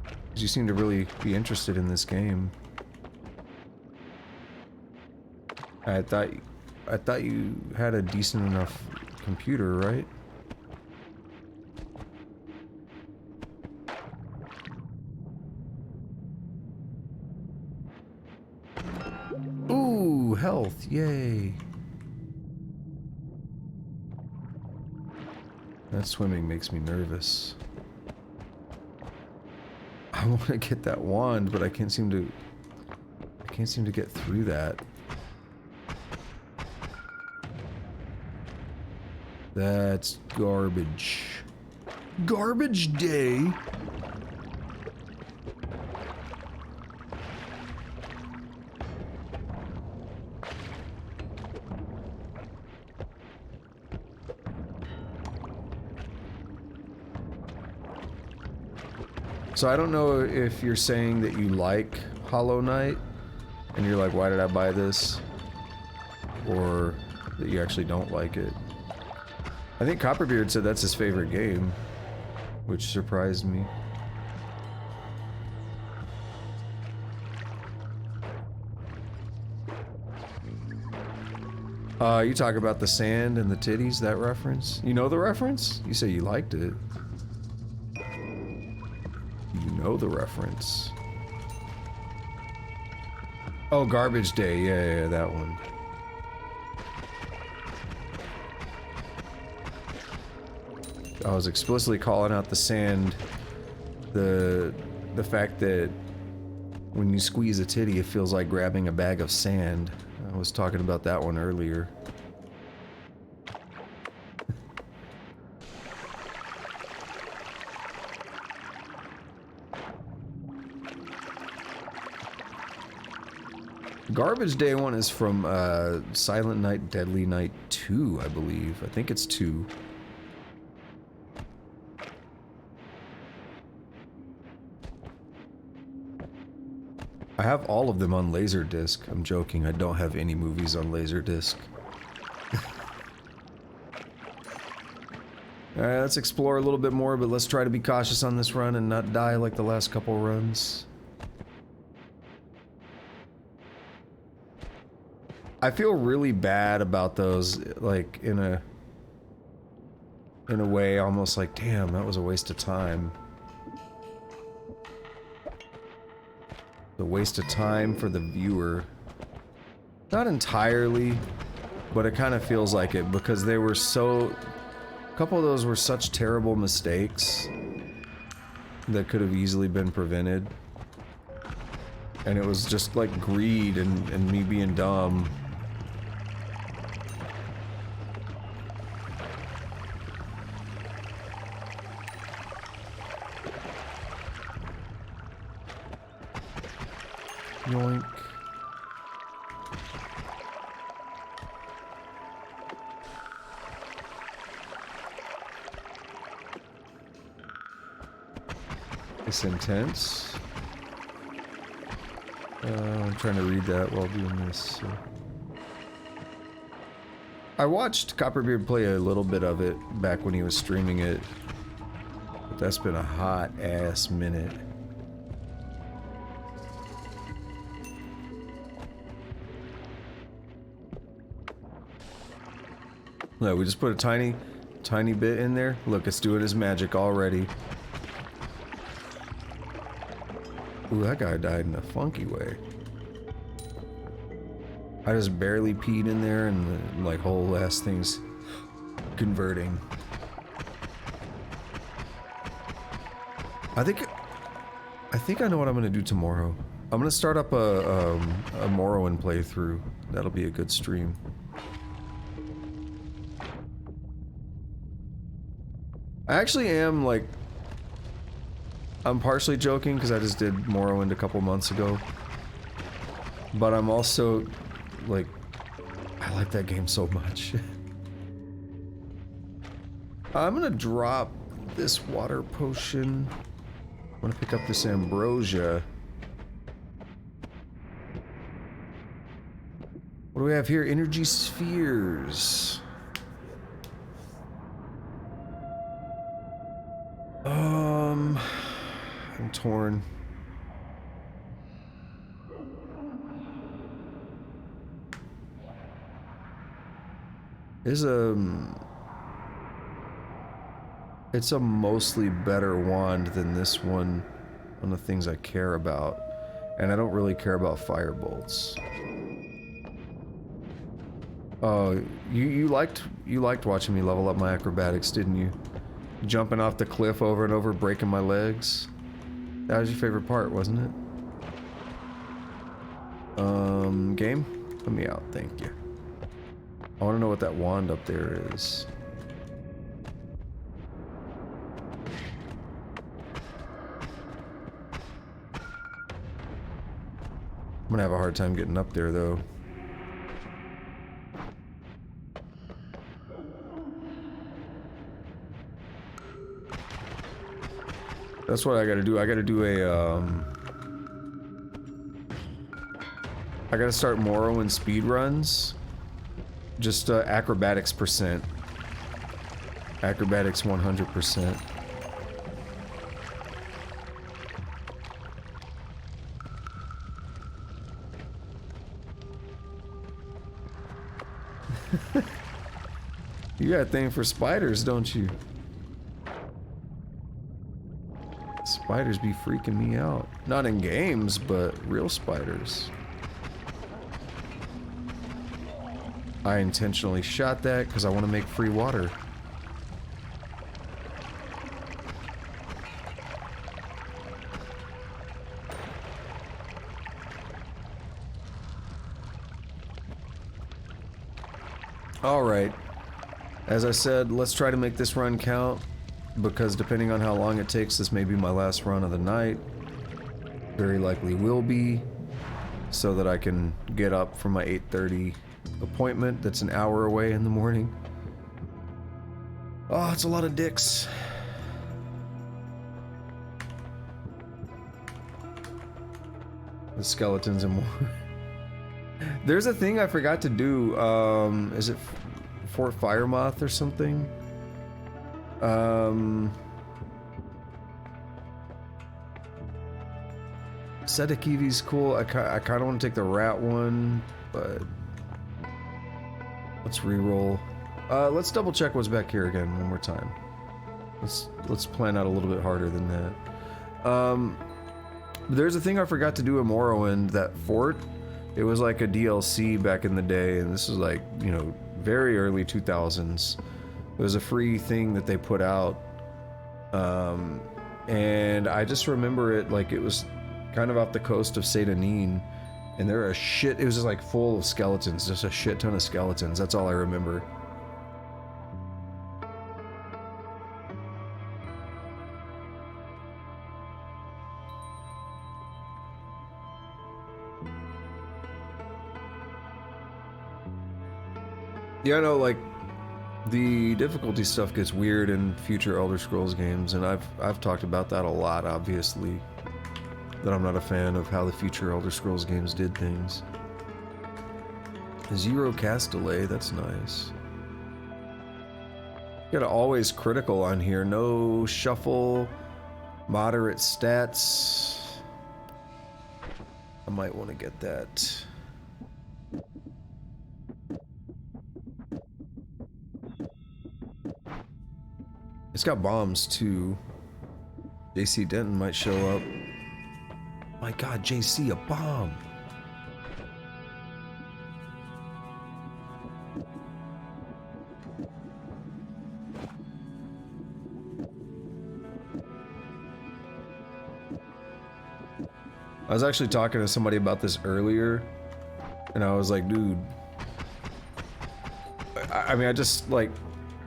S2: Because you seem to really be interested in this game. I thought you had a decent enough computer, right? Ooh, health, yay. That swimming makes me nervous. I want to get that wand, but I can't seem to get through that. That's garbage. Garbage day. So I don't know if you're saying that you like Hollow Knight, and you're like, why did I buy this? Or that you actually don't like it. I think Copperbeard said that's his favorite game, which surprised me. You talk about the sand and the titties, that reference? You know the reference? You say you liked it. You know the reference. Oh, Garbage Day. Yeah, that one. I was explicitly calling out the sand. The fact that when you squeeze a titty, it feels like grabbing a bag of sand. I was talking about that one earlier. Garbage Day one is from Silent Night, Deadly Night 2, I believe. I think it's 2. I have all of them on Laserdisc. I'm joking, I don't have any movies on Laserdisc. Alright, let's explore a little bit more, but let's try to be cautious on this run and not die like the last couple runs. I feel really bad about those, like, in a way, almost like, damn, that was a waste of time. The waste of time for the viewer. Not entirely, but it kind of feels like it, because they were so... A couple of those were such terrible mistakes that could have easily been prevented. And it was just like greed and me being dumb. Yoink. It's intense. I'm trying to read that while doing this. So. I watched Copperbeard play a little bit of it back when he was streaming it. But that's been a hot ass minute. No, we just put a tiny bit in there. Look, it's doing his magic already. Ooh, that guy died in a funky way. I just barely peed in there and the, like, whole ass thing's converting. I think I know what I'm gonna do tomorrow. I'm gonna start up a Morrowind playthrough. That'll be a good stream. I actually am, like, I'm partially joking because I just did Morrowind a couple months ago. But I'm also, like, I like that game so much. I'm gonna drop this water potion. I'm gonna pick up this ambrosia. What do we have here? Energy spheres. I'm torn. It's a mostly better wand than this one on the things I care about. And I don't really care about fire bolts. Oh, you liked watching me level up my acrobatics, didn't you? Jumping off the cliff over and over, breaking my legs. That was your favorite part, wasn't it? Game? Put me out, thank you. I want to know what that wand up there is. I'm gonna have a hard time getting up there, though. That's what I gotta do. I gotta do a, I gotta start Morrowind speedruns. Just, acrobatics %. Acrobatics 100%. You got a thing for spiders, don't you? Spiders be freaking me out. Not in games, but real spiders. I intentionally shot that because I want to make free water. Alright. As I said, let's try to make this run count, because depending on how long it takes, this may be my last run of the night. Very likely will be, so that I can get up for my 8:30 appointment that's an hour away in the morning. Oh, it's a lot of dicks. The skeletons and more. There's a thing I forgot to do. Is it Fort Firemoth or something? Setakivi's cool. I kind of want to take the rat one, but let's re-roll. Let's double check what's back here again one more time. Let's plan out a little bit harder than that. There's a thing I forgot to do in Morrowind, that fort. It was like a DLC back in the day, and this is like, you know, very early 2000s. It was a free thing that they put out. And I just remember it like it was kind of off the coast of Saint Anine, and there are it was just like full of skeletons, just a shit ton of skeletons. That's all I remember. Yeah, no, like the difficulty stuff gets weird in future Elder Scrolls games, and I've talked about that a lot, obviously. That I'm not a fan of how the future Elder Scrolls games did things. 0 cast delay, that's nice. You gotta always critical on here, no shuffle, moderate stats. I might want to get that. It's got bombs too. JC Denton might show up. My god, JC, a bomb! I was actually talking to somebody about this earlier, and I was like, dude, I mean, I just like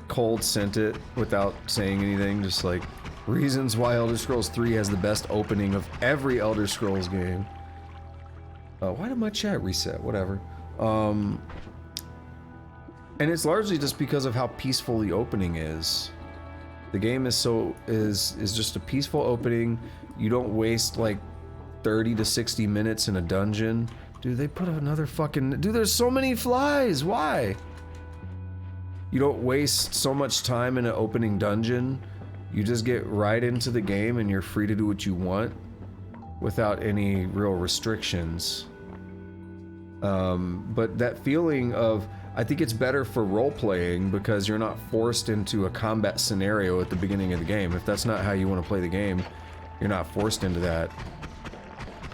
S2: cold sent it without saying anything, just like reasons why Elder Scrolls 3 has the best opening of every Elder Scrolls game. Why did my chat reset? Whatever. And it's largely just because of how peaceful the opening is. The game is just a peaceful opening. You don't waste like 30 to 60 minutes in a dungeon. Dude, they put another fucking... Dude, there's so many flies! Why? You don't waste so much time in an opening dungeon. You just get right into the game and you're free to do what you want without any real restrictions. But that feeling of... I think it's better for role-playing because you're not forced into a combat scenario at the beginning of the game. If that's not how you want to play the game, you're not forced into that.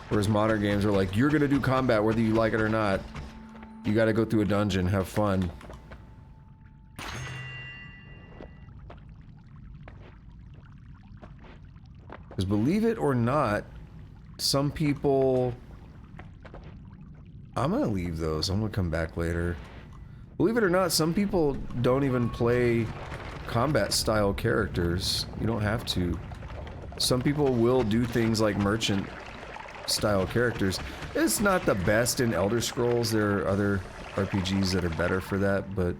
S2: Whereas modern games are like, you're gonna do combat whether you like it or not. You gotta go through a dungeon, have fun. Because believe it or not, some people... I'm gonna leave those, I'm gonna come back later. Believe it or not, some people don't even play combat style characters. You don't have to. Some people will do things like merchant style characters. It's not the best in Elder Scrolls. There are other RPGs that are better for that, but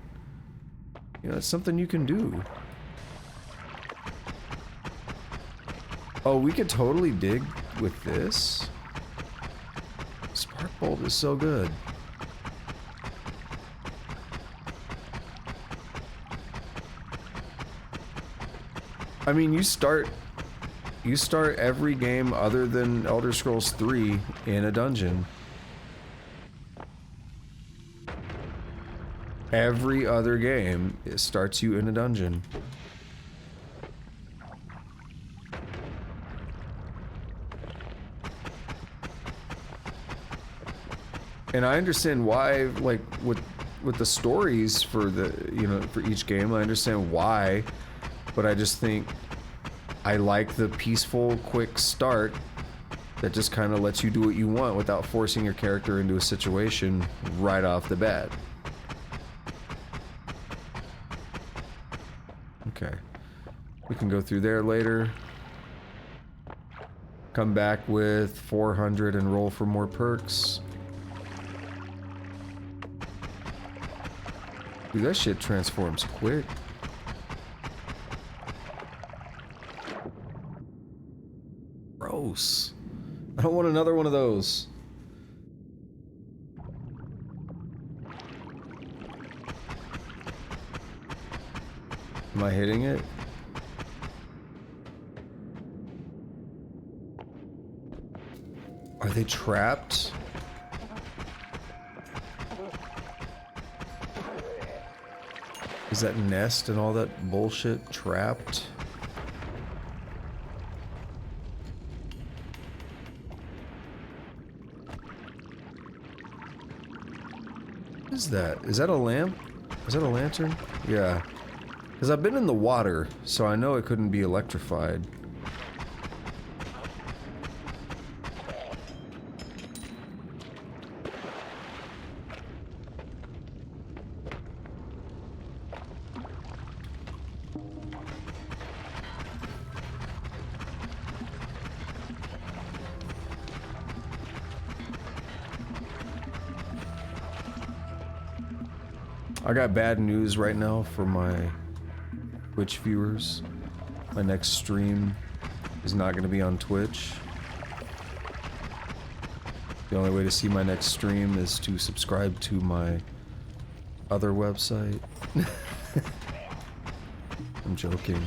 S2: you know, it's something you can do. Oh, we could totally dig with this. Spark Bolt is so good. I mean, you start every game other than Elder Scrolls 3 in a dungeon. Every other game, it starts you in a dungeon. And I understand why, like, with the stories for the, you know, for each game, I understand why, but I just think I like the peaceful, quick start that just kind of lets you do what you want without forcing your character into a situation right off the bat. Okay. We can go through there later. Come back with 400 and roll for more perks. Dude, that shit transforms quick. Gross. I don't want another one of those. Am I hitting it? Are they trapped? Is that nest and all that bullshit trapped? What is that? Is that a lamp? Is that a lantern? Yeah. Because I've been in the water, so I know it couldn't be electrified. I got bad news right now for my Twitch viewers. My next stream is not going to be on Twitch. The only way to see my next stream is to subscribe to my other website. I'm joking.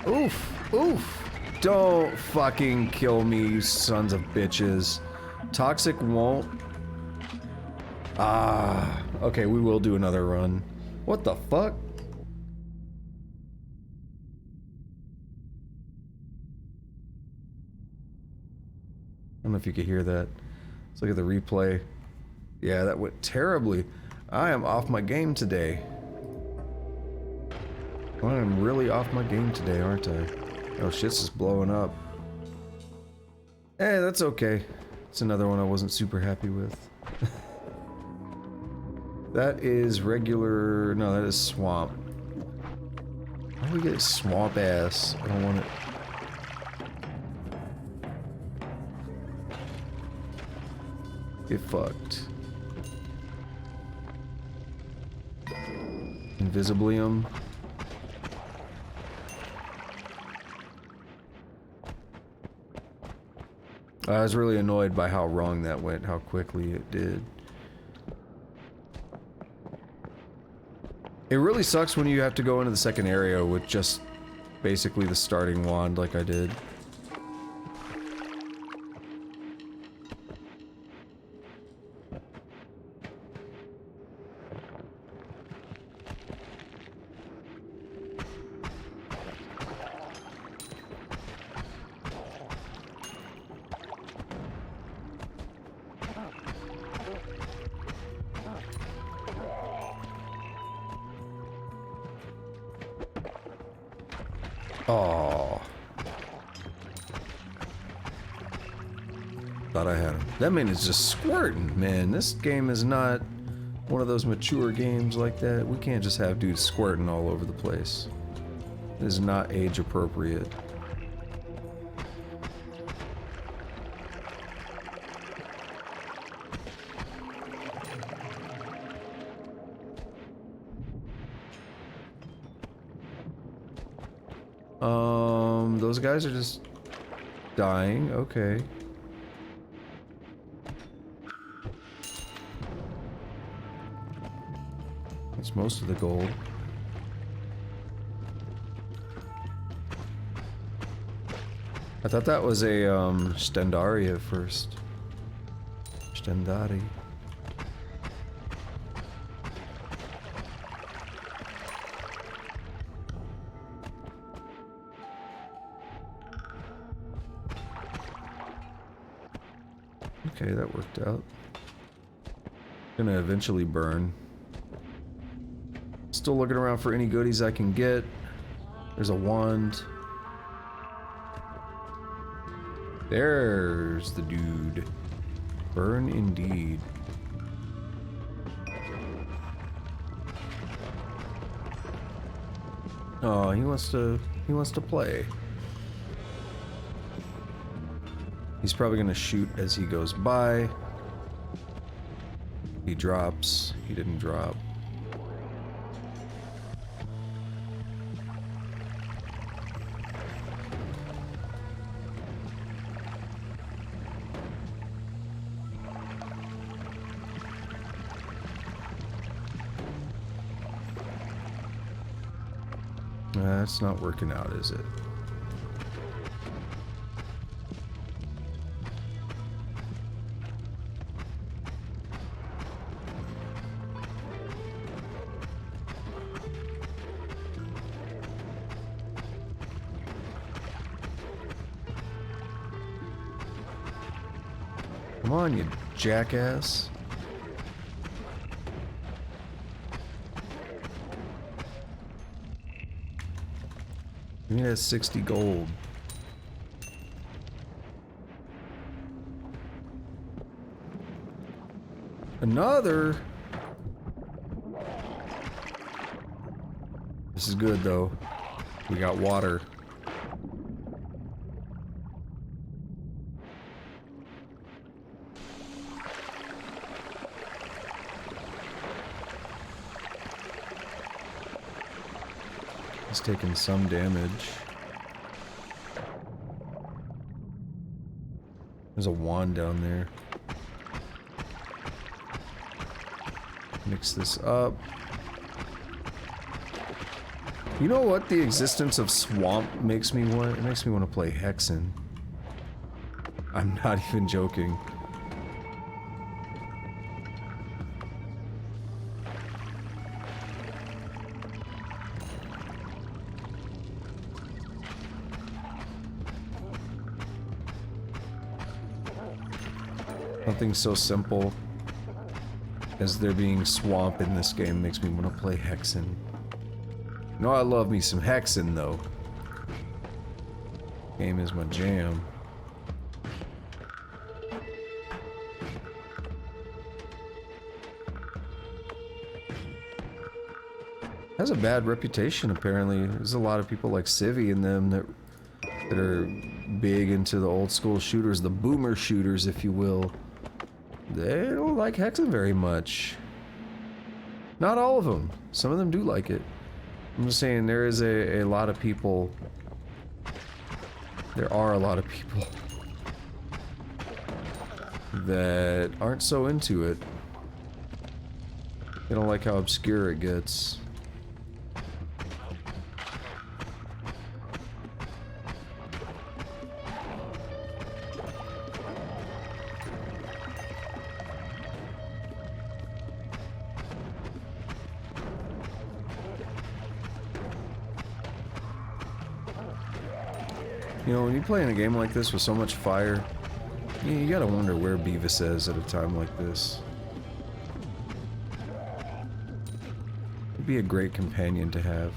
S2: Oof, oof. Don't fucking kill me, you sons of bitches. Toxic won't. Ah, okay, we will do another run. What the fuck? I don't know if you could hear that. Let's look at the replay. Yeah, that went terribly. I am off my game today. I am really off my game today, aren't I? Oh, shit's just blowing up. Hey, that's okay. It's another one I wasn't super happy with. That is regular... No, that is swamp. How do we get swamp ass? I don't want it. Get fucked. Invisiblium. I was really annoyed by how wrong that went, how quickly it did. It really sucks when you have to go into the second area with just basically the starting wand like I did. Oh, thought I had him. That man is just squirting, man. This game is not one of those mature games like that. We can't just have dudes squirting all over the place. It is not age appropriate. Those guys are just dying. Okay. That's most of the gold. I thought that was a Stendari at first. Stendari. Okay, that worked out. Gonna eventually burn. Still looking around for any goodies I can get. There's a wand. There's the dude. Burn indeed. Oh, he wants to play. He's probably gonna shoot as he goes by. He drops. He didn't drop. That's not working out, is it? Come on, you jackass. Give me that 60 gold. Another? This is good, though. We got water. He's taking some damage. There's a wand down there. Mix this up. You know what? The existence of swamp makes me want. It makes me want to play Hexen. I'm not even joking. Something so simple as there being swamp in this game makes me want to play Hexen. You know, I love me some Hexen though. Game is my jam. Has a bad reputation apparently. There's a lot of people like Civi in them that are big into the old school shooters, the boomer shooters if you will. They don't like Hexen very much. Not all of them. Some of them do like it. I'm just saying there is a lot of people. There are a lot of people that aren't so into it. They don't like how obscure it gets. You know, when you play in a game like this with so much fire, you gotta wonder where Beavis is at a time like this. He'd be a great companion to have.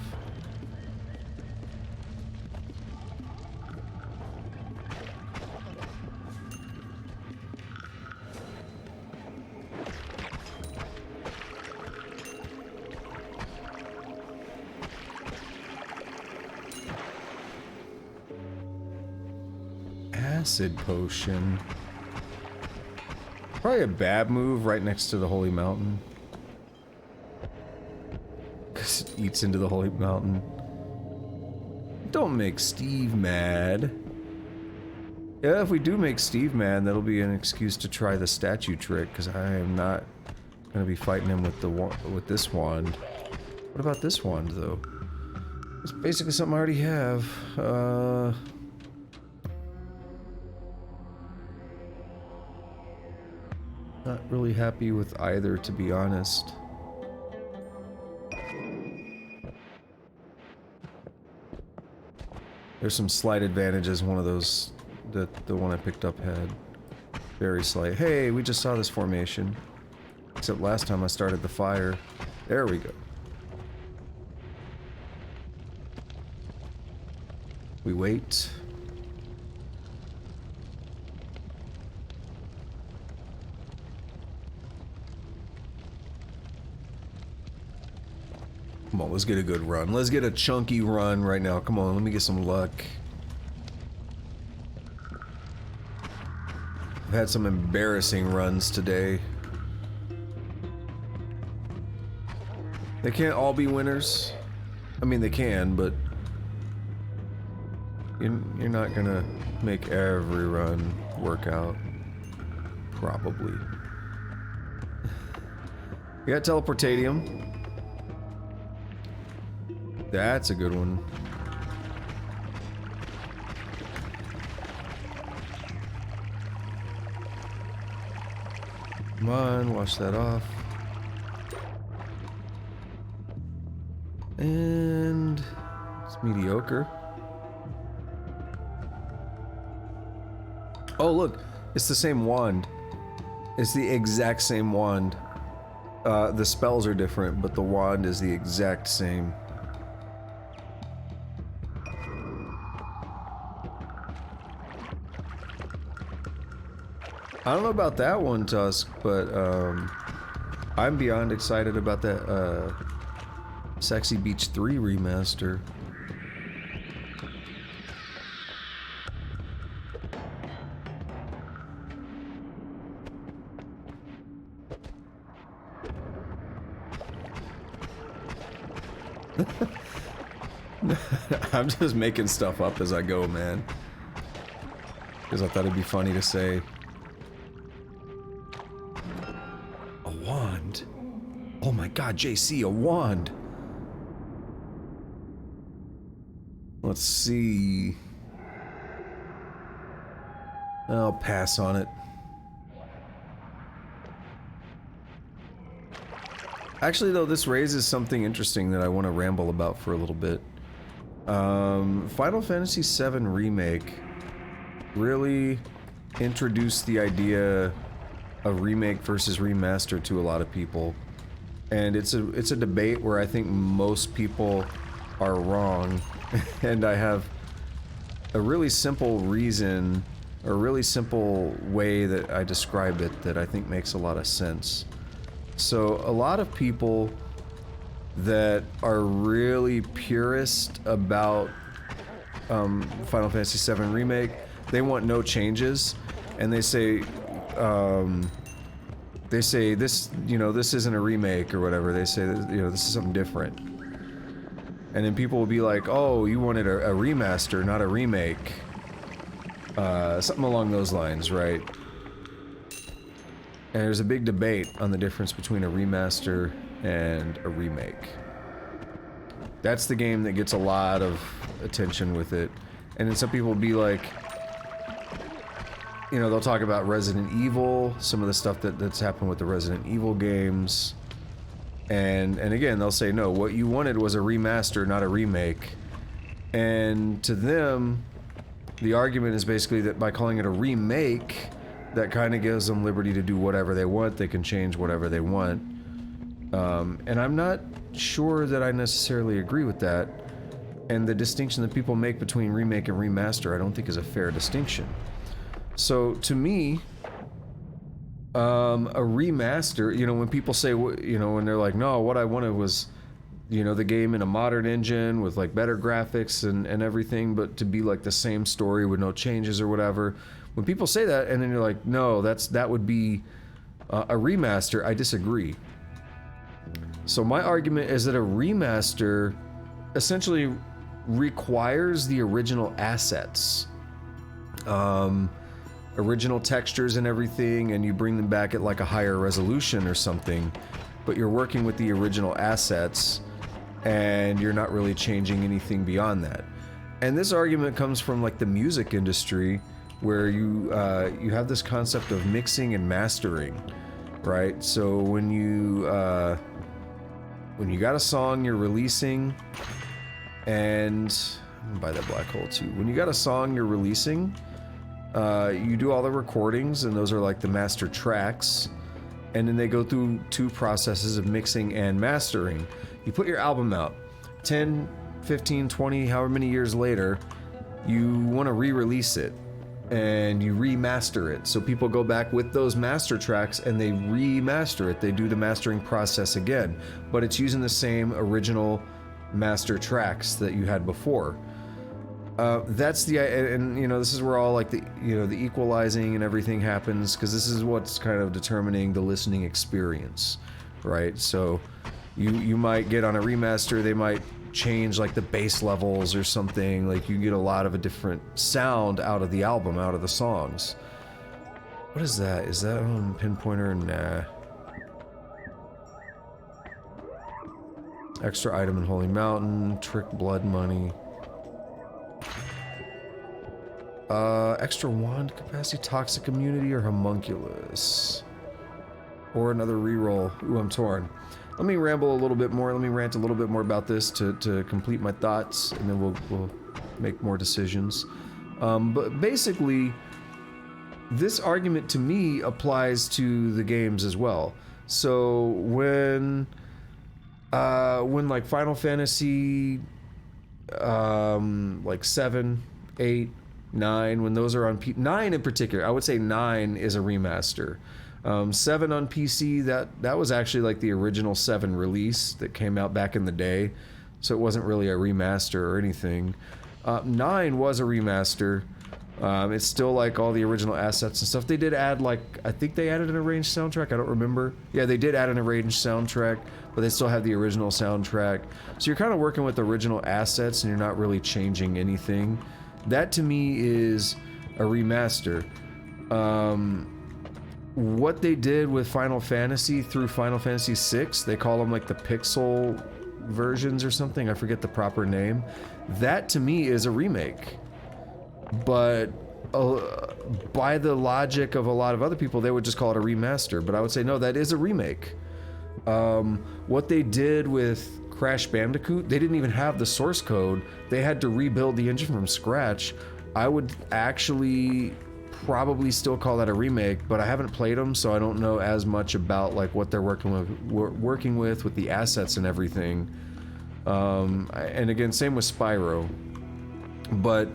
S2: Acid potion. Probably a bad move right next to the holy mountain. Because it eats into the holy mountain. Don't make Steve mad. Yeah, if we do make Steve mad, that'll be an excuse to try the statue trick, because I am not going to be fighting him with this wand. What about this wand, though? It's basically something I already have. Not really happy with either, to be honest. There's some slight advantages one of those that the one I picked up had. Very slight. Hey, we just saw this formation. Except last time I started the fire. There we go. We wait. Come on, let's get a good run. Let's get a chunky run right now. Come on, let me get some luck. I've had some embarrassing runs today. They can't all be winners. I mean, they can, but you're not gonna make every run work out. Probably. We got Teleportatium. That's a good one. Come on, wash that off. And it's mediocre. Oh, look, it's the same wand. It's the exact same wand. The spells are different, but the wand is the exact same. I don't know about that one, Tusk, but I'm beyond excited about that Sexy Beach 3 remaster. I'm just making stuff up as I go, man. Because I thought it'd be funny to say. A wand? Oh my god, JC, a wand! Let's see. I'll pass on it. Actually, though, this raises something interesting that I want to ramble about for a little bit. Final Fantasy VII Remake really introduced the idea of remake versus remaster to a lot of people. And it's a debate where I think most people are wrong. And I have a really simple reason, or a really simple way that I describe it that I think makes a lot of sense. So a lot of people that are really purist about Final Fantasy VII Remake, they want no changes, and they say this, you know, this isn't a remake or whatever. They say that, you know, this is something different. And then people will be like, oh, you wanted a remaster, not a remake. Something along those lines, right? And there's a big debate on the difference between a remaster and a remake. That's the game that gets a lot of attention with it. And then some people will be like, you know, they'll talk about Resident Evil, some of the stuff that's happened with the Resident Evil games. And again, they'll say, no, what you wanted was a remaster, not a remake. And to them, the argument is basically that by calling it a remake, that kind of gives them liberty to do whatever they want. They can change whatever they want. And I'm not sure that I necessarily agree with that. And the distinction that people make between remake and remaster, I don't think is a fair distinction. So to me, a remaster, you know, when people say, you know, when they're like, no, what I wanted was, you know, the game in a modern engine with like better graphics and everything, but to be like the same story with no changes or whatever. When people say that, and then you're like, no, that would be a remaster, I disagree. So my argument is that a remaster essentially requires the original assets. Original textures and everything, and you bring them back at like a higher resolution or something, but you're working with the original assets and you're not really changing anything beyond that. And this argument comes from like the music industry, where you have this concept of mixing and mastering, right? So when you got a song you're releasing, and I'm gonna buy that black hole too. When you got a song you're releasing, you do all the recordings, and those are like the master tracks, and then they go through two processes of mixing and mastering. You put your album out 10, 15, 20, however many years later, you want to re-release it and you remaster it. So people go back with those master tracks and they remaster it. They do the mastering process again, but it's using the same original master tracks that you had before. That's the, and you know, this is where all like the, you know, the equalizing and everything happens, because this is what's kind of determining the listening experience, right? So you might get on a remaster, they might change like the bass levels or something, like you get a lot of a different sound out of the album, out of the songs. What is that? Is that on pinpointer? Nah. Extra item in Holy Mountain, trick blood money. Extra wand capacity, toxic immunity, or homunculus. Or another reroll. Ooh, I'm torn. Let me ramble a little bit more, let me rant a little bit more about this to complete my thoughts, and then we'll make more decisions. But basically, this argument to me applies to the games as well. So when like Final Fantasy, like 7, 8, 9, when those are on 9 in particular, I would say 9 is a remaster. 7 on PC, that was actually like the original 7 release that came out back in the day, so it wasn't really a remaster or anything. 9 was a remaster. It's still like all the original assets and stuff. They did add like, I think they added an arranged soundtrack, I don't remember. Yeah, they did add an arranged soundtrack, but they still have the original soundtrack. So you're kind of working with original assets and you're not really changing anything. That to me is a remaster. What they did with Final Fantasy through Final Fantasy VI, they call them like the pixel versions or something, I forget the proper name. That to me is a remake. But by the logic of a lot of other people, they would just call it a remaster. But I would say, no, that is a remake. What they did with Crash Bandicoot, they didn't even have the source code. They had to rebuild the engine from scratch. I would actually probably still call that a remake, but I haven't played them, so I don't know as much about like what they're working with the assets and everything. And again, same with Spyro. But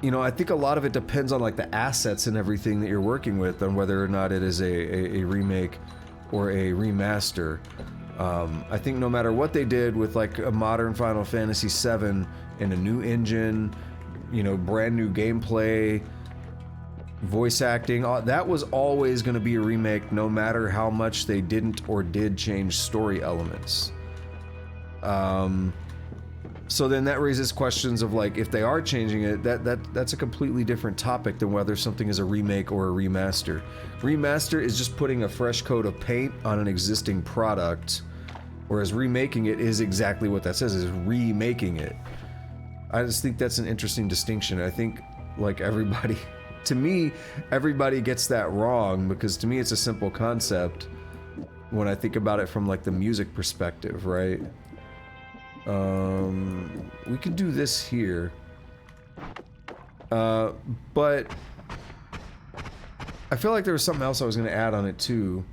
S2: you know, I think a lot of it depends on like the assets and everything that you're working with, on whether or not it is a remake or a remaster. I think no matter what they did with like a modern Final Fantasy VII and a new engine, you know, brand new gameplay, voice acting, that was always going to be a remake, no matter how much they didn't or did change story elements. So then that raises questions of like, if they are changing it, that's a completely different topic than whether something is a remake or a remaster. Remaster is just putting a fresh coat of paint on an existing product, whereas remaking it is exactly what that says, is remaking it. I just think that's an interesting distinction. I think like everybody, to me, everybody gets that wrong, because to me it's a simple concept when I think about it from like the music perspective, right? We could do this here. But I feel like there was something else I was going to add on it too.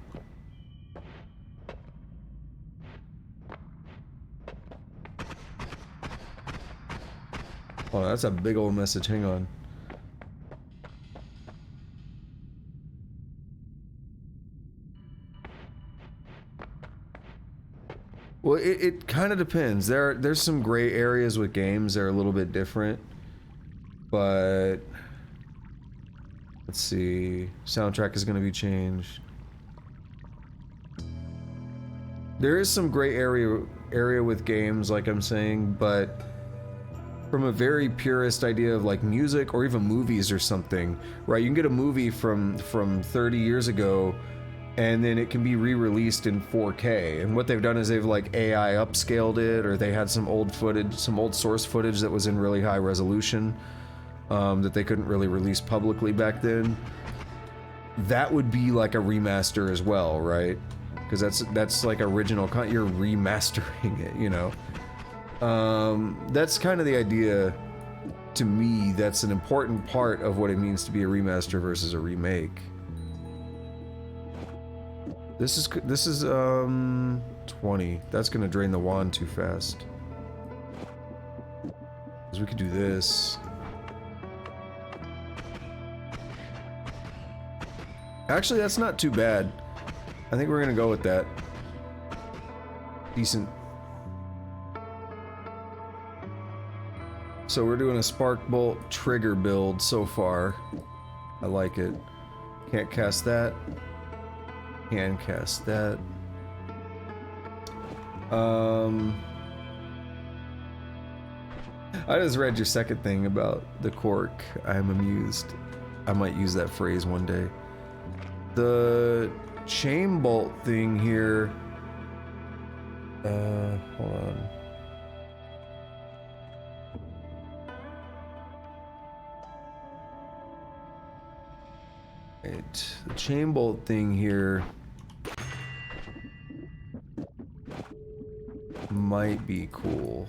S2: Oh, that's a big old message. Hang on. Well, it kind of depends. There's some gray areas with games that are a little bit different, but let's see. Soundtrack is going to be changed. There is some gray area with games, like I'm saying, but from a very purist idea of like music or even movies or something, right? You can get a movie from 30 years ago, and then it can be re-released in 4K. And what they've done is they've like AI upscaled it, or they had some old footage, some old source footage that was in really high resolution that they couldn't really release publicly back then. That would be like a remaster as well, right? Because that's like original content. You're remastering it, you know. That's kind of the idea. To me, that's an important part of what it means to be a remaster versus a remake. This is 20. That's gonna drain the wand too fast. Because we could do this. Actually, that's not too bad. I think we're gonna go with that. Decent. So we're doing a Spark Bolt trigger build so far. I like it. Can't cast that. Can cast that. I just read your second thing about the cork. I'm amused. I might use that phrase one day. The chain bolt thing here. Hold on. Right, the chain bolt thing here might be cool,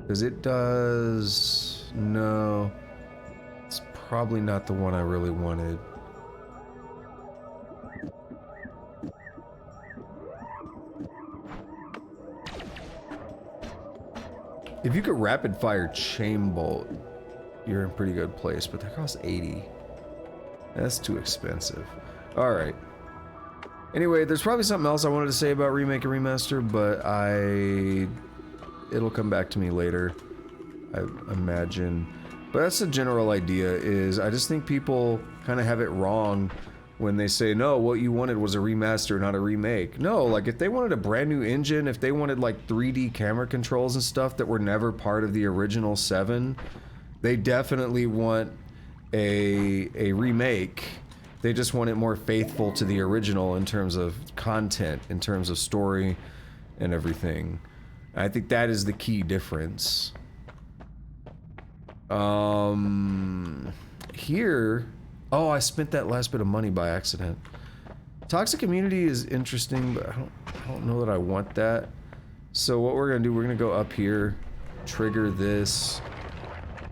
S2: because it does... No, it's probably not the one I really wanted. If you could rapid fire chain bolt, you're in a pretty good place, but that costs 80. That's too expensive. Alright. Anyway, there's probably something else I wanted to say about Remake and Remaster, but it'll come back to me later, I imagine. But that's the general idea. Is I just think people kind of have it wrong when they say, no, what you wanted was a remaster, not a remake. No, like if they wanted a brand new engine, if they wanted like 3D camera controls and stuff that were never part of the original 7, they definitely want a remake. They just want it more faithful to the original in terms of content, in terms of story and everything. I think that is the key difference. Here, oh, I spent that last bit of money by accident. Toxic Immunity is interesting, but I don't know that I want that. So what we're gonna do, we're gonna go up here, trigger this,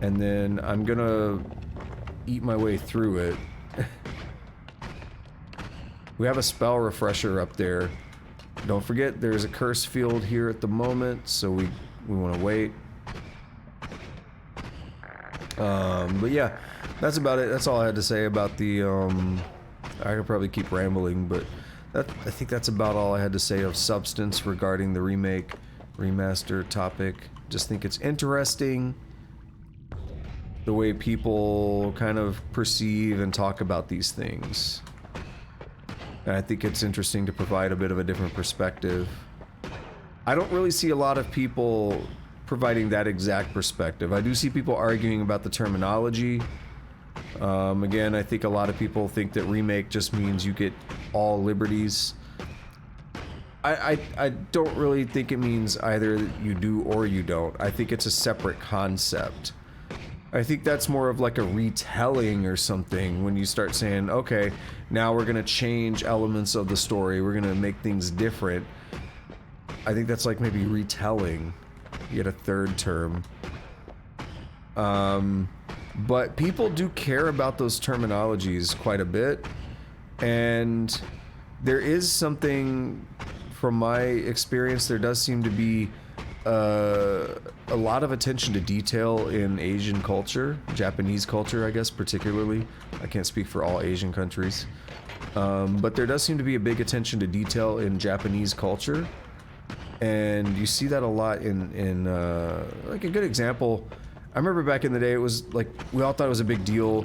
S2: and then I'm gonna eat my way through it. We have a spell refresher up there. Don't forget, there's a curse field here at the moment, so we want to wait. But yeah, that's about it. That's all I had to say about the, I could probably keep rambling, but I think that's about all I had to say of substance regarding the remake, remaster topic. Just think it's interesting the way people kind of perceive and talk about these things. And I think it's interesting to provide a bit of a different perspective. I don't really see a lot of people providing that exact perspective. I do see people arguing about the terminology. Again, I think a lot of people think that remake just means you get all liberties. I don't really think it means either you do or you don't. I think it's a separate concept. I think that's more of like a retelling or something when you start saying, okay, now we're gonna change elements of the story, we're gonna make things different. I think that's like maybe retelling, yet a third term. But people do care about those terminologies quite a bit, and there is something, from my experience, there does seem to be a lot of attention to detail in Asian culture, Japanese culture, I guess, particularly. I can't speak for all Asian countries. But there does seem to be a big attention to detail in Japanese culture. And you see that a lot in like a good example. I remember back in the day, it was like, we all thought it was a big deal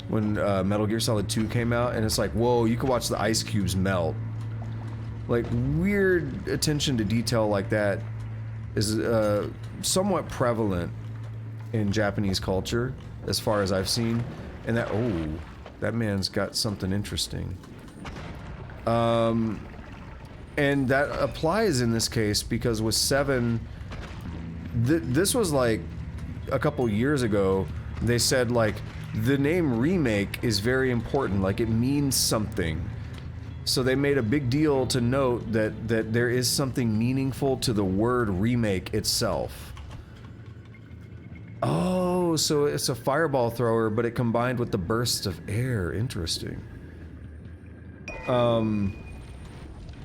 S2: when Metal Gear Solid 2 came out, and it's like, whoa, you could watch the ice cubes melt. Like, weird attention to detail like that is somewhat prevalent in Japanese culture, as far as I've seen. And that, oh, that man's got something interesting. And that applies in this case because with 7, this was like a couple years ago, they said like the name remake is very important, like it means something. So they made a big deal to note that there is something meaningful to the word remake itself. Oh, so it's a fireball thrower, but it combined with the bursts of air. Interesting.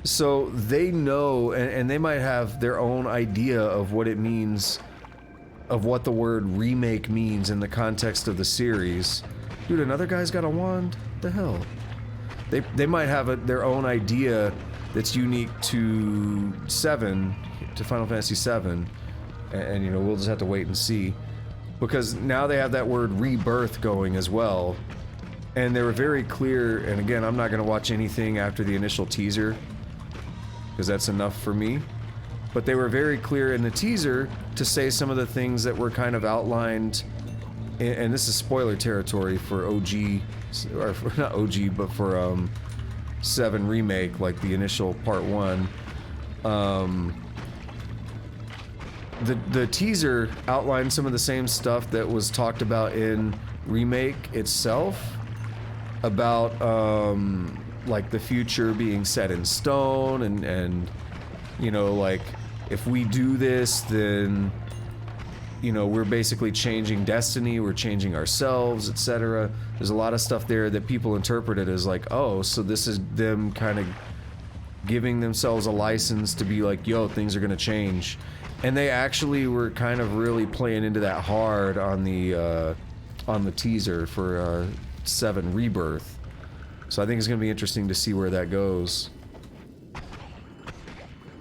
S2: So they know, and they might have their own idea of what it means, of what the word remake means in the context of the series. Dude, another guy's got a wand? What the hell? They might have their own idea that's unique to 7, to Final Fantasy 7, and you know, we'll just have to wait and see. Because now they have that word rebirth going as well. And they were very clear, and again, I'm not going to watch anything after the initial teaser, because that's enough for me. But they were very clear in the teaser to say some of the things that were kind of outlined, and this is spoiler territory for OG, or for, not OG, but for 7 Remake, like the initial part 1. The teaser outlined some of the same stuff that was talked about in Remake itself, about like the future being set in stone, and you know, like if we do this, then you know, we're basically changing destiny, we're changing ourselves, etc. There's a lot of stuff there that people interpreted as like, oh, so this is them kind of giving themselves a license to be like, yo, things are gonna change. And they actually were kind of really playing into that hard on the teaser for 7 Rebirth. So I think it's gonna be interesting to see where that goes.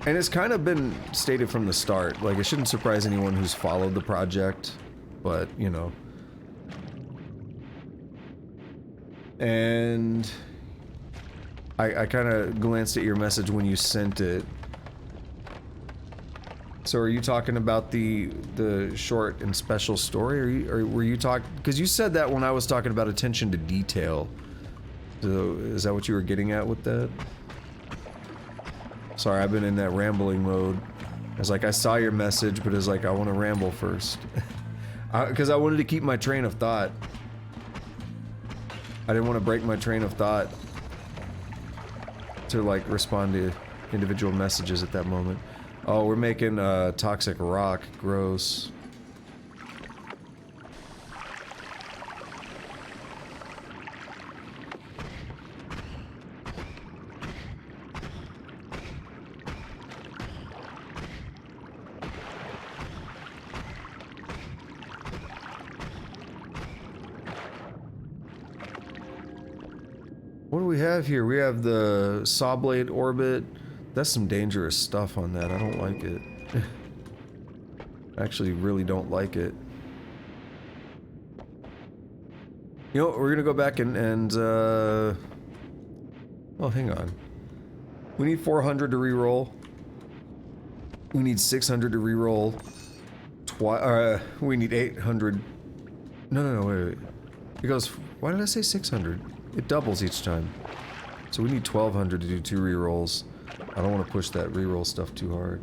S2: And it's kind of been stated from the start, like it shouldn't surprise anyone who's followed the project, but you know, And I kind of glanced at your message when you sent it. So are you talking about the short and special story, or were you talking? Because you said that when I was talking about attention to detail. So is that what you were getting at with that? Sorry, I've been in that rambling mode. It's like I saw your message, but it's like I want to ramble first, because I wanted to keep my train of thought. I didn't want to break my train of thought to like respond to individual messages at that moment. Oh, we're making toxic rock. Gross. What do we have here? We have the saw blade orbit. That's some dangerous stuff on that. I don't like it. I actually really don't like it. You know, we're gonna go back and oh, hang on. We need 400 to reroll. We need 600 to reroll. We need 800. No, wait. It goes, why did I say 600? It doubles each time. So we need 1200 to do 2 rerolls. I don't want to push that reroll stuff too hard.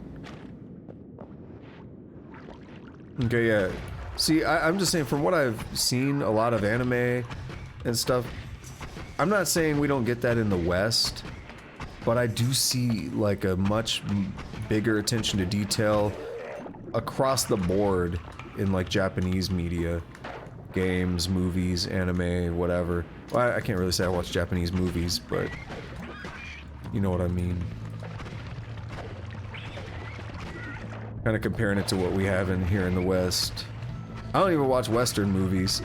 S2: Okay, yeah. See, I'm just saying, from what I've seen, a lot of anime and stuff, I'm not saying we don't get that in the West, but I do see, like, a much bigger attention to detail across the board in, like, Japanese media. Games, movies, anime, whatever. Well, I can't really say I watch Japanese movies, but you know what I mean. Kind of comparing it to what we have in here in the West. I don't even watch Western movies.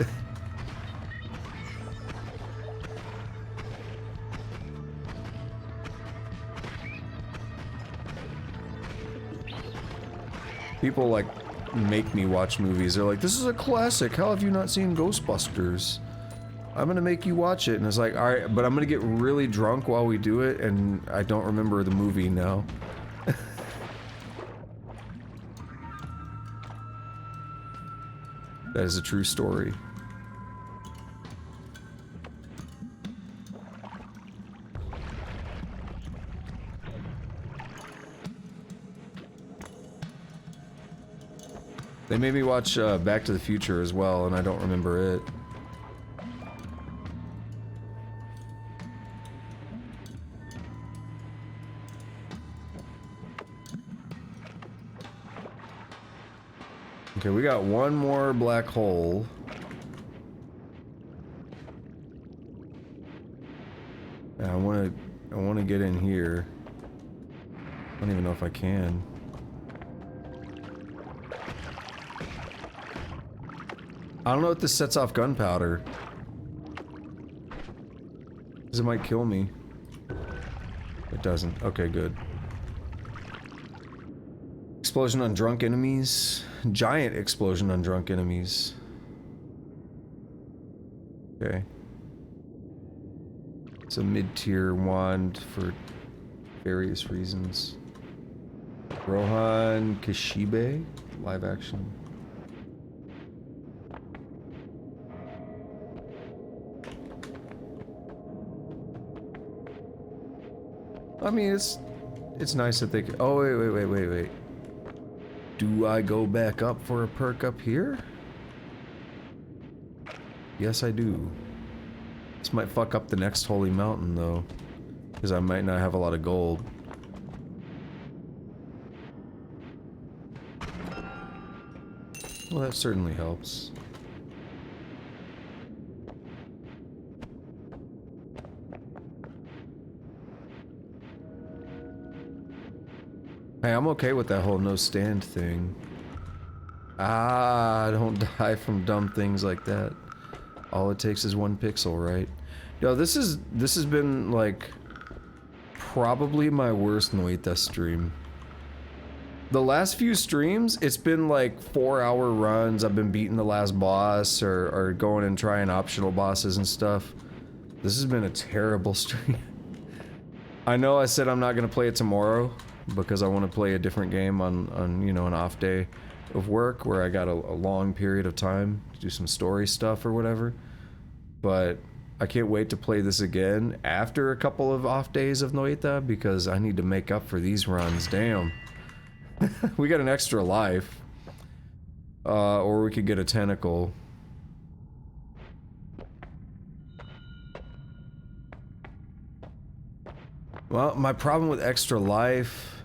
S2: People like make me watch movies. They're like, this is a classic. How have you not seen Ghostbusters? I'm gonna make you watch it. And it's like, alright, but I'm gonna get really drunk while we do it, and I don't remember the movie now. That is a true story. They made me watch Back to the Future as well, and I don't remember it. Okay, we got one more black hole. Yeah, I wanna get in here. I don't even know if I can. I don't know if this sets off gunpowder. 'Cause it might kill me. It doesn't. Okay, good. Explosion on drunk enemies. Giant explosion on drunk enemies. Okay. It's a mid-tier wand for various reasons. Rohan Kishibe, live action. I mean, it's nice that they can. Oh, wait. Do I go back up for a perk up here? Yes, I do. This might fuck up the next holy mountain, though. Because I might not have a lot of gold. Well, that certainly helps. Hey, I'm okay with that whole no stand thing. Ah, don't die from dumb things like that. All it takes is 1 pixel, right? Yo, this has been like probably my worst Noita stream. The last few streams, it's been like 4-hour runs. I've been beating the last boss or going and trying optional bosses and stuff. This has been a terrible stream. I know I said I'm not gonna play it tomorrow because I want to play a different game on you know, an off day of work where I got a long period of time to do some story stuff or whatever. But I can't wait to play this again after a couple of off days of Noita because I need to make up for these runs. Damn. We got an extra life. Or we could get a tentacle. Well, my problem with extra life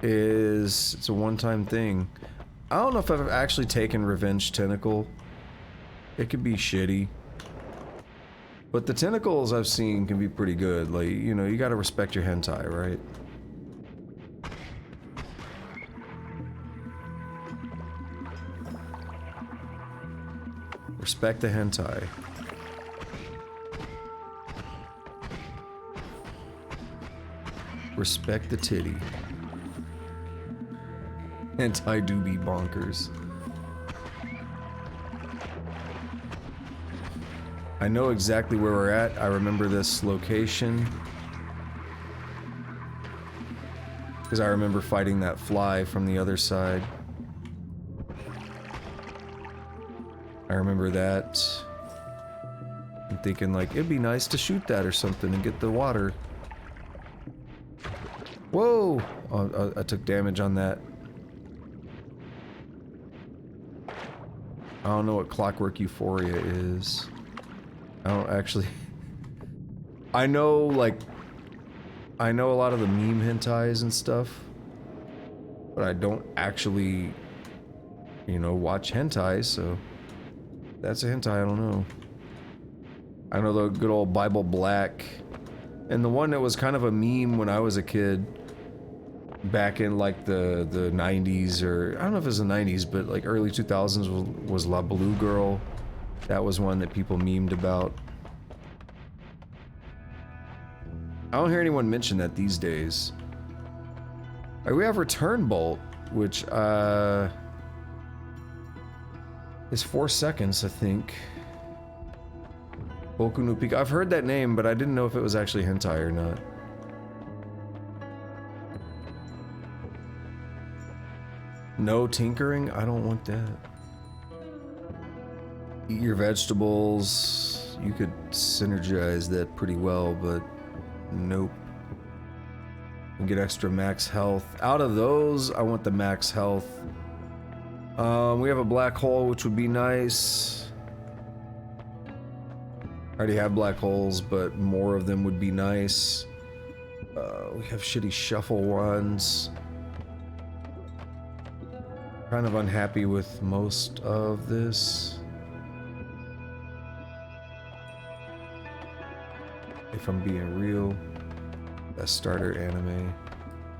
S2: is it's a one-time thing. I don't know if I've actually taken Revenge Tentacle. It could be shitty. But the tentacles I've seen can be pretty good. Like, you know, you gotta respect your hentai, right? Respect the hentai. Respect the titty. Hentai do be bonkers. I know exactly where we're at. I remember this location. Because I remember fighting that fly from the other side. I remember that. I'm thinking like, it'd be nice to shoot that or something and get the water. Whoa! Oh, I took damage on that. I don't know what Clockwork Euphoria is. I don't actually... I know, like... I know a lot of the meme hentais and stuff. But I don't actually... You know, watch hentai, so... That's a hentai, I don't know. I know the good old Bible Black. And the one that was kind of a meme when I was a kid. Back in like the 90s, or I don't know if it was the 90s, but like early 2000s was La Blue Girl. That was one that people memed about. I don't hear anyone mention that these days. We have Return Bolt, which is 4 seconds, I think. Boku no Pico. I've heard that name, but I didn't know if it was actually hentai or not. No tinkering? I don't want that. Eat your vegetables. You could synergize that pretty well, but nope. And get extra max health. Out of those, I want the max health. We have a black hole, which would be nice. I already have black holes, but more of them would be nice. We have shitty shuffle ones. Kind of unhappy with most of this. If I'm being real, best starter anime.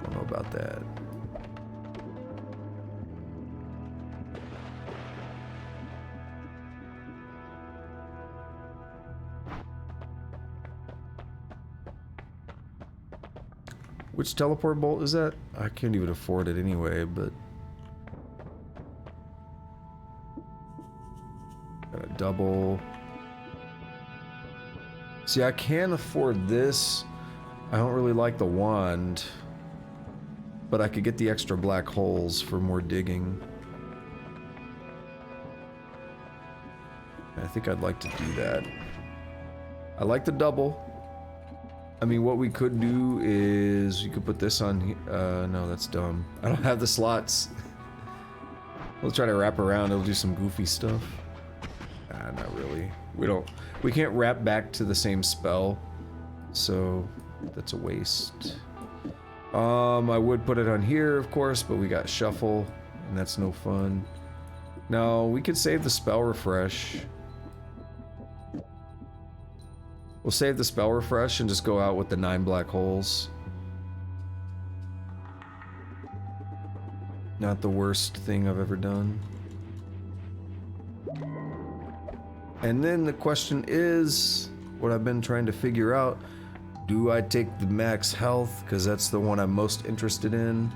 S2: Don't know about that. Which teleport bolt is that? I can't even afford it anyway, but... Got a double. See, I can afford this. I don't really like the wand. But I could get the extra black holes for more digging. I think I'd like to do that. I like the double. I mean, what we could do is you could put this on here. No, that's dumb. I don't have the slots. We'll try to wrap around. It'll do some goofy stuff. Nah, not really. We can't wrap back to the same spell. So that's a waste. I would put it on here, of course, but we got shuffle, and that's no fun. No, we could save the spell refresh. We'll save the spell refresh and just go out with the 9 black holes. Not the worst thing I've ever done. And then the question is, what I've been trying to figure out, do I take the max health, because that's the one I'm most interested in?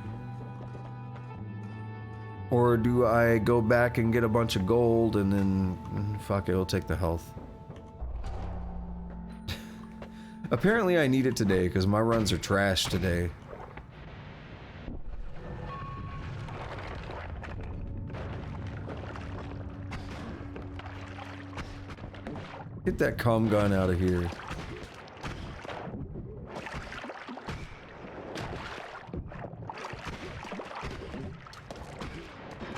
S2: Or do I go back and get a bunch of gold and then, fuck it, I'll take the health. Apparently I need it today because my runs are trash today. Get that comm gun out of here.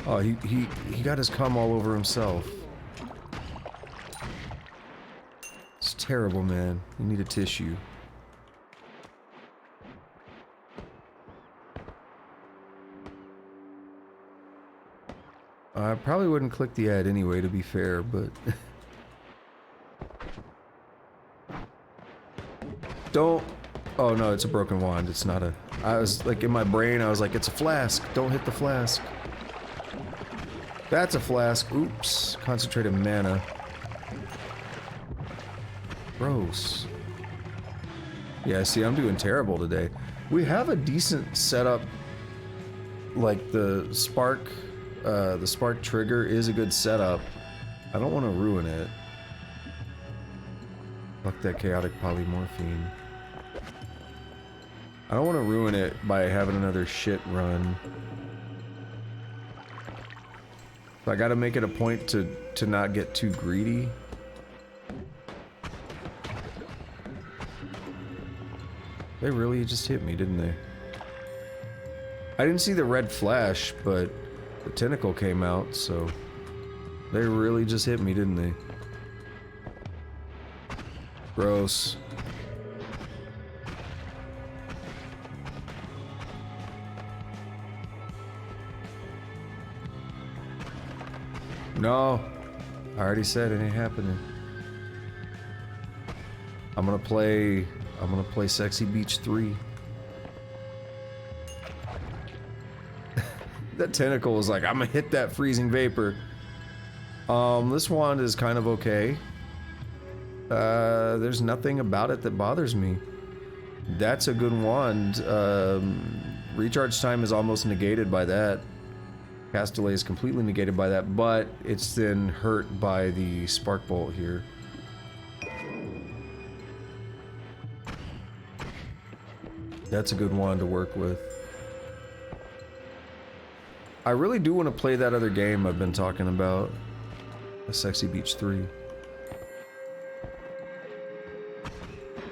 S2: Oh, he got his cum all over himself. It's terrible, man. You need a tissue. I probably wouldn't click the ad anyway, to be fair, but... Don't... Oh no, it's a broken wand. It's not a... I was like, in my brain, I was like, it's a flask. Don't hit the flask. That's a flask. Oops. Concentrated mana. Gross. Yeah, see, I'm doing terrible today. We have a decent setup. Like, the spark trigger is a good setup. I don't want to ruin it. Fuck that chaotic polymorphine. I don't want to ruin it by having another shit run. So I gotta make it a point to not get too greedy. They really just hit me, didn't they? I didn't see the red flash, but the tentacle came out, so... They really just hit me, didn't they? Gross. No, I already said it ain't happening. I'm gonna play Sexy Beach 3. That tentacle was like, I'm gonna hit that freezing vapor. This wand is kind of okay. There's nothing about it that bothers me. That's a good wand. Recharge time is almost negated by that. Cast delay is completely negated by that, but it's then hurt by the spark bolt here. That's a good wand to work with. I really do want to play that other game I've been talking about. The Sexy Beach 3.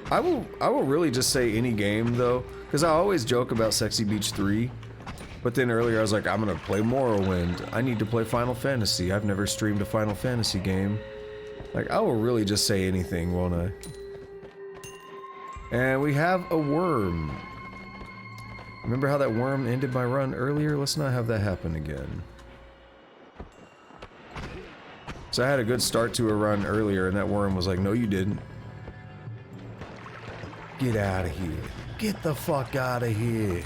S2: I will really just say any game though, because I always joke about Sexy Beach 3. But then earlier I was like, I'm gonna play Morrowind. I need to play Final Fantasy. I've never streamed a Final Fantasy game. Like, I will really just say anything, won't I? And we have a worm. Remember how that worm ended my run earlier? Let's not have that happen again. So I had a good start to a run earlier, and that worm was like, no you didn't. Get out of here. Get the fuck out of here.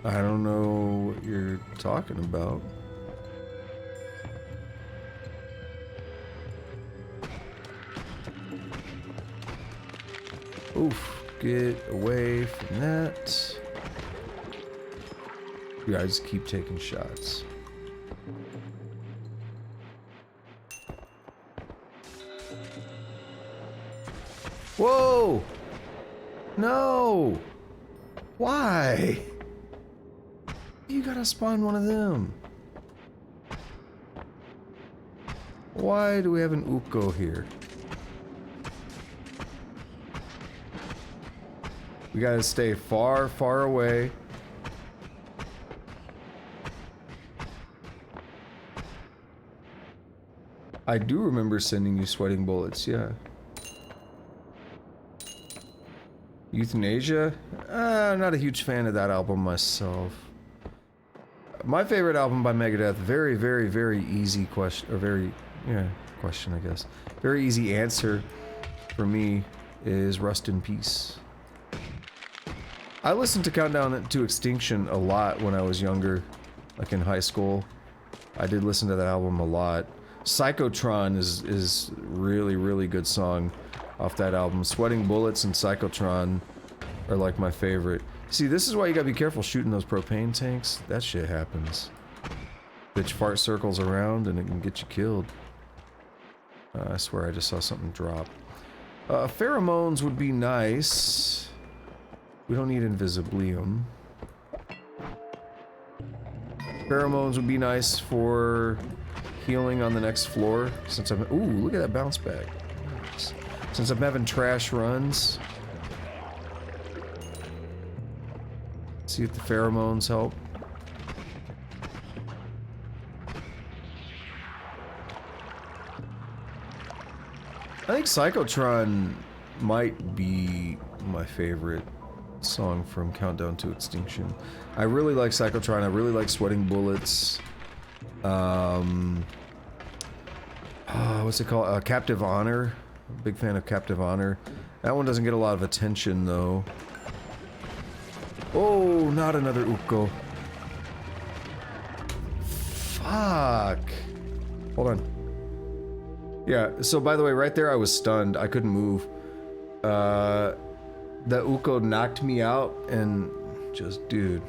S2: I don't know what you're talking about. Oof, get away from that. You guys keep taking shots. Whoa! No! Why? You gotta spawn one of them. Why do we have an Uko here? We gotta stay far, far away. I do remember sending you sweating bullets, yeah. Euthanasia? I'm not a huge fan of that album myself. My favorite album by Megadeth, very, very, very easy question, or very, yeah, question, I guess. Very easy answer for me is Rust in Peace. I listened to Countdown to Extinction a lot when I was younger, like in high school. I did listen to that album a lot. Psychotron is really, really good song off that album. Sweating Bullets and Psychotron are like my favorite. See, this is why you gotta be careful shooting those propane tanks. That shit happens. Bitch fart circles around and it can get you killed. I swear I just saw something drop. Pheromones would be nice. We don't need Invisiblium. Pheromones would be nice for healing on the next floor. Since I'm... Ooh, look at that bounce back. Nice. Since I'm having trash runs. See if the pheromones help. I think Psychotron might be my favorite song from Countdown to Extinction. I really like Psychotron. I really like Sweating Bullets. What's it called? Captive Honor. Big fan of Captive Honor. That one doesn't get a lot of attention though. Oh, not another Ukko. Fuck. Hold on. Yeah, so by the way, right there I was stunned. I couldn't move. The Ukko knocked me out and just, dude.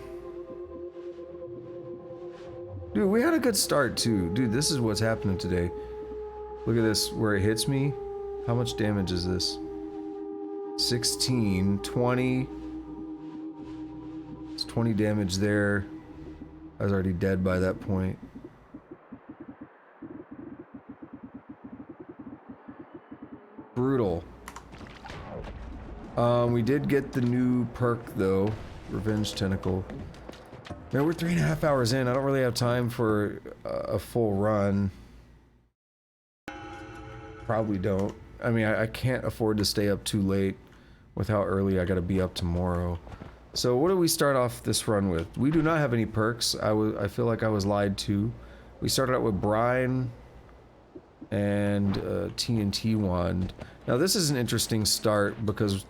S2: Dude, we had a good start too. Dude, this is what's happening today. Look at this, where it hits me. How much damage is this? 16, 20. It's 20 damage there. I was already dead by that point. Brutal. We did get the new perk though, Revenge Tentacle. Man, we're 3.5 hours in. I don't really have time for a full run. Probably don't. I mean, I can't afford to stay up too late with how early I gotta be up tomorrow. So what do we start off this run with? We do not have any perks. I feel like I was lied to. We started out with Brine and TNT Wand. Now this is an interesting start because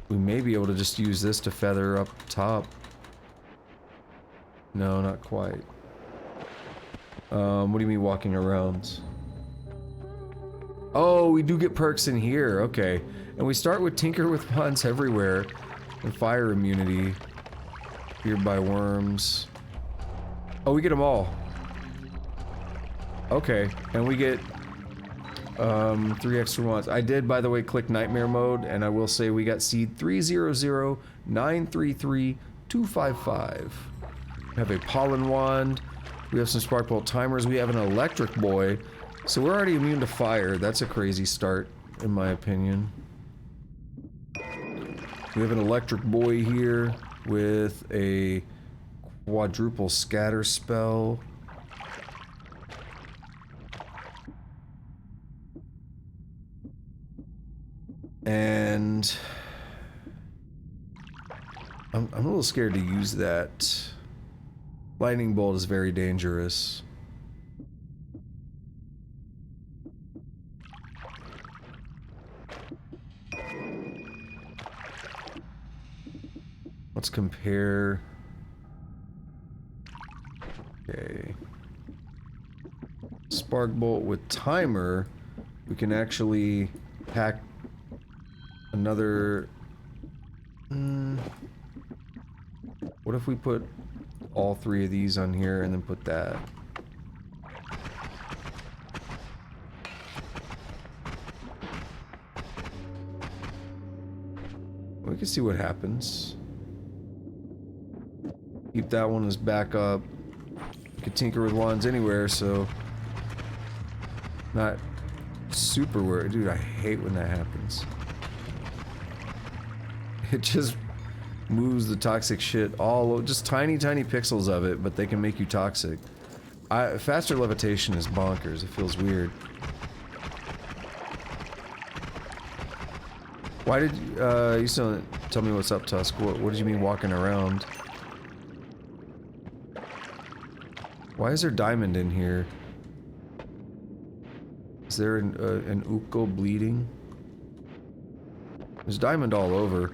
S2: we may be able to just use this to feather up top. No, not quite. What do you mean walking around? Oh, we do get perks in here, okay. And we start with Tinker with Wands Everywhere and Fire Immunity. Feared by Worms. Oh, we get them all. Okay, and we get 3 extra ones. I did, by the way, click Nightmare Mode, and I will say we got seed 300933255. We have a Pollen Wand. We have some Spark Bolt Timers. We have an Electric Boy. So we're already immune to fire. That's a crazy start, in my opinion. We have an Electric Boy here with a Quadruple Scatter spell. And I'm a little scared to use that. Lightning Bolt is very dangerous. Let's compare. Okay. Spark Bolt with Timer. We can actually pack another... What if we put all 3 of these on here and then put that? We can see what happens. Keep that one as backup. You can tinker with wands anywhere, so... Not super worried. Dude, I hate when that happens. It just moves the toxic shit all... Just tiny, tiny pixels of it, but they can make you toxic. Faster levitation is bonkers. It feels weird. Why did you still tell me what's up, Tusk? What did you mean walking around? Why is there diamond in here? Is there an Ukko bleeding? There's diamond all over.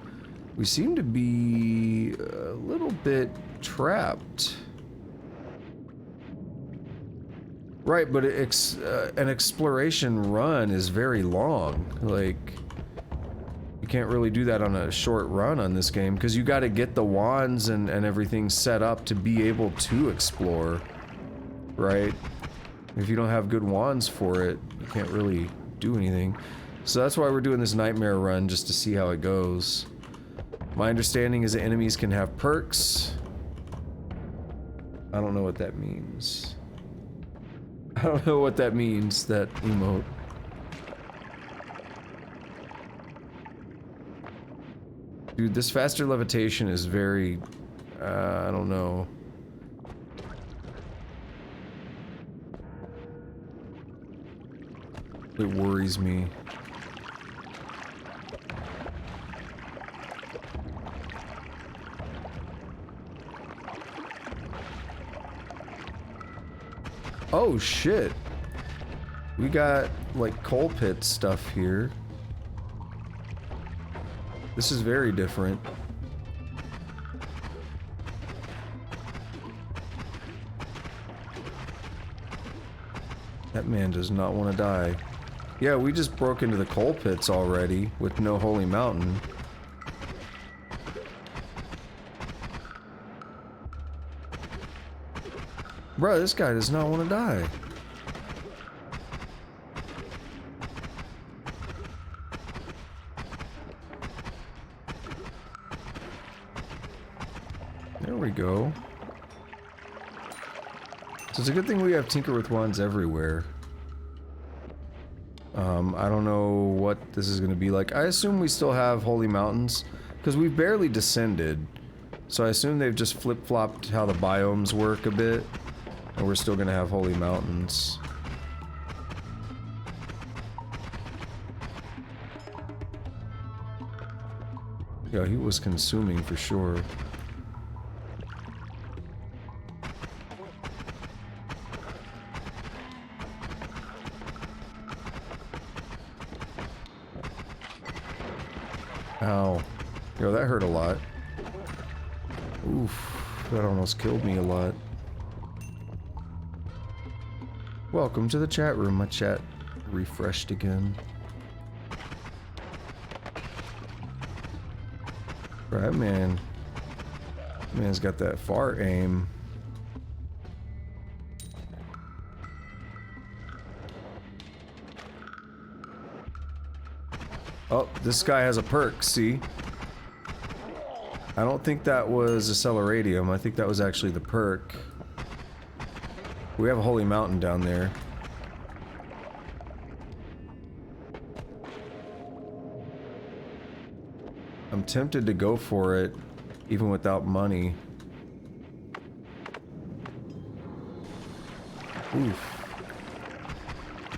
S2: We seem to be a little bit trapped. Right, but an exploration run is very long. Like, you can't really do that on a short run on this game, because you gotta get the wands and everything set up to be able to explore. Right? If you don't have good wands for it, you can't really do anything. So that's why we're doing this nightmare run, just to see how it goes. My understanding is that enemies can have perks. I don't know what that means. I don't know what that means, that emote. Dude, this faster levitation is very... I don't know. It worries me. Oh shit. We got like coal pit stuff here. This is very different. That man does not want to die. Yeah, we just broke into the coal pits already with no holy mountain. Bro, this guy does not want to die. There we go. So it's a good thing we have Tinker with Wands everywhere. I don't know what this is going to be like. I assume we still have holy mountains, because we've barely descended. So I assume they've just flip-flopped how the biomes work a bit. And we're still gonna have holy mountains. Yeah, he was consuming for sure. Ow. Yo, that hurt a lot. Oof, that almost killed me a lot. Welcome to the chat room. My chat refreshed again. Right, man. Man's got that far aim. Oh, this guy has a perk, see? I don't think that was Acceleratium. I think that was actually the perk. We have a holy mountain down there. I'm tempted to go for it, even without money. Oof.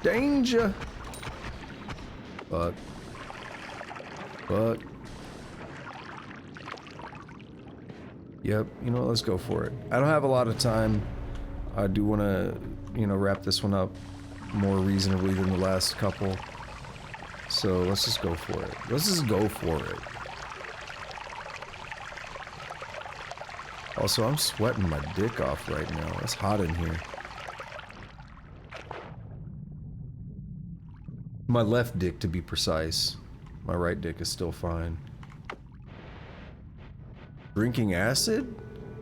S2: Danger! Fuck. Fuck. Yep, you know what, let's go for it. I don't have a lot of time. I do want to, you know, wrap this one up more reasonably than the last couple. So let's just go for it. Let's just go for it. Also, I'm sweating my dick off right now. It's hot in here. My left dick, to be precise. My right dick is still fine. Drinking acid?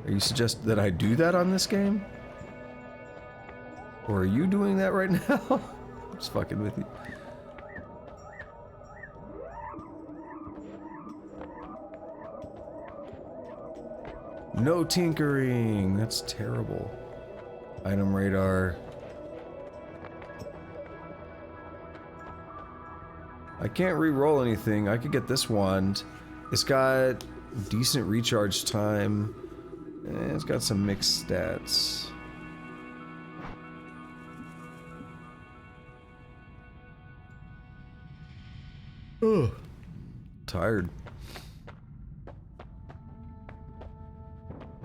S2: Are you suggesting that I do that on this game? Or are you doing that right now? I'm just fucking with you. No tinkering! That's terrible. Item radar. I can't re-roll anything. I could get this wand. It's got decent recharge time. And it's got some mixed stats. Ugh. Tired.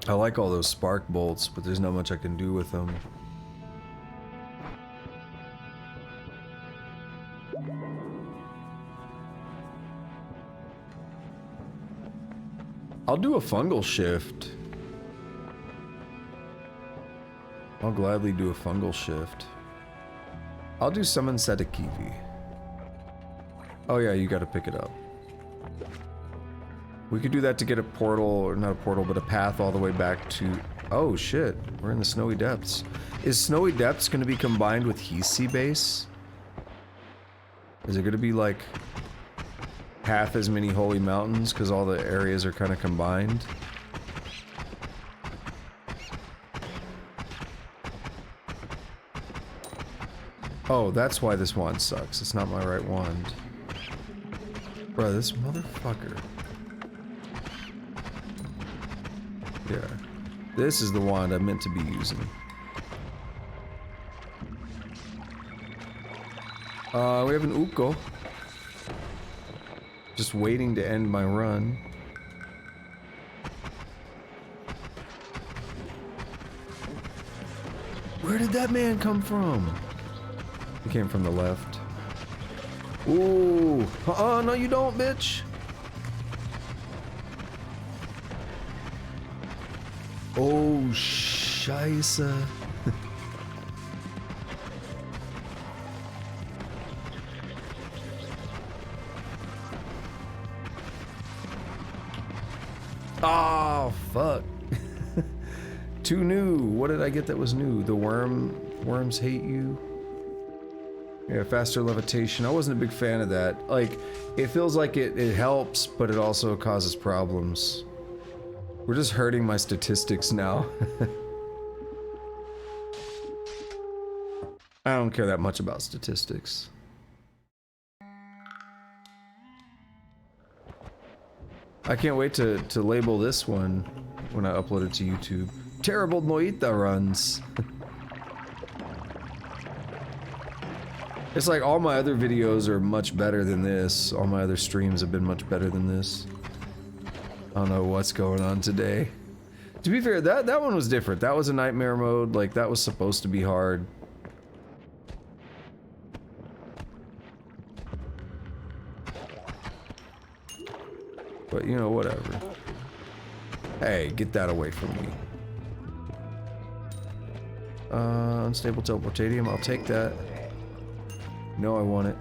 S2: I like all those spark bolts, but there's not much I can do with them. I'll do a fungal shift. I'll gladly do a fungal shift. I'll do summon Setakivi. Oh yeah, you gotta pick it up. We could do that to get a portal, or not a portal, but a path all the way back to... Oh shit, we're in the Snowy Depths. Is Snowy Depths gonna be combined with Hisi Base? Is it gonna be like half as many holy mountains because all the areas are kind of combined? Oh, that's why this wand sucks. It's not my right wand. Bro, this motherfucker. Yeah. This is the wand I meant to be using. We have an Uko. Just waiting to end my run. Where did that man come from? He came from the left. Ooh. No you don't, bitch. Oh, scheisse. Oh, fuck. Too new. What did I get that was new? The worms hate you. Yeah, faster levitation. I wasn't a big fan of that. Like, it feels like it helps, but it also causes problems. We're just hurting my statistics now. I don't care that much about statistics. I can't wait to label this one when I upload it to YouTube. Terrible Noita runs. It's like all my other videos are much better than this. All my other streams have been much better than this. I don't know what's going on today. To be fair, that one was different. That was a nightmare mode. Like, that was supposed to be hard. But, you know, whatever. Hey, get that away from me. Unstable teleportatium, I'll take that. No, I want it.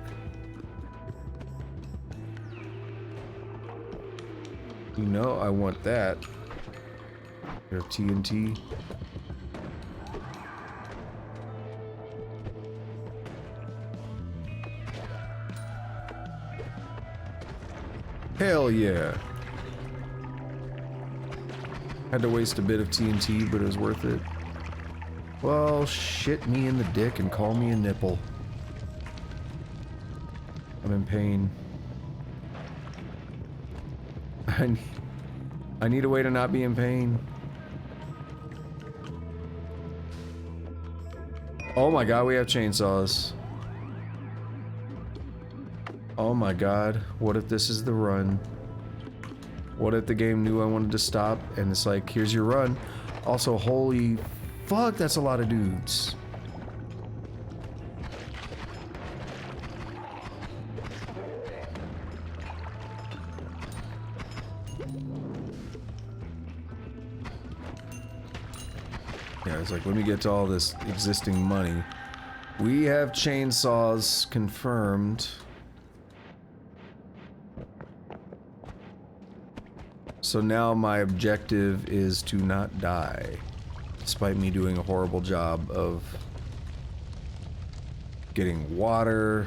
S2: You know I want that. Here, TNT. Hell yeah. Had to waste a bit of TNT, but it was worth it. Well, shit me in the dick and call me a nipple. I'm in pain. I need a way to not be in pain. Oh my god, we have chainsaws. Oh my god, what if this is the run? What if the game knew I wanted to stop and it's like, here's your run. Also, holy fuck, that's a lot of dudes. Yeah, it's like, let me get to all this existing money. We have chainsaws confirmed. So now my objective is to not die, despite me doing a horrible job of getting water,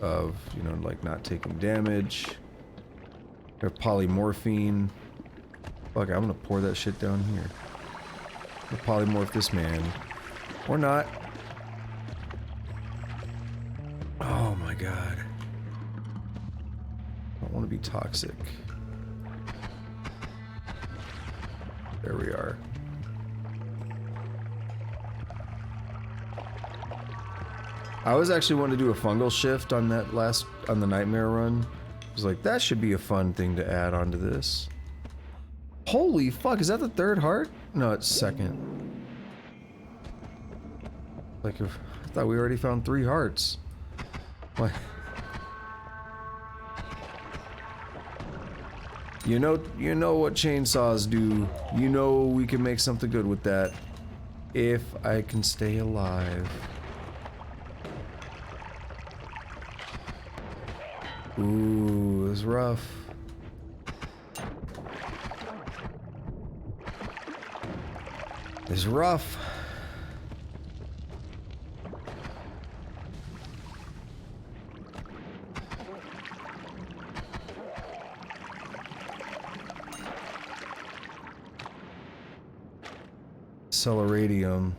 S2: of, you know, like not taking damage. Or polymorphine. Fuck, I'm gonna pour that shit down here. We'll polymorph this man. Or not. Oh my god. I don't want to be toxic. There we are. I was actually wanting to do a fungal shift on that on the nightmare run. I was like, that should be a fun thing to add onto this. Holy fuck, is that the third heart? No, it's second. Like, I thought we already found 3 hearts. What? You know what chainsaws do. You know we can make something good with that. If I can stay alive. Ooh, it's rough. It's rough. Acceleradium.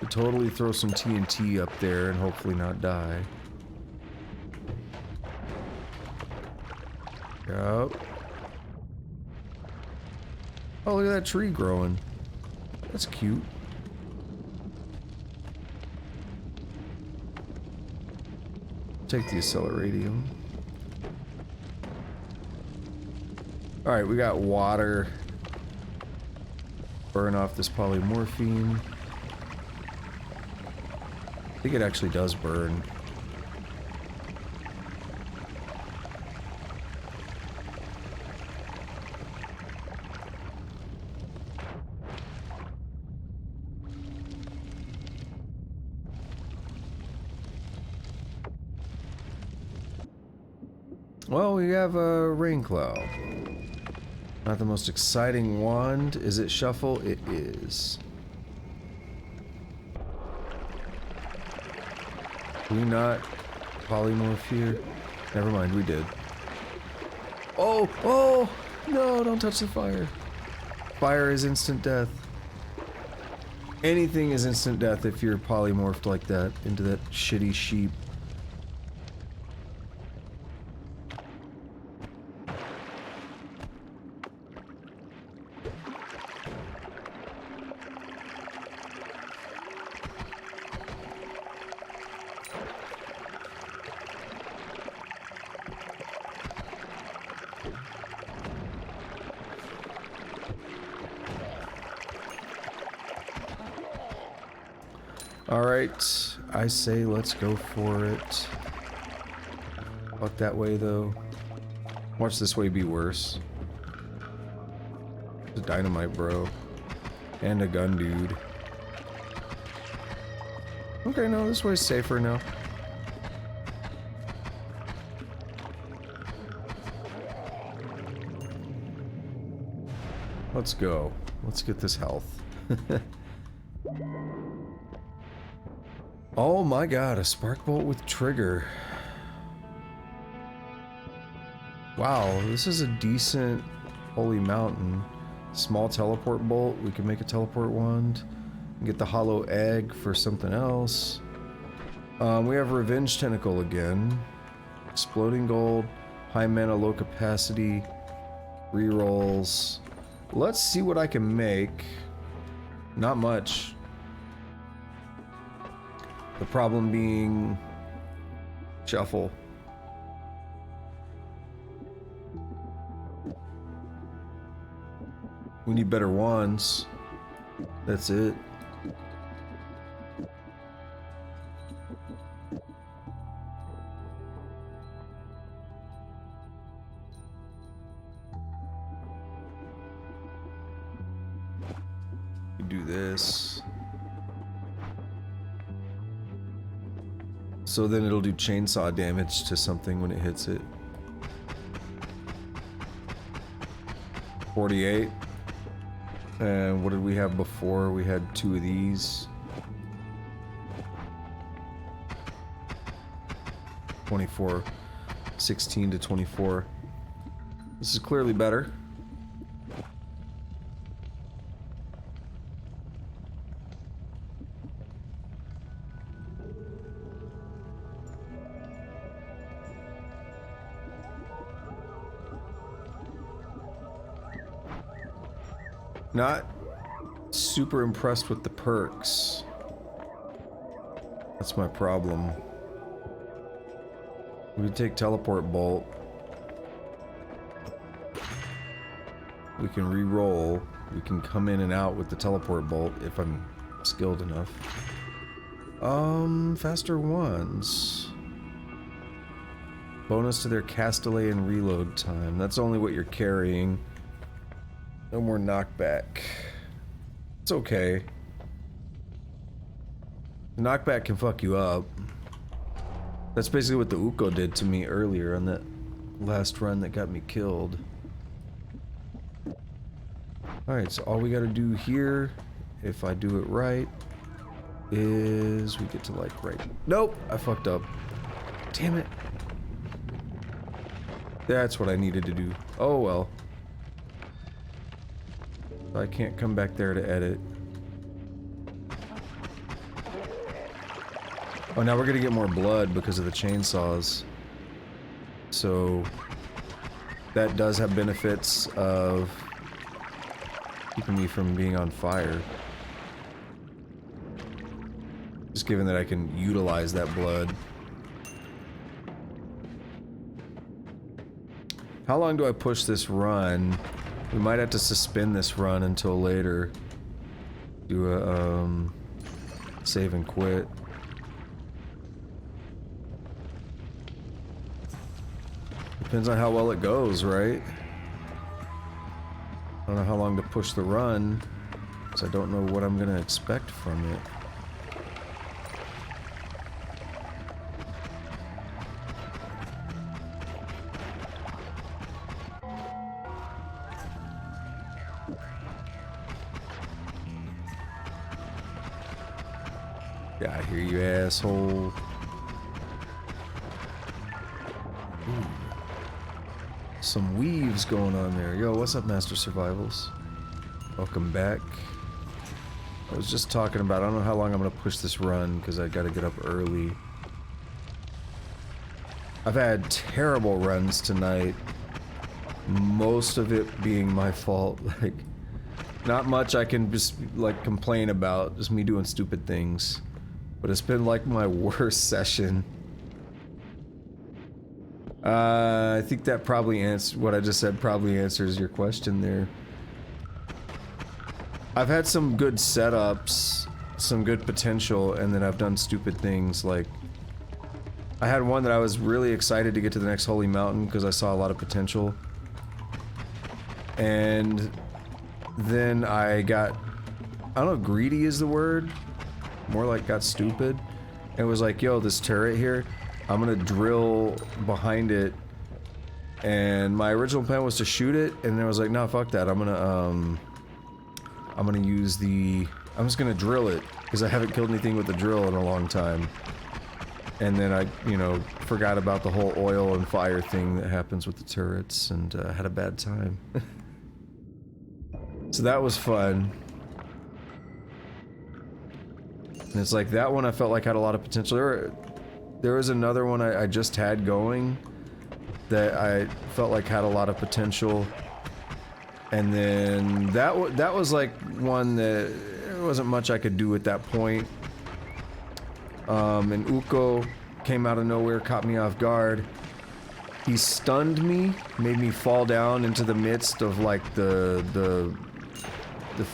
S2: Totally throw some TNT up there and hopefully not die. Yup. Oh, look at that tree growing. That's cute. Take the acceleradium. Alright, we got water. Burn off this polymorphine. I think it actually does burn. Well, we have a rain cloud. Not the most exciting wand. Is it shuffle? It is. Do we not polymorph here? Never mind, we did. Oh! Oh! No, don't touch the fire. Fire is instant death. Anything is instant death if you're polymorphed like that into that shitty sheep. Alright, I say let's go for it. Fuck that way though. Watch this way be worse. It's a dynamite bro. And a gun dude. Okay, no, this way's safer now. Let's go. Let's get this health. Oh my god, a spark bolt with trigger. Wow, this is a decent holy mountain. Small teleport bolt, we can make a teleport wand. Get the hollow egg for something else. We have revenge tentacle again. Exploding gold, high mana, low capacity, rerolls. Let's see what I can make. Not much. The problem being shuffle. We need better wands. That's it. We do this. So then it'll do chainsaw damage to something when it hits it. 48. And what did we have before? We had 2 of these. 24. 16 to 24. This is clearly better. Not super impressed with the perks. That's my problem. We can take teleport bolt. We can re-roll. We can come in and out with the teleport bolt if I'm skilled enough. Faster ones. Bonus to their cast delay and reload time. That's only what you're carrying. No more knockback. That's okay. Knockback can fuck you up. That's basically what the Uko did to me earlier on that last run that got me killed. Alright, so all we gotta do here, if I do it right, is we get to like right... Nope! I fucked up. Damn it. That's what I needed to do. Oh well. I can't come back there to edit. Oh, now we're gonna get more blood because of the chainsaws. So that does have benefits of keeping me from being on fire. Just given that I can utilize that blood. How long do I push this run? We might have to suspend this run until later. Do a, save and quit. Depends on how well it goes, right? I don't know how long to push the run, because I don't know what I'm gonna expect from it. Yeah, I hear you, asshole. Ooh. Some weaves going on there. Yo, what's up, Master Survivals? Welcome back. I was just talking about, I don't know how long I'm gonna push this run, because I gotta get up early. I've had terrible runs tonight. Most of it being my fault. Like, not much I can just, like, complain about. Just me doing stupid things. But it's been like my worst session. I think that probably what I just said probably answers your question there. I've had some good setups, some good potential, and then I've done stupid things. Like, I had one that I was really excited to get to the next holy mountain because I saw a lot of potential. And then I got, I don't know if greedy is the word, more like got stupid. And was like, yo, this turret here, I'm gonna drill behind it. And my original plan was to shoot it, and then I was like, no, fuck that. I'm gonna use the, I'm just gonna drill it, because I haven't killed anything with the drill in a long time. And then I, you know, forgot about the whole oil and fire thing that happens with the turrets, and had a bad time. So that was fun. And it's like, that one I felt like had a lot of potential. There was another one I just had going that I felt like had a lot of potential. And then that was like one that there wasn't much I could do at that point. And Uko came out of nowhere, caught me off guard. He stunned me, made me fall down into the midst of like the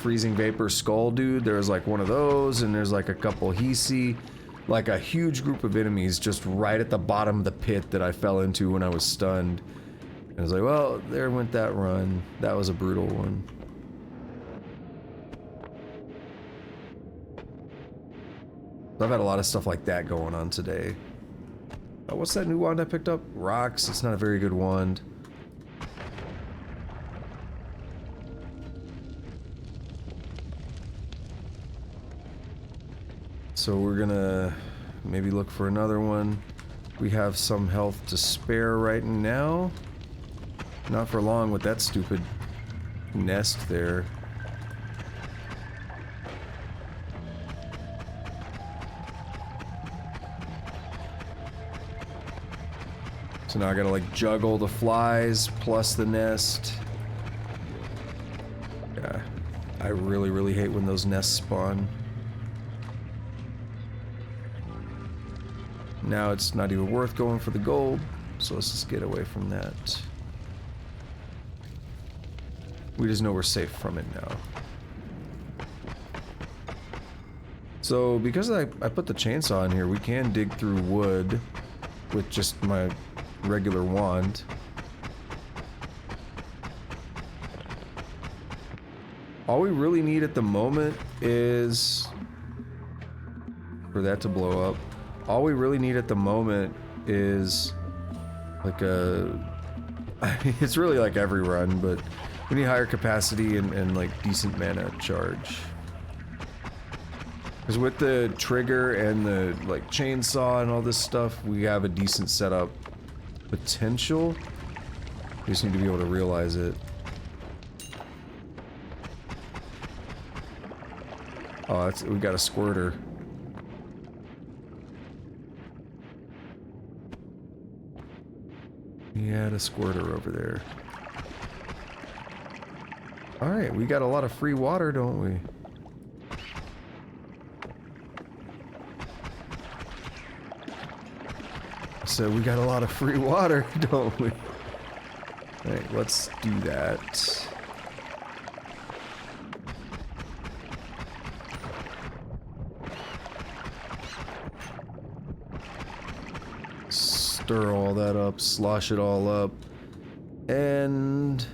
S2: freezing vapor skull dude. There's like one of those, and there's like a couple Hisi, like a huge group of enemies just right at the bottom of the pit that I fell into when I was stunned. And I was like, well, there went that run. That was a brutal one. I've had a lot of stuff like that going on today. What's that new wand I picked up? Rocks. It's not a very good wand. So we're gonna maybe look for another one. We have some health to spare right now. Not for long with that stupid nest there. So now I gotta like juggle the flies plus the nest. Yeah, I really hate when those nests spawn. Now it's not even worth going for the gold, so let's just get away from that. We just know we're safe from it now. So because I put the chainsaw in here, we can dig through wood with just my regular wand. All we really need at the moment is for that to blow up. All we really need at the moment is like a... it's really like every run, but we need higher capacity and like decent mana charge. Because with the trigger and the like chainsaw and all this stuff, we have a decent setup potential. We just need to be able to realize it. Oh, we got a squirter. We had a squirter over there. Alright, we got a lot of free water, don't we? So we got a lot of free water, don't we? Alright, let's do that. Stir all that up, slosh it all up, and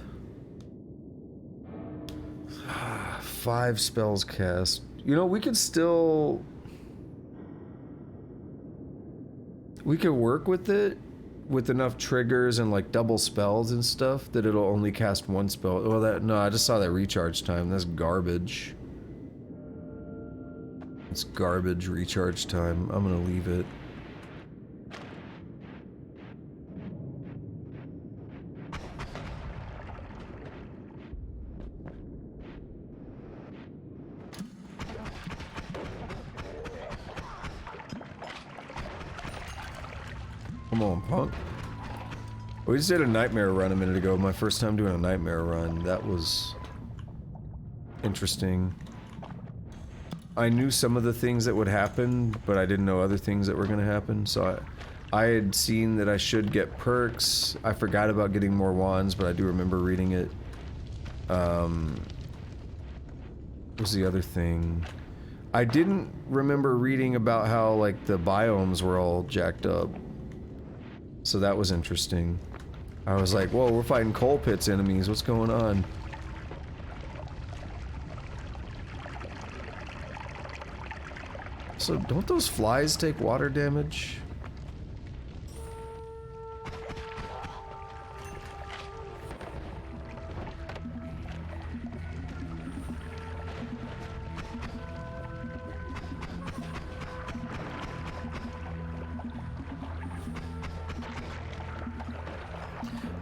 S2: 5 spells cast. You know, we could still... we could work with it with enough triggers and like double spells and stuff that it'll only cast 1 spell. Oh, that... no, I just saw that recharge time. That's garbage. It's garbage recharge time. I'm gonna leave it. Come on, punk. We just did a nightmare run a minute ago. My first time doing a nightmare run. That was interesting. I knew some of the things that would happen, but I didn't know other things that were going to happen. So I had seen that I should get perks. I forgot about getting more wands, but I do remember reading it. What was the other thing? I didn't remember reading about how, like, the biomes were all jacked up. So that was interesting. I was like, whoa, we're fighting coal pits enemies. What's going on? So don't those flies take water damage?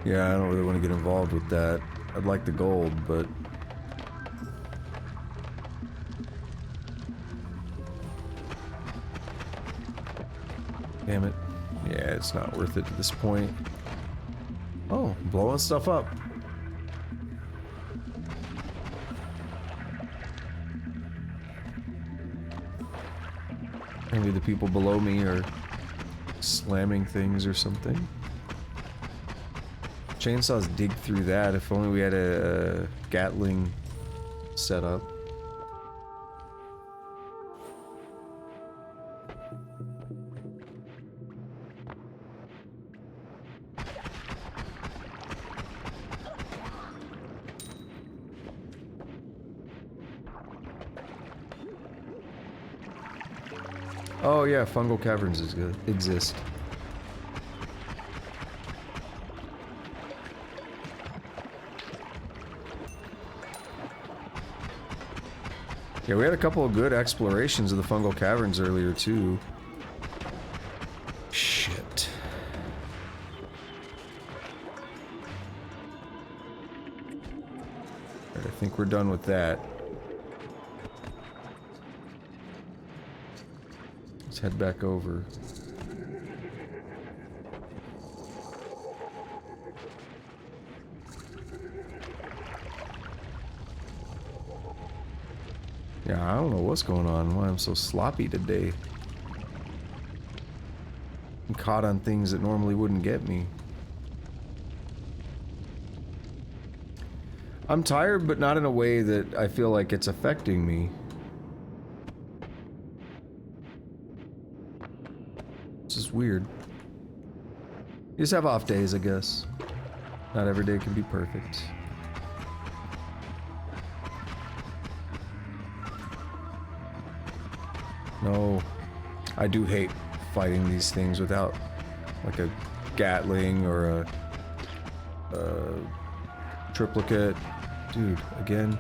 S2: Yeah, I don't really want to get involved with that. I'd like the gold, but... damn it. Yeah, it's not worth it at this point. Oh, blowing stuff up. Maybe the people below me are slamming things or something. Chainsaws dig through that. If only we had a Gatling set up. Oh yeah, fungal caverns exist. Yeah, we had a couple of good explorations of the fungal caverns earlier, too. Shit. Alright, I think we're done with that. Let's head back over. Yeah, I don't know what's going on, why I'm so sloppy today. I'm caught on things that normally wouldn't get me. I'm tired, but not in a way that I feel like it's affecting me. It's just weird. You just have off days, I guess. Not every day can be perfect. No. I do hate fighting these things without like a Gatling or a triplicate. Dude, again.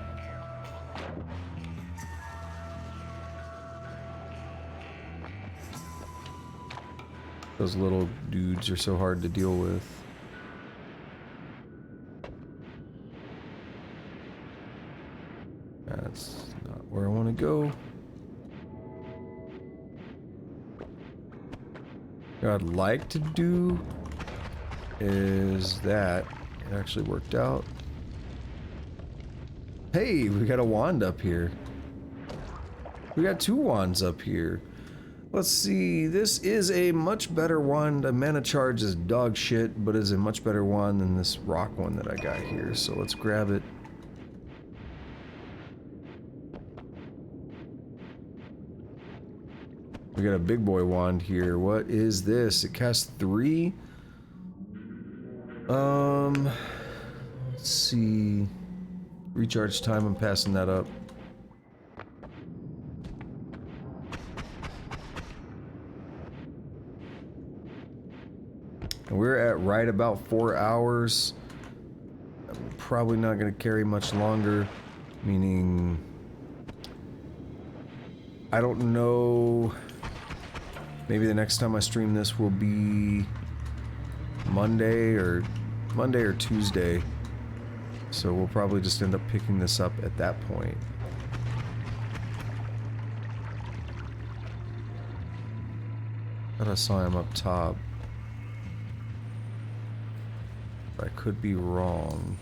S2: Those little dudes are so hard to deal with. That's not where I want to go. What I'd like to do is that. It actually worked out. Hey, we got a wand up here. We got 2 wands up here. Let's see, this is a much better wand. A mana charge is dog shit, but is a much better wand than this rock one that I got here, so let's grab it. We got a big boy wand here. What is this? It casts 3. Let's see. Recharge time, I'm passing that up. And we're at right about 4 hours. I'm probably not going to carry much longer, meaning I don't know. Maybe the next time I stream this will be Monday or Tuesday. So we'll probably just end up picking this up at that point. Thought I saw him up top. I could be wrong.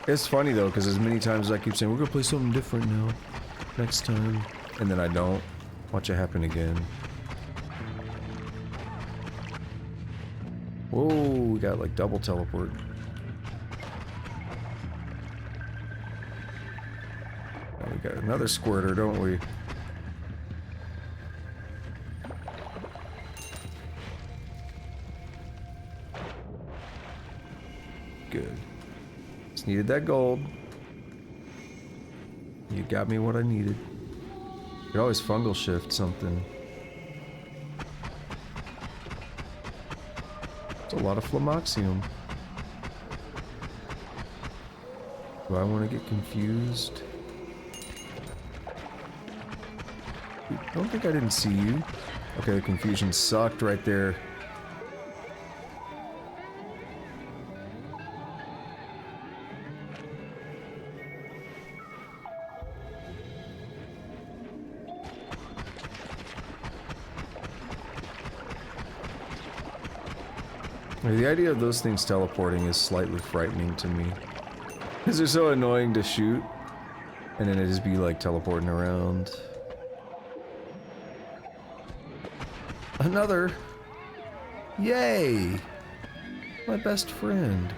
S2: It's funny though, because as many times as I keep saying, we're gonna play something different now, next time, and then I don't. Watch it happen again. Whoa, we got like double teleport. Now we got another squirter, don't we? Good. Just needed that gold. You got me what I needed. You could always fungal shift something. It's a lot of Flamaxium. Do I want to get confused? I don't think I didn't see you. Okay, the confusion sucked right there. The idea of those things teleporting is slightly frightening to me. Because they're so annoying to shoot. And then it just be like teleporting around. Another! Yay! My best friend.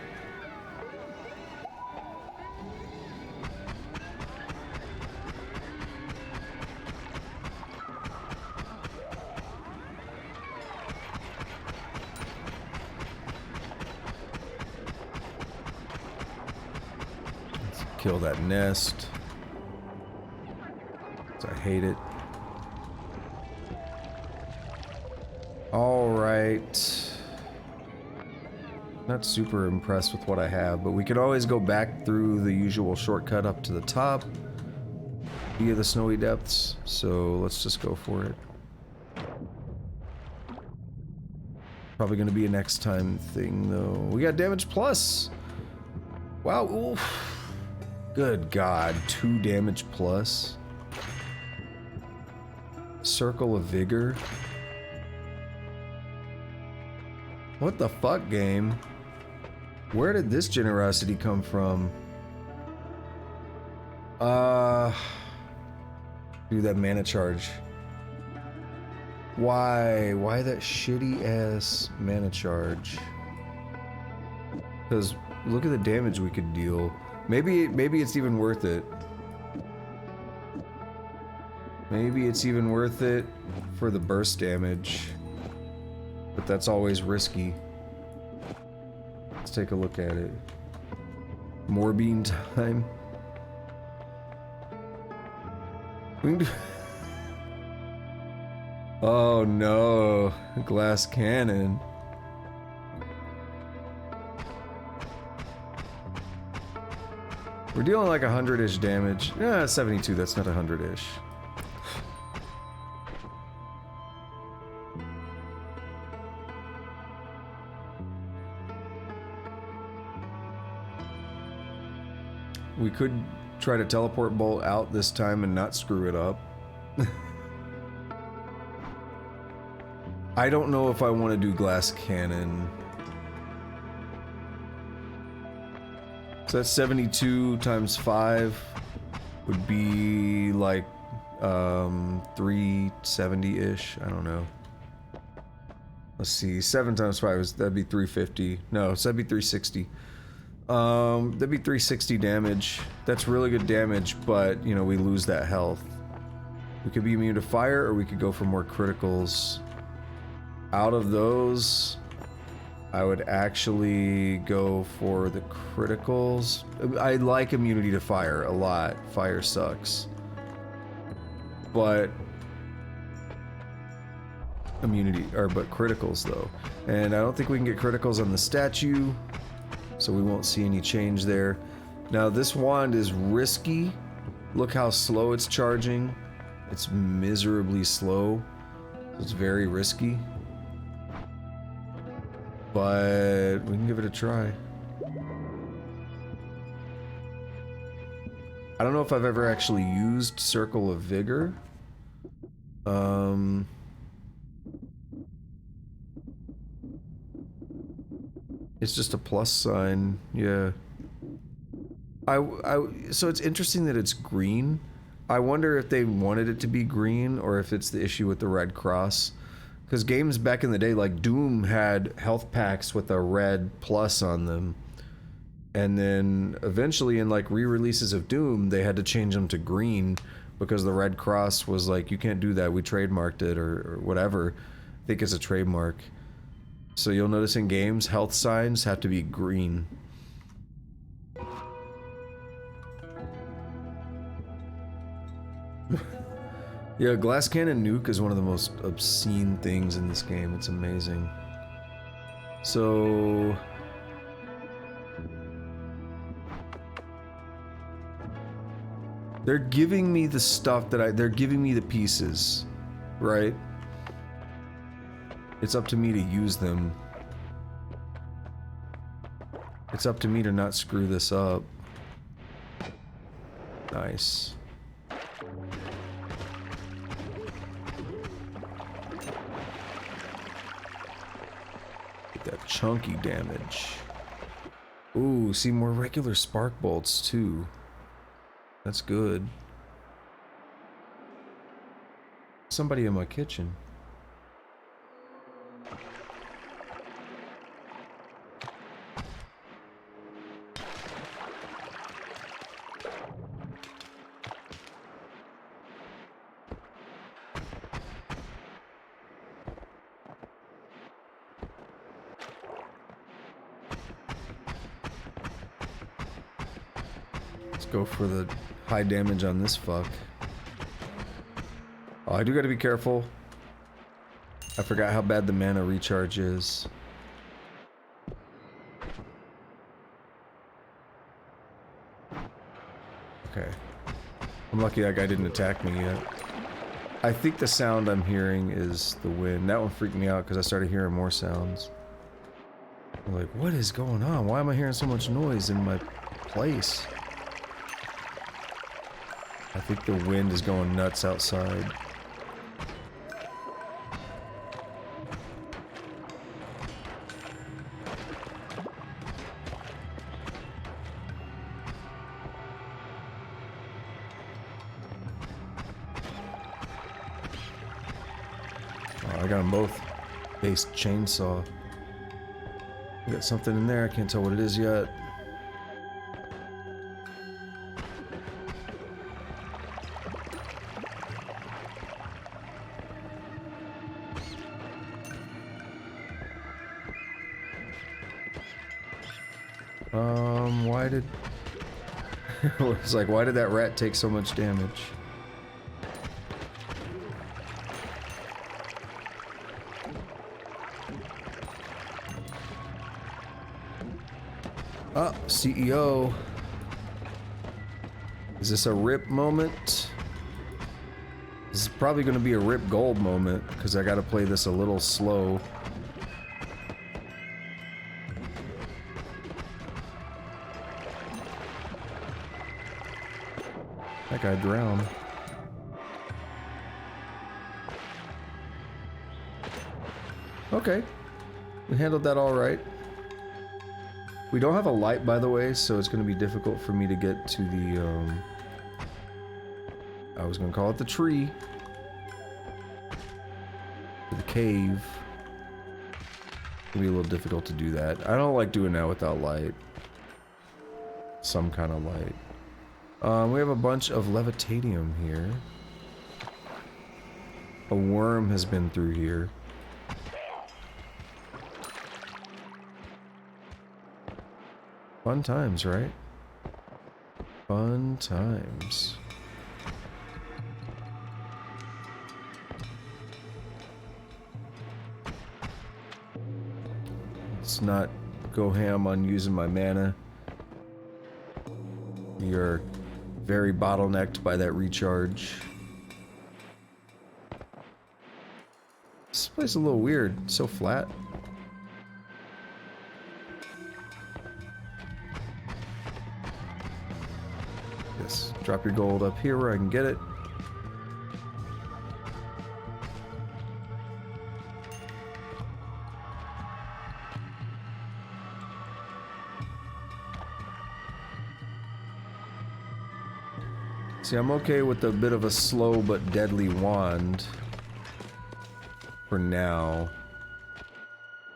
S2: Kill that nest. I hate it. Alright. Not super impressed with what I have, but we could always go back through the usual shortcut up to the top via the snowy depths, so let's just go for it. Probably gonna be a next time thing though. We got damage plus! Wow, oof. Good God, 2 damage plus. Circle of Vigor. What the fuck, game? Where did this generosity come from? Do that mana charge. Why? Why that shitty ass mana charge? Because look at the damage we could deal. Maybe it's even worth it. Maybe it's even worth it for the burst damage. But that's always risky. Let's take a look at it. More bean time. We can do... Oh no, glass cannon. We're dealing like 100-ish damage. Yeah, 72, that's not 100-ish. We could try to teleport bolt out this time and not screw it up. I don't know if I want to do glass cannon. So that's 72 times 5 would be like 370-ish. I don't know. Let's see. 7 times 5 is that'd be 350. No, so that'd be 360. That'd be 360 damage. That's really good damage, but you know, we lose that health. We could be immune to fire, or we could go for more criticals. Out of those, I would actually go for the criticals. I like immunity to fire a lot. Fire sucks. But but criticals though. And I don't think we can get criticals on the statue, so we won't see any change there. Now this wand is risky. Look how slow it's charging. It's miserably slow. So it's very risky. But we can give it a try. I don't know if I've ever actually used Circle of Vigor. It's just a plus sign, yeah. So it's interesting that it's green. I wonder if they wanted it to be green or if it's the issue with the red cross. Because games back in the day, like Doom, had health packs with a red plus on them. And then eventually in like re-releases of Doom, they had to change them to green because the red cross was like, you can't do that, we trademarked it or whatever. I think it's a trademark. So you'll notice in games, health signs have to be green. Yeah, glass cannon nuke is one of the most obscene things in this game. It's amazing. So... they're giving me the stuff that they're giving me the pieces, right? It's up to me to use them. It's up to me to not screw this up. Nice. Get that chunky damage. Ooh, see more regular spark bolts too. That's good. Somebody in my kitchen. Let's go for the high damage on this fuck. Oh, I do gotta be careful. I forgot how bad the mana recharge is. Okay. I'm lucky that guy didn't attack me yet. I think the sound I'm hearing is the wind. That one freaked me out because I started hearing more sounds. I'm like, what is going on? Why am I hearing so much noise in my place? I think the wind is going nuts outside. Oh, I got them both. Base chainsaw. I got something in there, I can't tell what it is yet. Why did... It's like, why did that rat take so much damage? CEO. Is this a rip moment? This is probably going to be a rip gold moment because I got to play this a little slow. That guy drowned. Okay. We handled that all right. We don't have a light, by the way, so it's going to be difficult for me to get to the, I was going to call it the tree. To the cave. It'll be a little difficult to do that. I don't like doing that without light. Some kind of light. We have a bunch of levitanium here. A worm has been through here. Fun times, right? Fun times. Let's not go ham on using my mana. We are very bottlenecked by that recharge. This place is a little weird. It's so flat. Yes, drop your gold up here where I can get it. See, I'm okay with a bit of a slow but deadly wand for now.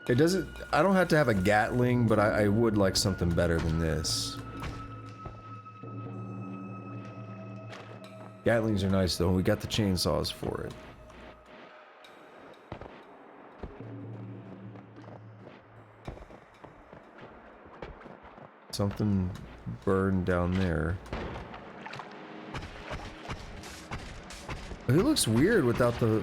S2: It doesn't, I don't have to have a Gatling, but I would like something better than this. Gatlings are nice though, we got the chainsaws for it. Something burned down there. He looks weird without the...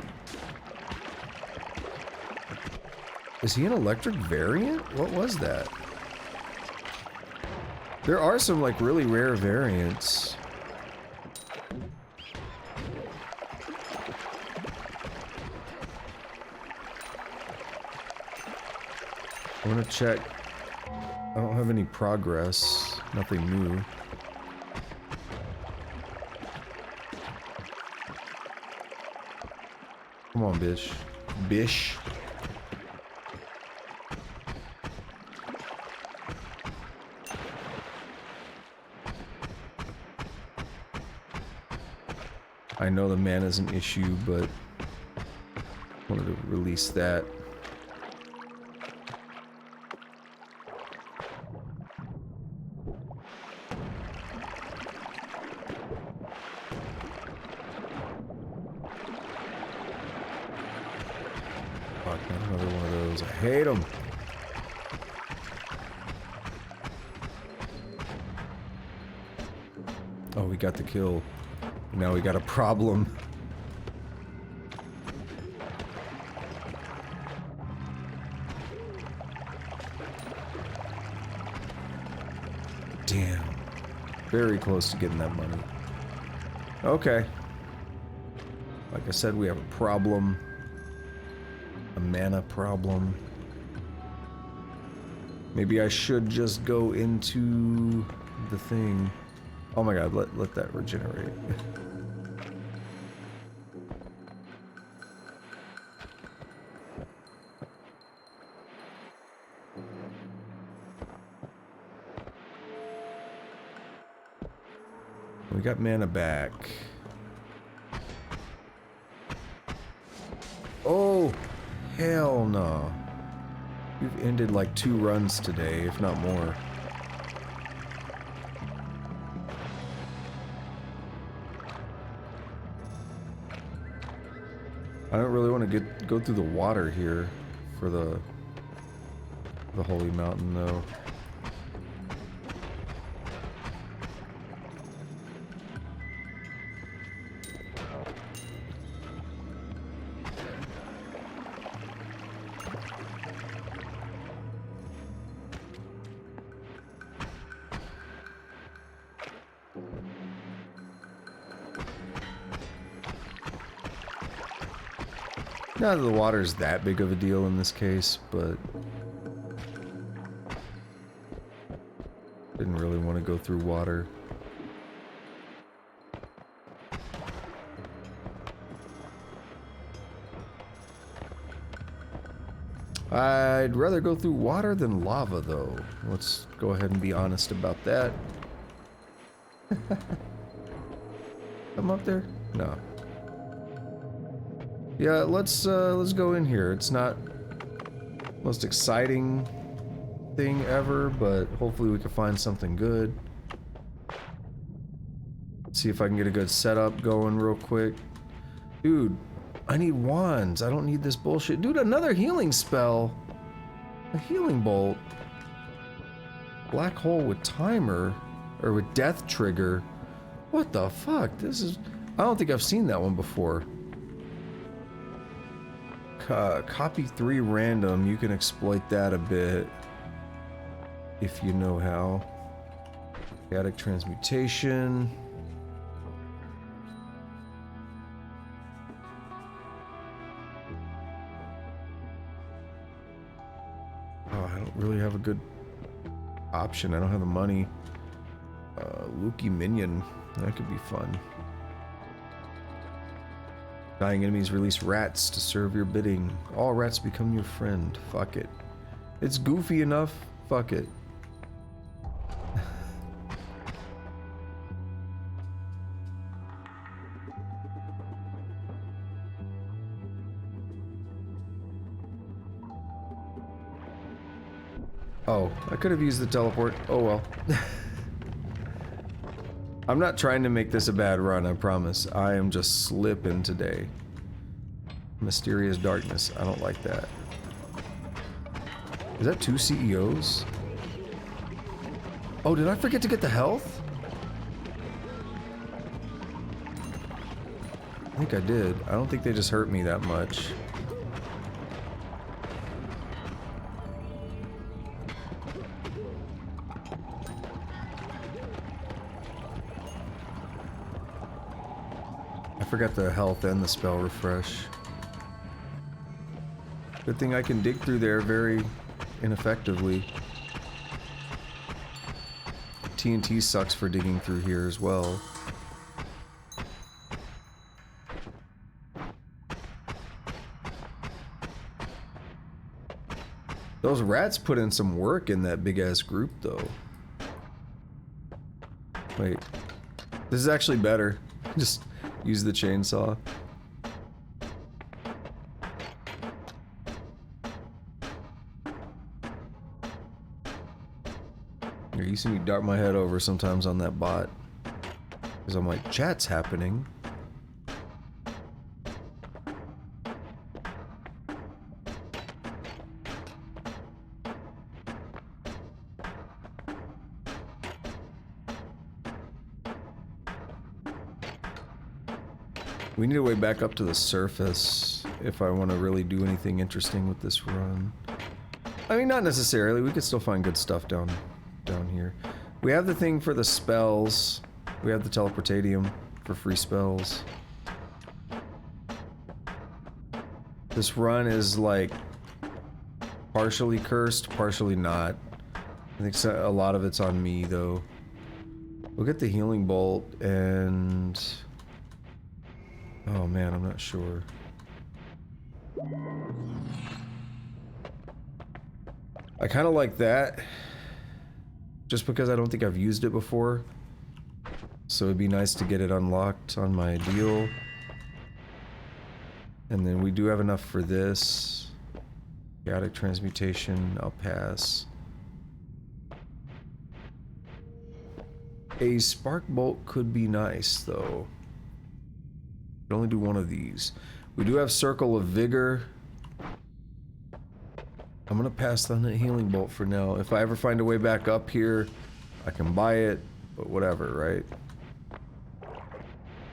S2: Is he an electric variant? What was that? There are some like really rare variants. I want to check. I don't have any progress. Nothing new. Come on, bitch. Bish. I know the mana's an issue, but I wanted to release that. Another one of those. I hate them. Oh, we got the kill. Now we got a problem. Damn. Very close to getting that money. Okay. Like I said, we have a problem. A mana problem. Maybe I should just go into the thing. Oh my god, let that regenerate. We got mana back. Oh! Hell no. We've ended like 2 runs today, if not more. I don't really want to go through the water here for the Holy Mountain though. Not that the water's that big of a deal in this case, but didn't really want to go through water. I'd rather go through water than lava, though. Let's go ahead and be honest about that. I'm up there? No. Yeah, let's go in here. It's not the most exciting thing ever, but hopefully we can find something good. See if I can get a good setup going real quick. Dude, I need wands. I don't need this bullshit. Dude, another healing spell. A healing bolt. Black hole with timer. Or with death trigger. What the fuck? This is... I don't think I've seen that one before. Copy 3 random. You can exploit that a bit. If you know how. Chaotic transmutation. I don't really have a good option. I don't have the money. Luki Minion. That could be fun. Dying enemies release rats to serve your bidding. All rats become your friend. Fuck it. It's goofy enough. Fuck it. Oh, I could have used the teleport. Oh well. I'm not trying to make this a bad run, I promise. I am just slipping today. Mysterious darkness. I don't like that. Is that 2 CEOs? Oh, did I forget to get the health? I think I did. I don't think they just hurt me that much. I forgot the health and the spell refresh. Good thing I can dig through there very ineffectively. TNT sucks for digging through here as well. Those rats put in some work in that big ass group though. Wait. This is actually better. Just use the chainsaw. Here, you see me dart my head over sometimes on that bot. Because I'm like, chat's happening. We need a way back up to the surface if I want to really do anything interesting with this run. I mean, not necessarily. We could still find good stuff down here. We have the thing for the spells. We have the teleportatium for free spells. This run is like partially cursed, partially not. I think a lot of it's on me though. We'll get the healing bolt and... oh man, I'm not sure. I kind of like that. Just because I don't think I've used it before. So it'd be nice to get it unlocked on my deal. And then we do have enough for this. Chaotic transmutation, I'll pass. A spark bolt could be nice though. Could only do one of these. We do have circle of vigor. I'm gonna pass on the healing bolt for now. If I ever find a way back up here, I can buy it, but whatever, right?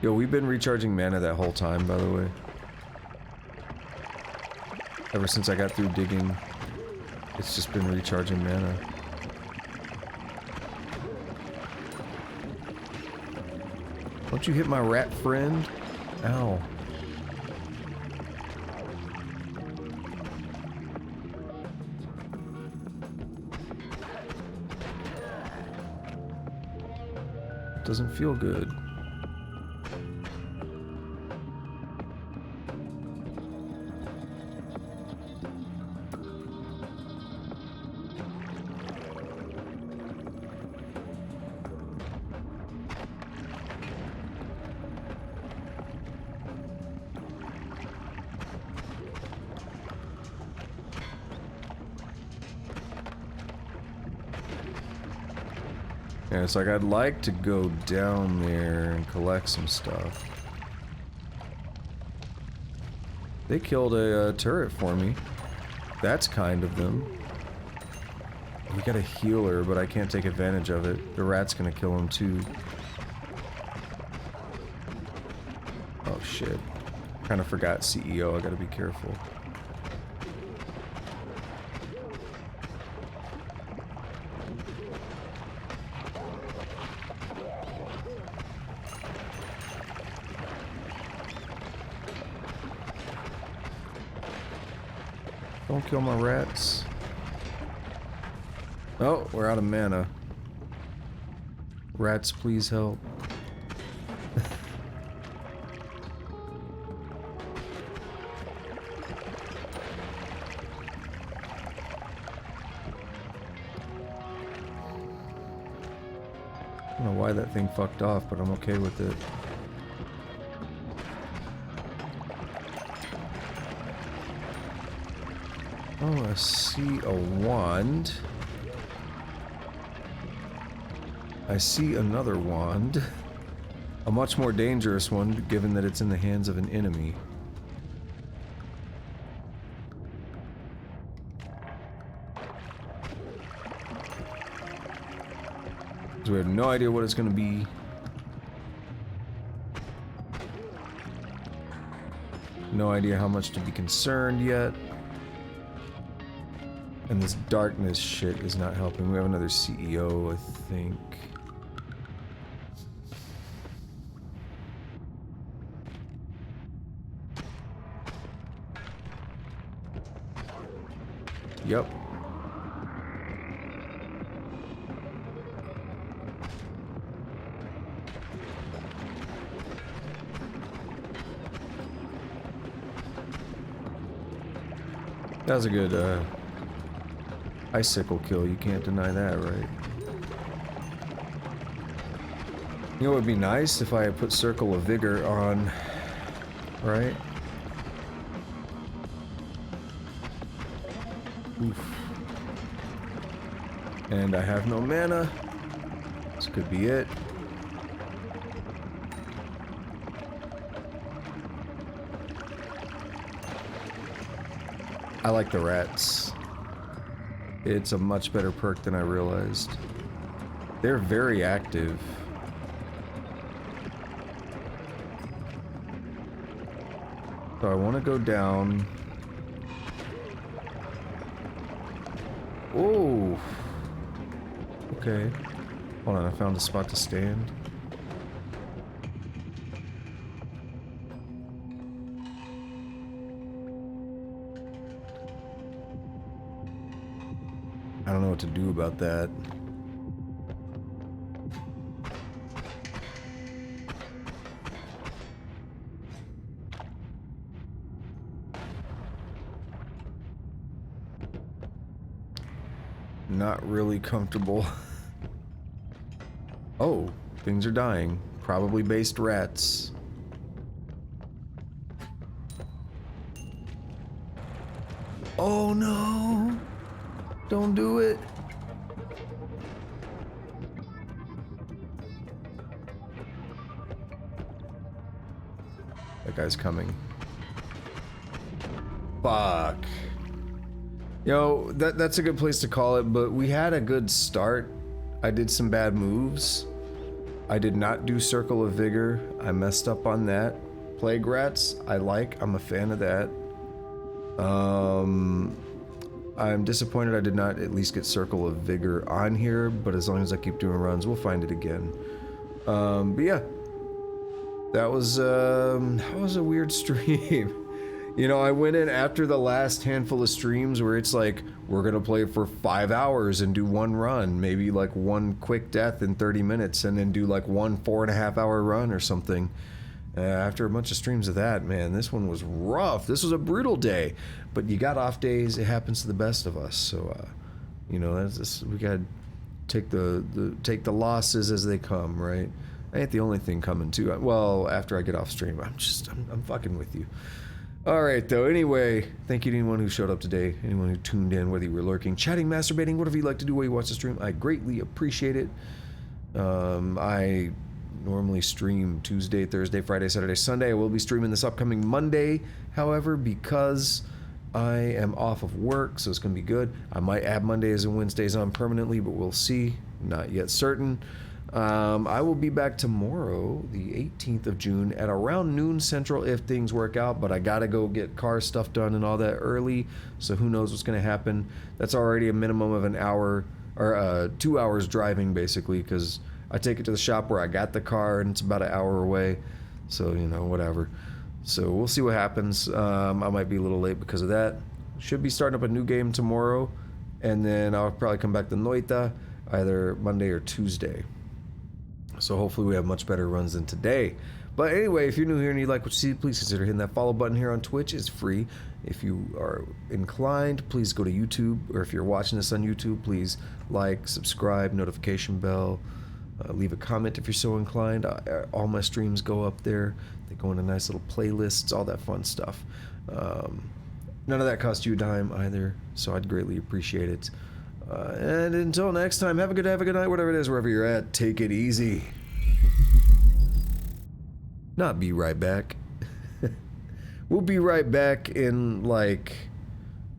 S2: Yo, we've been recharging mana that whole time, by the way. Ever since I got through digging, it's just been recharging mana. Don't you hit my rat friend? Ow. doesn't feel good. Yeah, it's like I'd like to go down there and collect some stuff. They killed a turret for me. That's kind of them. We got a healer, but I can't take advantage of it. The rat's gonna kill him too. Oh shit. Kinda forgot CEO, I gotta be careful. Don't kill my rats. Oh, we're out of mana. Rats, please help. I don't know why that thing fucked off, but I'm okay with it. Oh, I see a wand. I see another wand. A much more dangerous one, given that it's in the hands of an enemy. So we have no idea what it's going to be. No idea how much to be concerned yet. And this darkness shit is not helping. We have another CEO, I think. Yep. That was a good, icicle kill, you can't deny that, right? You know what would be nice if I had put Circle of Vigor on, right? Oof. And I have no mana. This could be it. I like the rats. It's a much better perk than I realized. They're very active. So I want to go down. Oh. Okay. Hold on, I found a spot to stand. I don't know what to do about that. Not really comfortable. Oh, things are dying. Probably based rats. Oh no! Don't do it! That guy's coming. Fuck. Yo, that's a good place to call it, but we had a good start. I did some bad moves. I did not do Circle of Vigor. I messed up on that. Plague Rats, I like. I'm a fan of that. I'm disappointed I did not at least get Circle of Vigor on here, but as long as I keep doing runs, we'll find it again. But yeah. That was a weird stream. You know, I went in after the last handful of streams where it's like, we're going to play for 5 hours and do one run, maybe like one quick death in 30 minutes, and then do like one 4.5-hour run or something. After a bunch of streams of that, man, this one was rough. This was a brutal day, but you got off days. It happens to the best of us. So, you know, we got to take the losses as they come, right? I ain't the only thing coming too. Well, after I get off stream, I'm fucking with you. All right, though. Anyway, thank you to anyone who showed up today, anyone who tuned in, whether you were lurking, chatting, masturbating, whatever you like to do while you watch the stream. I greatly appreciate it. I normally stream Tuesday, Thursday, Friday, Saturday, Sunday. I will be streaming this upcoming Monday, however, because I am off of work, so it's going to be good. I might add Mondays and Wednesdays on permanently, but we'll see. Not yet certain. I will be back tomorrow, the 18th of June, at around noon Central if things work out, but I gotta go get car stuff done and all that early, so who knows what's gonna happen. That's already a minimum of an hour, or 2 hours driving, basically, because I take it to the shop where I got the car, and it's about an hour away, so, you know, whatever. So we'll see what happens. I might be a little late because of that. Should be starting up a new game tomorrow, and then I'll probably come back to Noita either Monday or Tuesday. So hopefully we have much better runs than today. But anyway, if you're new here and you like what you see, please consider hitting that follow button here on Twitch. It's free. If you are inclined, please go to YouTube, or if you're watching this on YouTube, please like, subscribe, notification bell, leave a comment if you're so inclined. All my streams go up there. They go into nice little playlists, all that fun stuff. None of that costs you a dime either, so I'd greatly appreciate it. And until next time, have a good day, have a good night, whatever it is, wherever you're at. Take it easy. Not be right back. We'll be right back in like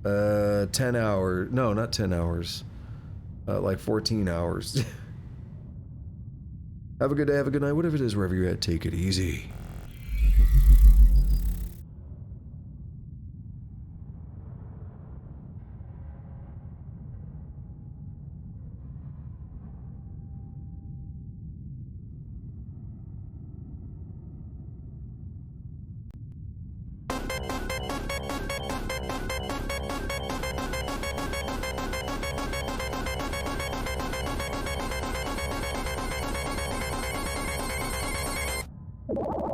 S2: 10 hours. No, not 10 hours. Like 14 hours. Have a good day, have a good night, whatever it is, wherever you're at. Take it easy. You